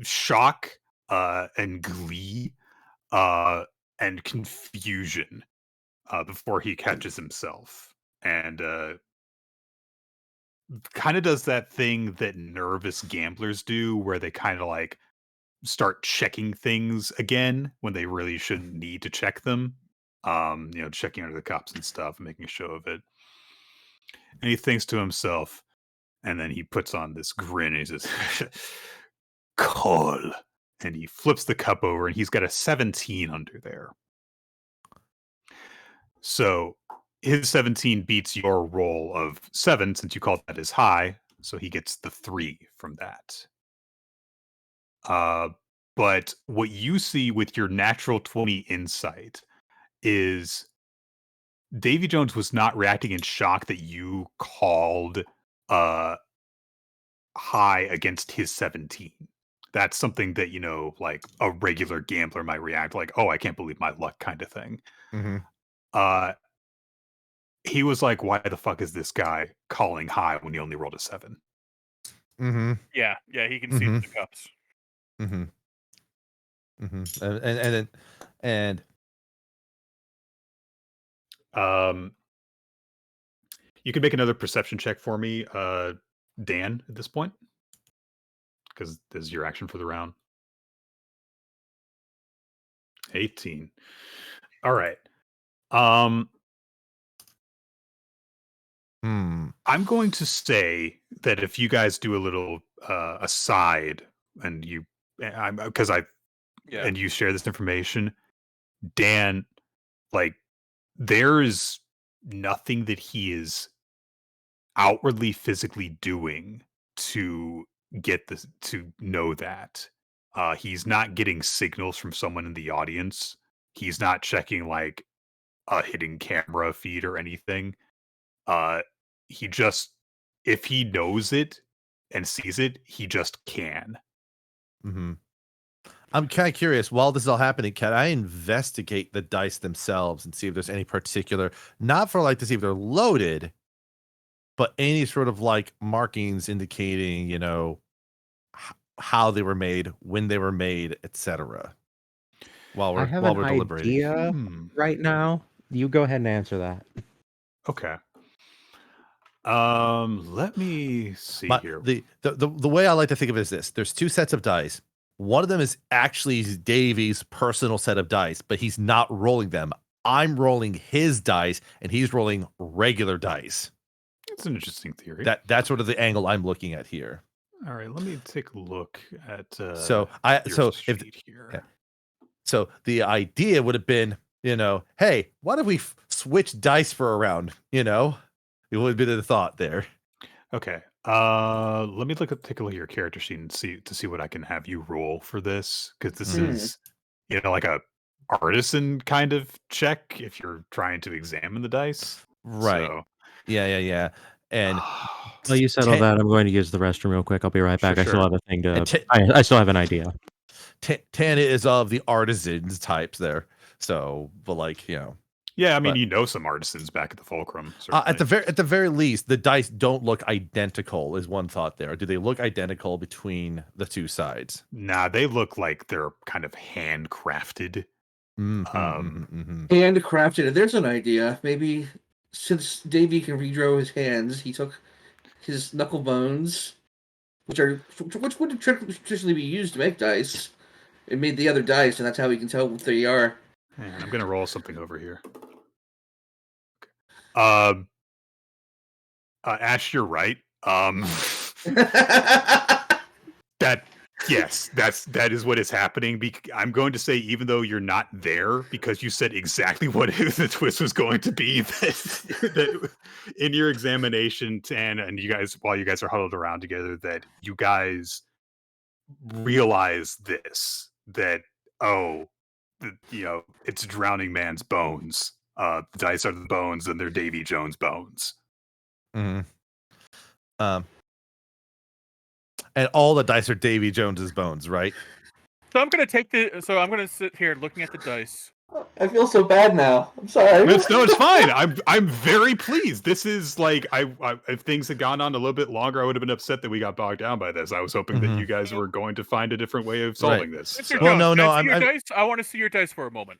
Shock, and glee, and confusion, before he catches himself. And kind of does that thing that nervous gamblers do where they kind of like start checking things again when they really shouldn't need to check them. Checking under the cups and stuff and making a show of it. And he thinks to himself, and then he puts on this grin and he says, "Call." And he flips the cup over and he's got a 17 under there. So his 17 beats your roll of 7 since you called that as high. So he gets the 3 from that. But what you see with your natural 20 insight is Davy Jones was not reacting in shock that you called high against his 17. That's something that, like a regular gambler might react like, "Oh, I can't believe my luck," kind of thing. Mm-hmm. He was like, "Why the fuck is this guy calling high when he only rolled a 7?" Mm-hmm. Yeah, he can see the cups. Mm-hmm. Mm-hmm. And you can make another perception check for me, Dan, at this point, because this is your action for the round. 18. All right. I'm going to say that if you guys do a little aside and you and you share this information, Dan, like, there is nothing that he is outwardly physically doing to get this, to know that. He's not getting signals from someone in the audience. He's not checking like a hidden camera feed or anything. He just, if he knows it and sees it, he just can. Mm-hmm. I'm kind of curious, while this is all happening, can I investigate the dice themselves and see if there's any particular, not for like to see if they're loaded, but any sort of like markings indicating, how they were made, when they were made, etc. While we're deliberating. Idea right now. You go ahead and answer that. Okay. Let me see here. The way I like to think of it is this: there's 2 sets of dice. One of them is actually Davy's personal set of dice, but he's not rolling them. I'm rolling his dice, and he's rolling regular dice. It's an interesting theory. That's sort of the angle I'm looking at here. All right, let me take a look at. So the idea would have been, hey, what if we switch dice for a round? It would have been the thought there. Okay. Let me take a look at your character sheet and see what I can have you roll for this, because this is, like a artisan kind of check if you're trying to examine the dice. Right. So, yeah. And While you settle that, I'm going to use the restroom real quick. I'll be right back. Sure. I still have a thing to. I still have an idea. Tana is of the artisans types there. So, but yeah, I mean, some artisans back at the Fulcrum. At the very least, the dice don't look identical. Is one thought there? Do they look identical between the 2 sides? Nah, they look like they're kind of handcrafted. Handcrafted. There's an idea. Maybe since Davy can redraw his hands, he took his knuckle bones, which would traditionally be used to make dice, and made the other dice, and that's how we can tell what they are. And I'm gonna roll something over here. Ash, you're right. That is what is happening. I'm going to say, even though you're not there, because you said exactly what the twist was going to be, that in your examination, and you guys, while you guys are huddled around together, that you guys realize this, that it's Drowning Man's bones. The dice are the bones, and they're Davy Jones' bones. Mm-hmm. And all the dice are Davy Jones's bones, right? So I'm gonna sit here looking at the dice. I feel so bad now. I'm sorry. It's fine. I'm very pleased. This is like if things had gone on a little bit longer, I would have been upset that we got bogged down by this. I was hoping that you guys were going to find a different way of solving this. Mr. So. Well, Jones, no, can I see your dice? I want to see your dice for a moment.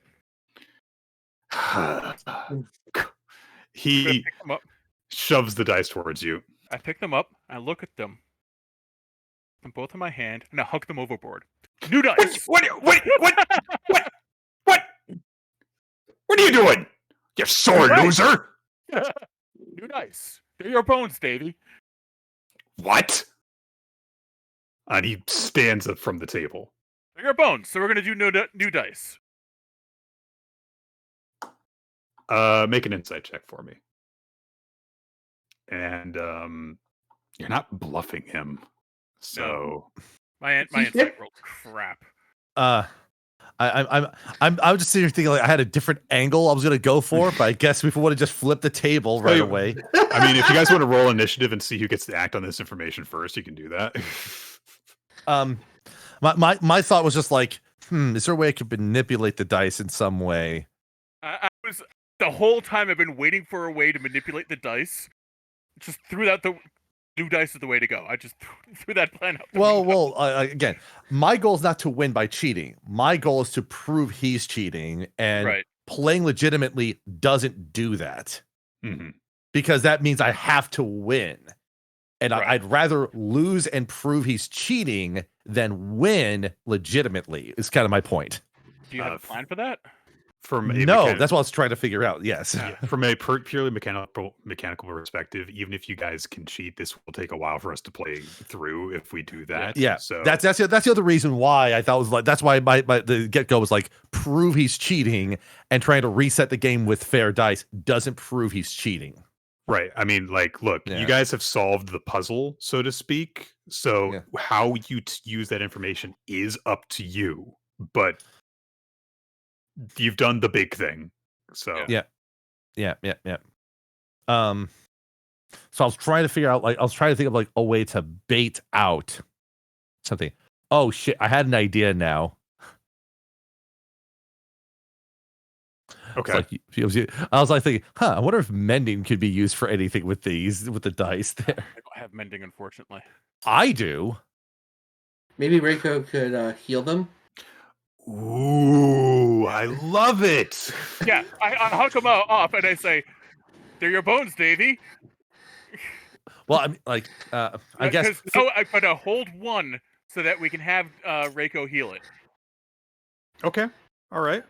He Pick them up. shoves the dice towards you. I pick them up. I look at them. Them both in my hand, and I hug them overboard. New dice. What are you doing? You sore loser! New dice. They're your bones, Davy. What? And he stands up from the table. They're your bones. So we're gonna do new dice. Make an insight check for me. And you're not bluffing him. So my insight rolled crap. I'm just sitting here thinking like I had a different angle I was gonna go for, but I guess we would have just flipped the table right away. I mean, if you guys want to roll initiative and see who gets to act on this information first, you can do that. My thought was just like, is there a way I could manipulate the dice in some way? I was the whole time I've been waiting for a way to manipulate the dice. Just threw out the new dice is the way to go. I just threw that plan out. Well, again, my goal is not to win by cheating. My goal is to prove he's cheating, and playing legitimately doesn't do that. Mm-hmm. Because that means I have to win. And I'd rather lose and prove he's cheating than win legitimately, is kind of my point. Do you have a plan for that? That's what I was trying to figure out. Yes. Yeah, from a purely mechanical perspective, even if you guys can cheat, this will take a while for us to play through if we do that. Yeah. So that's the other reason why I thought was like, that's why the get-go was like, prove he's cheating, and trying to reset the game with fair dice doesn't prove he's cheating. Right. I mean, like, look, you guys have solved the puzzle, so to speak. So how you use that information is up to you. But you've done the big thing. So yeah. So I was trying to figure out, like, I was trying to think of like a way to bait out something. Oh shit, I had an idea now. Okay. I was like thinking, I wonder if mending could be used for anything with the dice there. I don't have mending, unfortunately. I do. Maybe Reiko could heal them. Ooh, I love it. Yeah, I hug them off and I say, "They're your bones, Davy." Well, I mean, like, I guess. I'm gonna hold one so that we can have Reiko heal it. Okay. All right.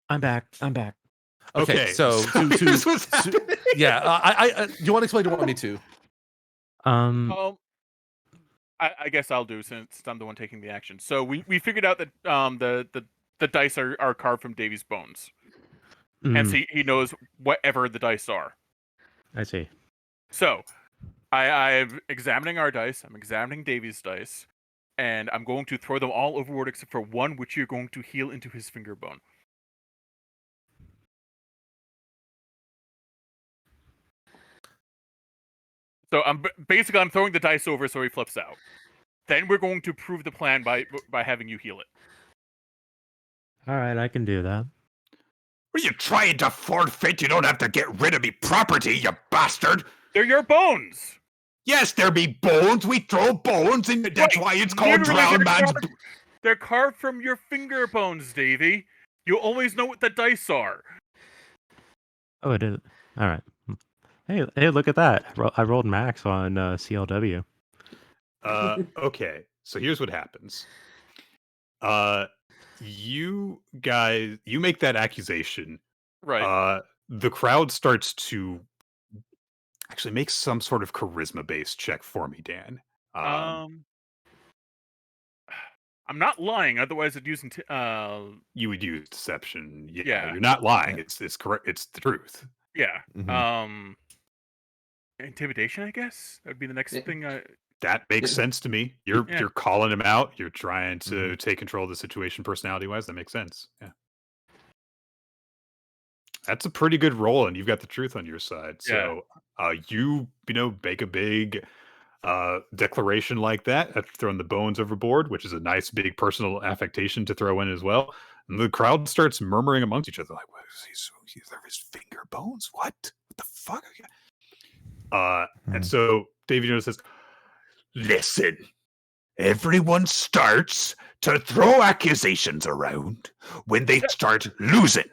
I'm back. Okay. So, this was happening. Yeah. I do you want to explain? Do you want me to? I guess I'll do, since I'm the one taking the action. So we figured out that the dice are carved from Davy's bones. Hence he knows whatever the dice are. I see. So I'm examining our dice, I'm examining Davy's dice, and I'm going to throw them all overboard except for one, which you're going to heal into his finger bone. So I'm throwing the dice over so he flips out. Then we're going to prove the plan by having you heal it. All right, I can do that. What are you trying to forfeit? You don't have to get rid of me property, you bastard. They're your bones. Yes, there be bones. We throw bones, and that's why it's called Drowned Man's. They're carved from your finger bones, Davy. You always know what the dice are. Oh, it is. All right. Hey, look at that! I rolled max on CLW. Okay, so here's what happens. You guys, you make that accusation. Right. The crowd starts to actually make some sort of charisma-based check for me, Dan. I'm not lying. Otherwise, I'd use You would use deception. Yeah, Yeah. you're not lying. Yeah. It's correct. It's the truth. yeah. Mhm. Intimidation. I guess that'd be the next Yeah. thing. That makes Yeah. sense to me. You're Yeah. you're calling him out. You're trying to take control of the situation, personality-wise. That makes sense. Yeah. That's a pretty good roll, and you've got the truth on your side. Yeah. So, you make a big declaration like that after throwing the bones overboard, which is a nice big personal affectation to throw in as well. And the crowd starts murmuring amongst each other, like, "What is he? So he's there his finger bones? What the fuck?" And so Davy Jones says, "Listen, everyone starts to throw accusations around when they start losing.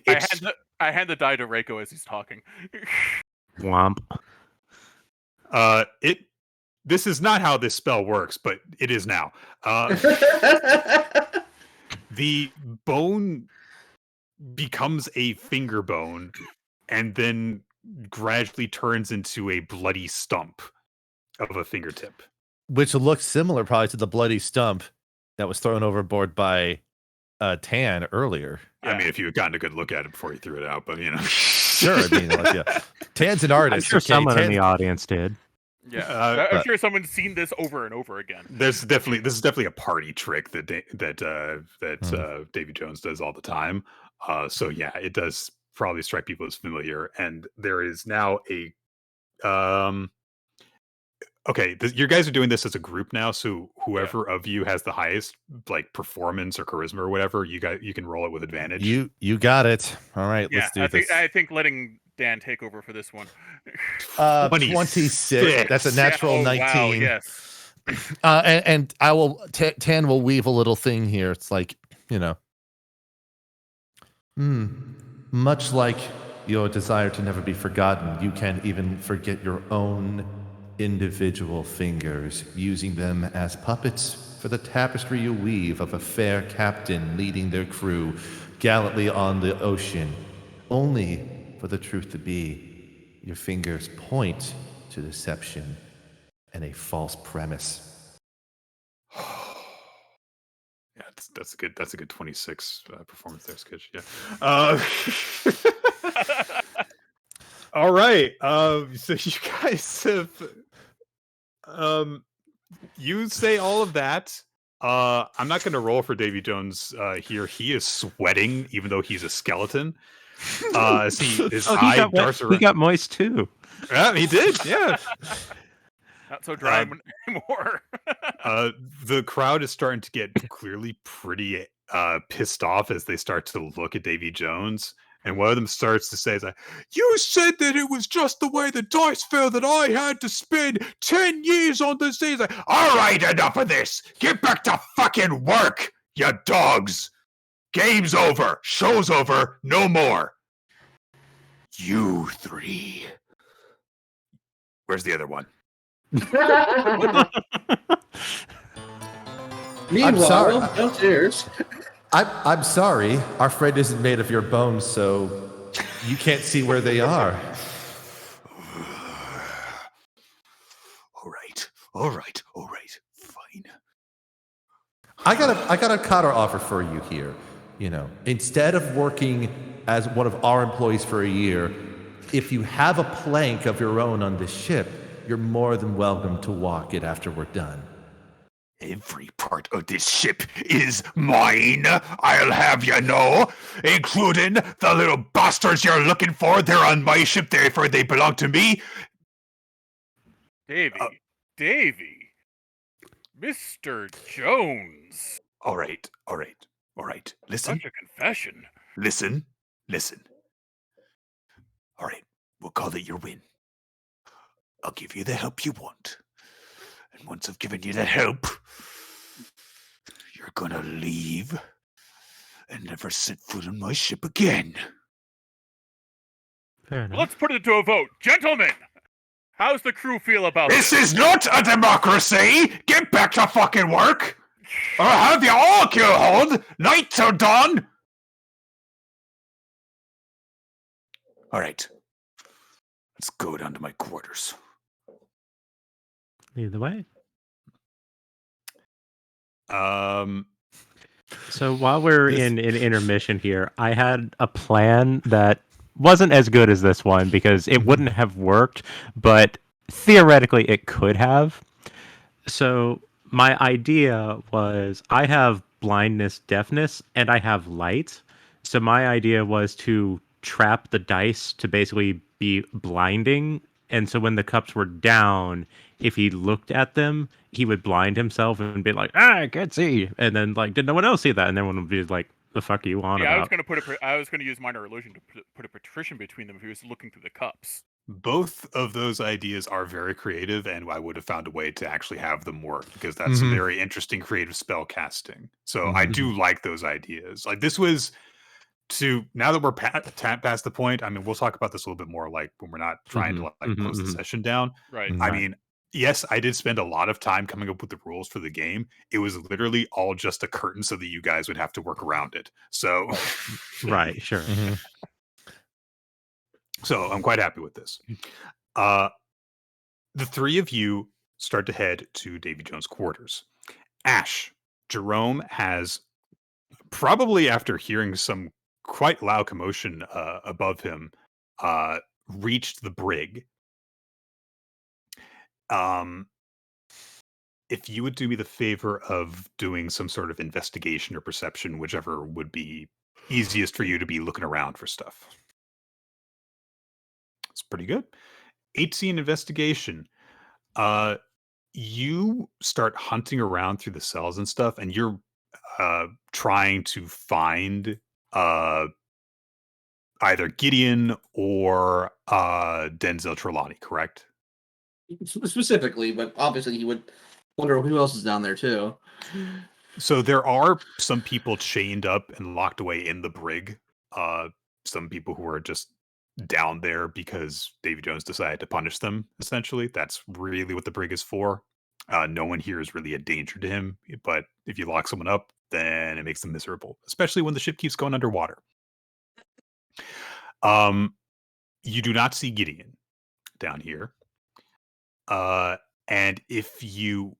It's I hand the die to Reiko as he's talking. Womp. this is not how this spell works, but it is now. The bone becomes a finger bone and then gradually turns into a bloody stump of a fingertip. Which looks similar probably to the bloody stump that was thrown overboard by Tan earlier. I mean, if you had gotten a good look at it before you threw it out, but Sure, I mean, yeah. Tan's an artist. I'm sure okay? someone in Tan- the audience did. Yeah, I'm sure someone's seen this over and over again. this is definitely a party trick that Davy Jones does all the time. So yeah, it does probably strike people as familiar. And there is now a okay, you guys are doing this as a group now. So whoever of you has the highest like performance or charisma or whatever, you can roll it with advantage. You got it. All right, Yeah, let's do this. I think letting Dan take over for this one. 26. That's a natural Yeah, 19. Wow, yes. And I will Tan will weave a little thing here. It's like, much like your desire to never be forgotten, you can't even forget your own individual fingers, using them as puppets for the tapestry you weave of a fair captain leading their crew gallantly on the ocean, only for the truth to be your fingers point to deception and a false premise. Yeah, that's a good 26 performance there, Skitch. Yeah. All right. So you guys have you say all of that. I'm not going to roll for Davy Jones here. He is sweating, even though he's a skeleton. His eye darts around. He got moist too. Yeah, he did. Yeah. Not so dry anymore. The crowd is starting to get clearly pretty pissed off as they start to look at Davy Jones. And one of them starts to say, "You said that it was just the way the dice fell that I had to spend 10 years on this day." Like, "All right, enough of this. Get back to fucking work, you dogs. Game's over. Show's over. No more. You three." Where's the other one? Meanwhile, downstairs. I'm sorry. Our friend isn't made of your bones, so you can't see where they are. All right. Fine. I got a counter offer for you here. Instead of working as one of our employees for a year, if you have a plank of your own on this ship, you're more than welcome to walk it after we're done. Every part of this ship is mine, I'll have you know, including the little bastards you're looking for. They're on my ship, therefore they belong to me. Davy, Mr. Jones. All right. Listen. Such a confession. Listen. All right, we'll call it your win. I'll give you the help you want. And once I've given you the help, you're gonna leave and never set foot on my ship again. Fair enough. Let's put it to a vote. Gentlemen, how's the crew feel about This is not a democracy! Get back to fucking work! Or have you all killed? Night till dawn! Alright. Let's go down to my quarters. Either way. So while we're in intermission here, I had a plan that wasn't as good as this one because it wouldn't have worked, but theoretically it could have. So my idea was I have blindness, deafness, and I have light. So my idea was to trap the dice to basically be blinding. And so when the cups were down, if he looked at them, he would blind himself and be like, I can't see. And then like, did no one else see that? And then one would be like, the fuck are you on Yeah, about? I was gonna use minor illusion to put a patrician between them if he was looking through the cups. Both of those ideas are very creative, and I would have found a way to actually have them work because that's some very interesting creative spell casting. So I do like those ideas. Like this was now that we're past the point. I mean, we'll talk about this a little bit more, like when we're not trying to like close the session down. Right. I mean, yes, I did spend a lot of time coming up with the rules for the game. It was literally all just a curtain so that you guys would have to work around it. So, Right, sure. So I'm quite happy with this. The three of you start to head to Davy Jones' quarters. Ash, Jerome has probably after hearing some quite loud commotion above him, reached the brig. If you would do me the favor of doing some sort of investigation or perception, whichever would be easiest for you to be looking around for stuff. It's pretty good. 18 investigation. You start hunting around through the cells and stuff, and you're trying to find either Gideon or Denzel Trelawney, correct? Specifically, but obviously he would wonder who else is down there too. So there are some people chained up and locked away in the brig. Some people who are just down there because Davy Jones decided to punish them, essentially. That's really what the brig is for. No one here is really a danger to him, but if you lock someone up, then it makes them miserable, especially when the ship keeps going underwater. You do not see Gideon down here. And if you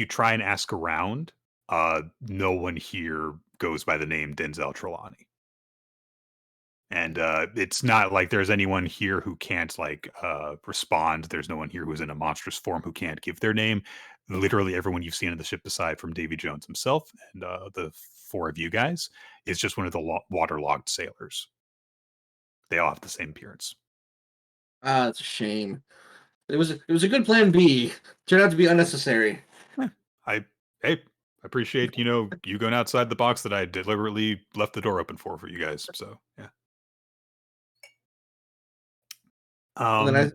try and ask around, no one here goes by the name Denzel Trelawney. And it's not like there's anyone here who can't respond. There's no one here who's in a monstrous form who can't give their name. Literally everyone you've seen in the ship, aside from Davy Jones himself and the four of you guys, is just one of the waterlogged sailors. They all have the same appearance. It's a shame. It was a good plan B. Turned out to be unnecessary. I appreciate you going outside the box that I deliberately left the door open for you guys. So yeah. And then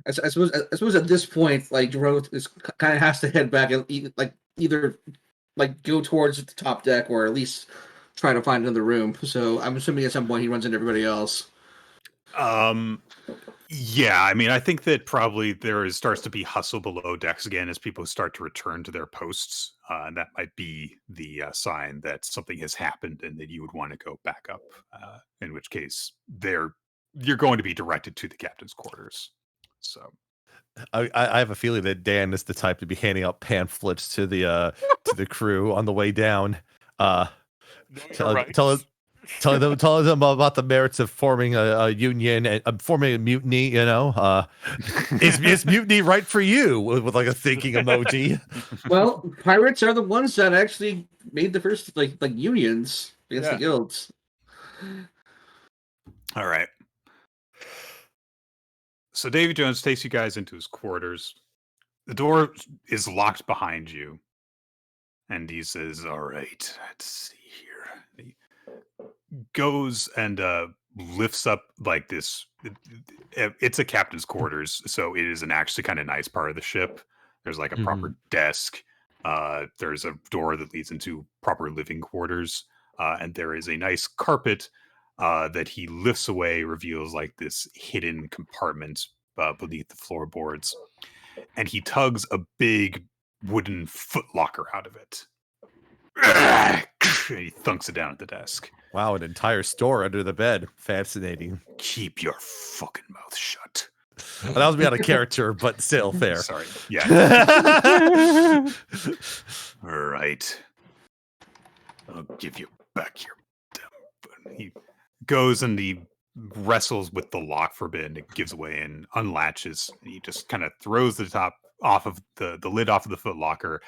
I suppose at this point, like Jerome is kind of has to head back and either go towards the top deck or at least try to find another room. So I'm assuming at some point he runs into everybody else. Yeah, I mean, I think that probably starts to be hustle below decks again as people start to return to their posts, and that might be the sign that something has happened and that you would want to go back up. In which case, you're going to be directed to the captain's quarters. So, I have a feeling that Dan is the type to be handing out pamphlets to the crew on the way down. Tell them about the merits of forming a union and forming a mutiny. Is mutiny right for you? With like a thinking emoji. Well, pirates are the ones that actually made the first like unions against the guilds. All right. So Davy Jones takes you guys into his quarters. The door is locked behind you, and he says, "All right, let's see here." He goes and lifts up like this. It's a captain's quarters, so it is an actually kind of nice part of the ship. There's like a proper desk. There's a door that leads into proper living quarters, and there is a nice carpet that he lifts away reveals like this hidden compartment beneath the floorboards, and he tugs a big wooden footlocker out of it. And he thunks it down at the desk. Wow, an entire store under the bed. Fascinating. Keep your fucking mouth shut. Well, that was me out of character, but still fair. Sorry. Yeah. All right. I'll give you back your damn. He goes and he wrestles with the lock forbid, and it gives away and unlatches. And he just kind of throws the top off of the lid off of the foot locker,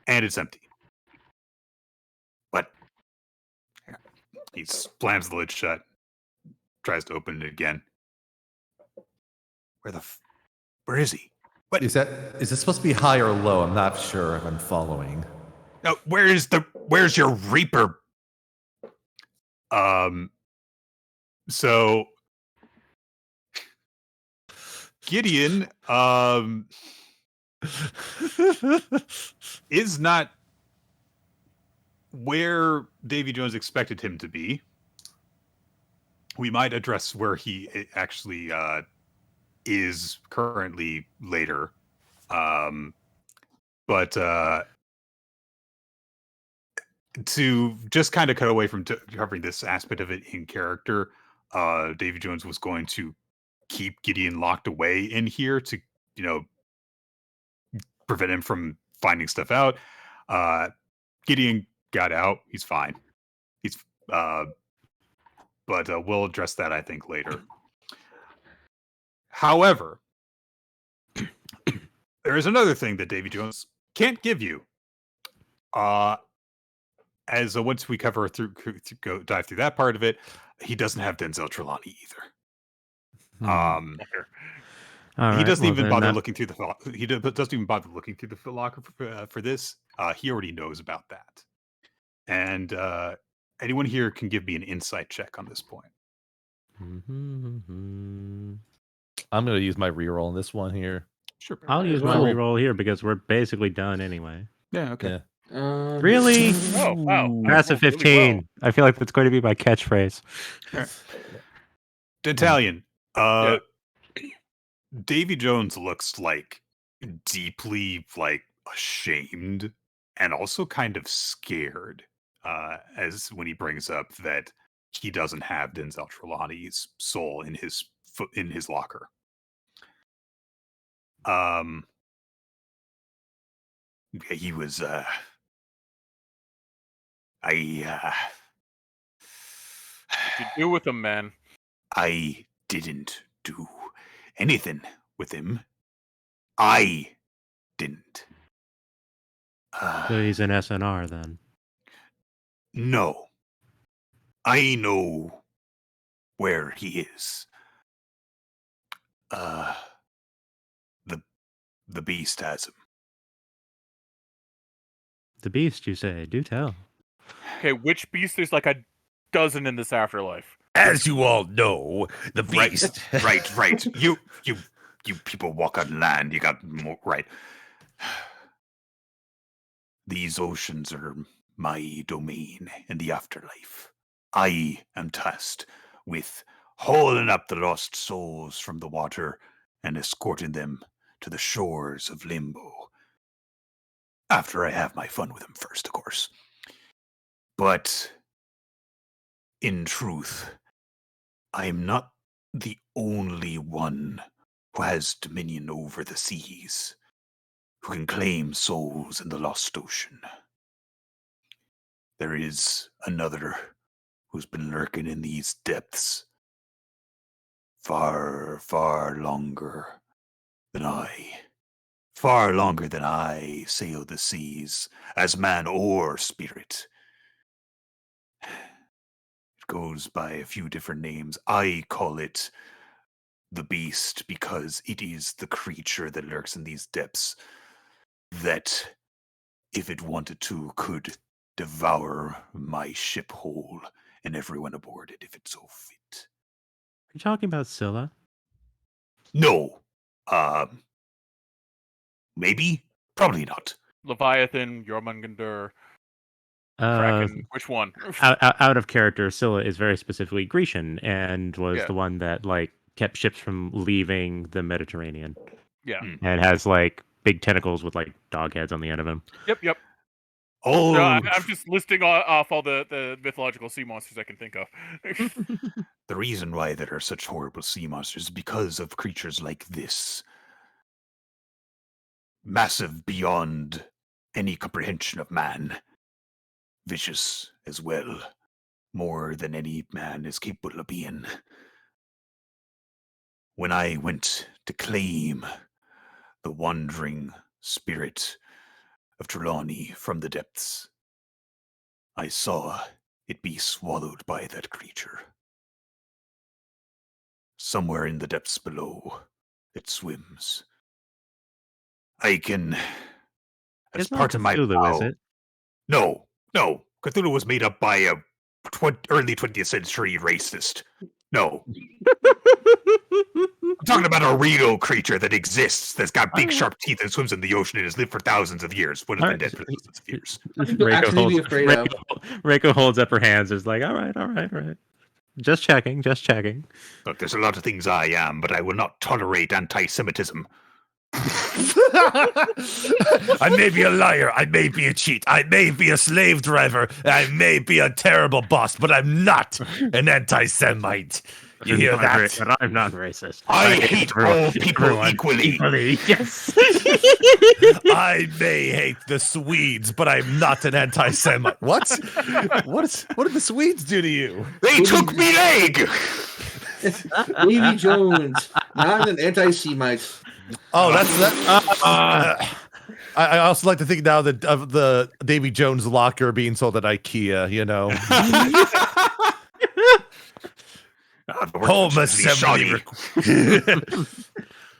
and it's empty. But he slams the lid shut, tries to open it again. Where is he? What Is this supposed to be high or low? I'm not sure if I'm following. No, where's your Reaper? So Gideon is not where Davy Jones expected him to be. We might address where he actually is currently later. But to just kind of cut away from covering this aspect of it in character, Davy Jones was going to keep Gideon locked away in here to, prevent him from finding stuff out. Gideon got out. He's fine. But we'll address that, I think, later. However, there is another thing that Davy Jones can't give you. As once we dive through that part of it, he doesn't have Denzel Trelawney either. He doesn't even bother looking through the. He doesn't even bother looking through the foot locker for this. He already knows about that. And anyone here can give me an insight check on this point. I'm going to use my reroll on this one here. Sure. I'll use my reroll here because we're basically done anyway. Yeah. Okay. Yeah. Really? Oh, wow. That's a 15. Really well. I feel like that's going to be my catchphrase. Italian. Yeah. Davy Jones looks like deeply ashamed and also kind of scared as when he brings up that he doesn't have Denzel Trelawney's soul in his locker. He was What you do with him, man? I didn't do anything with him. I didn't. So he's an SNR then. No. I know where he is. The beast has him. The beast, you say? Do tell. Okay, which beast? There's like a dozen in this afterlife. As you all know, the beast. Right. You people walk on land. You got more right. These oceans are my domain in the afterlife. I am tasked with hauling up the lost souls from the water and escorting them to the shores of Limbo. After I have my fun with them first, of course. But in truth, I am not the only one who has dominion over the seas, who can claim souls in the lost ocean. There is another who's been lurking in these depths far, far longer than I. Far longer than I sail the seas as man or spirit. It goes by a few different names. I call it the beast because it is the creature that lurks in these depths that, if it wanted to, could devour my ship whole and everyone aboard it if it so fit. Are you talking about Scylla? No. Maybe? Probably not. Leviathan, Jormungandr. Kraken. Which one? Out of character, Scylla is very specifically Grecian and was the one that like kept ships from leaving the Mediterranean. Yeah. And has like big tentacles with like dog heads on the end of them. Yep. Oh, So I'm just listing off all the mythological sea monsters I can think of. the reason why there are such horrible sea monsters is because of creatures like this. Massive beyond any comprehension of man. Vicious as well. More than any man is capable of being. When I went to claim the wandering spirit of Trelawney from the depths, I saw it be swallowed by that creature. Somewhere in the depths below, it swims. I can, as It's part not of my Cthulhu, vow, is it? No. Cthulhu was made up by a early 20th century racist. No. I'm talking about a real creature that exists, that's got big, sharp teeth, and swims in the ocean and has lived for thousands of years. Would have been dead for thousands of years. Reiko holds up her hands. It's like, all right. Just checking. Look, there's a lot of things I am, but I will not tolerate anti-Semitism. I may be a liar, I may be a cheat, I may be a slave driver, I may be a terrible boss, but I'm not an anti-Semite. You hear that? But I'm not racist. I hate all people equally. Yes. I may hate the Swedes, but I'm not an anti-Semite. What? What did the Swedes do to you? They took me leg! Davy Jones, not an anti-Semite. Oh, that's that. I also like to think now that of the Davy Jones locker being sold at IKEA. You know, home assembly.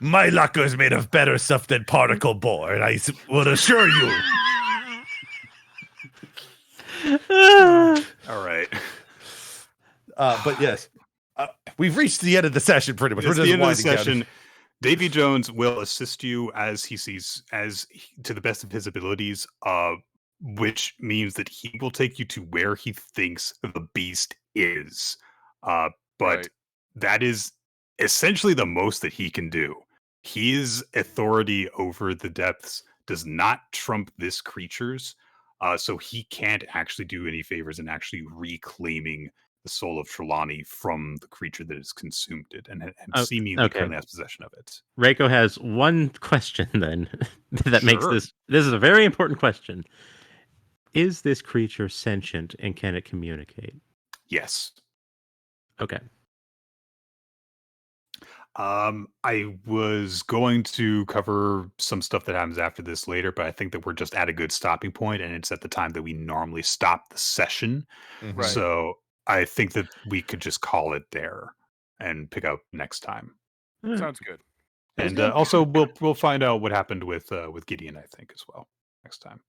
My locker is made of better stuff than particle board. I will assure you. All right. But yes, we've reached the end of the session pretty much. It's the end of the session. Davy Jones will assist you as he sees, to the best of his abilities, which means that he will take you to where he thinks the beast is. But that is essentially the most that he can do. His authority over the depths does not trump this creature's, so he can't actually do any favors in actually reclaiming the soul of Trelawney from the creature that has consumed it and seemingly currently has possession of it. Reiko has one question then that makes this is a very important question. Is this creature sentient and can it communicate? Yes. Okay. I was going to cover some stuff that happens after this later, but I think that we're just at a good stopping point, and it's at the time that we normally stop the session. Mm-hmm. So I think that we could just call it there and pick up next time. Sounds good. And also, we'll find out what happened with Gideon, I think, as well next time.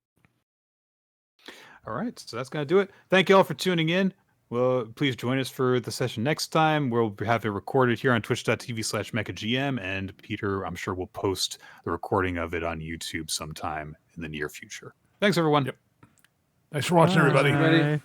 All right, so that's gonna do it. Thank you all for tuning in. Well, please join us for the session next time. We'll have it recorded here on twitch.tv/MechaGM, and Peter, I'm sure, will post the recording of it on YouTube sometime in the near future. Thanks, everyone. Yep. Thanks for watching, everybody. Ready?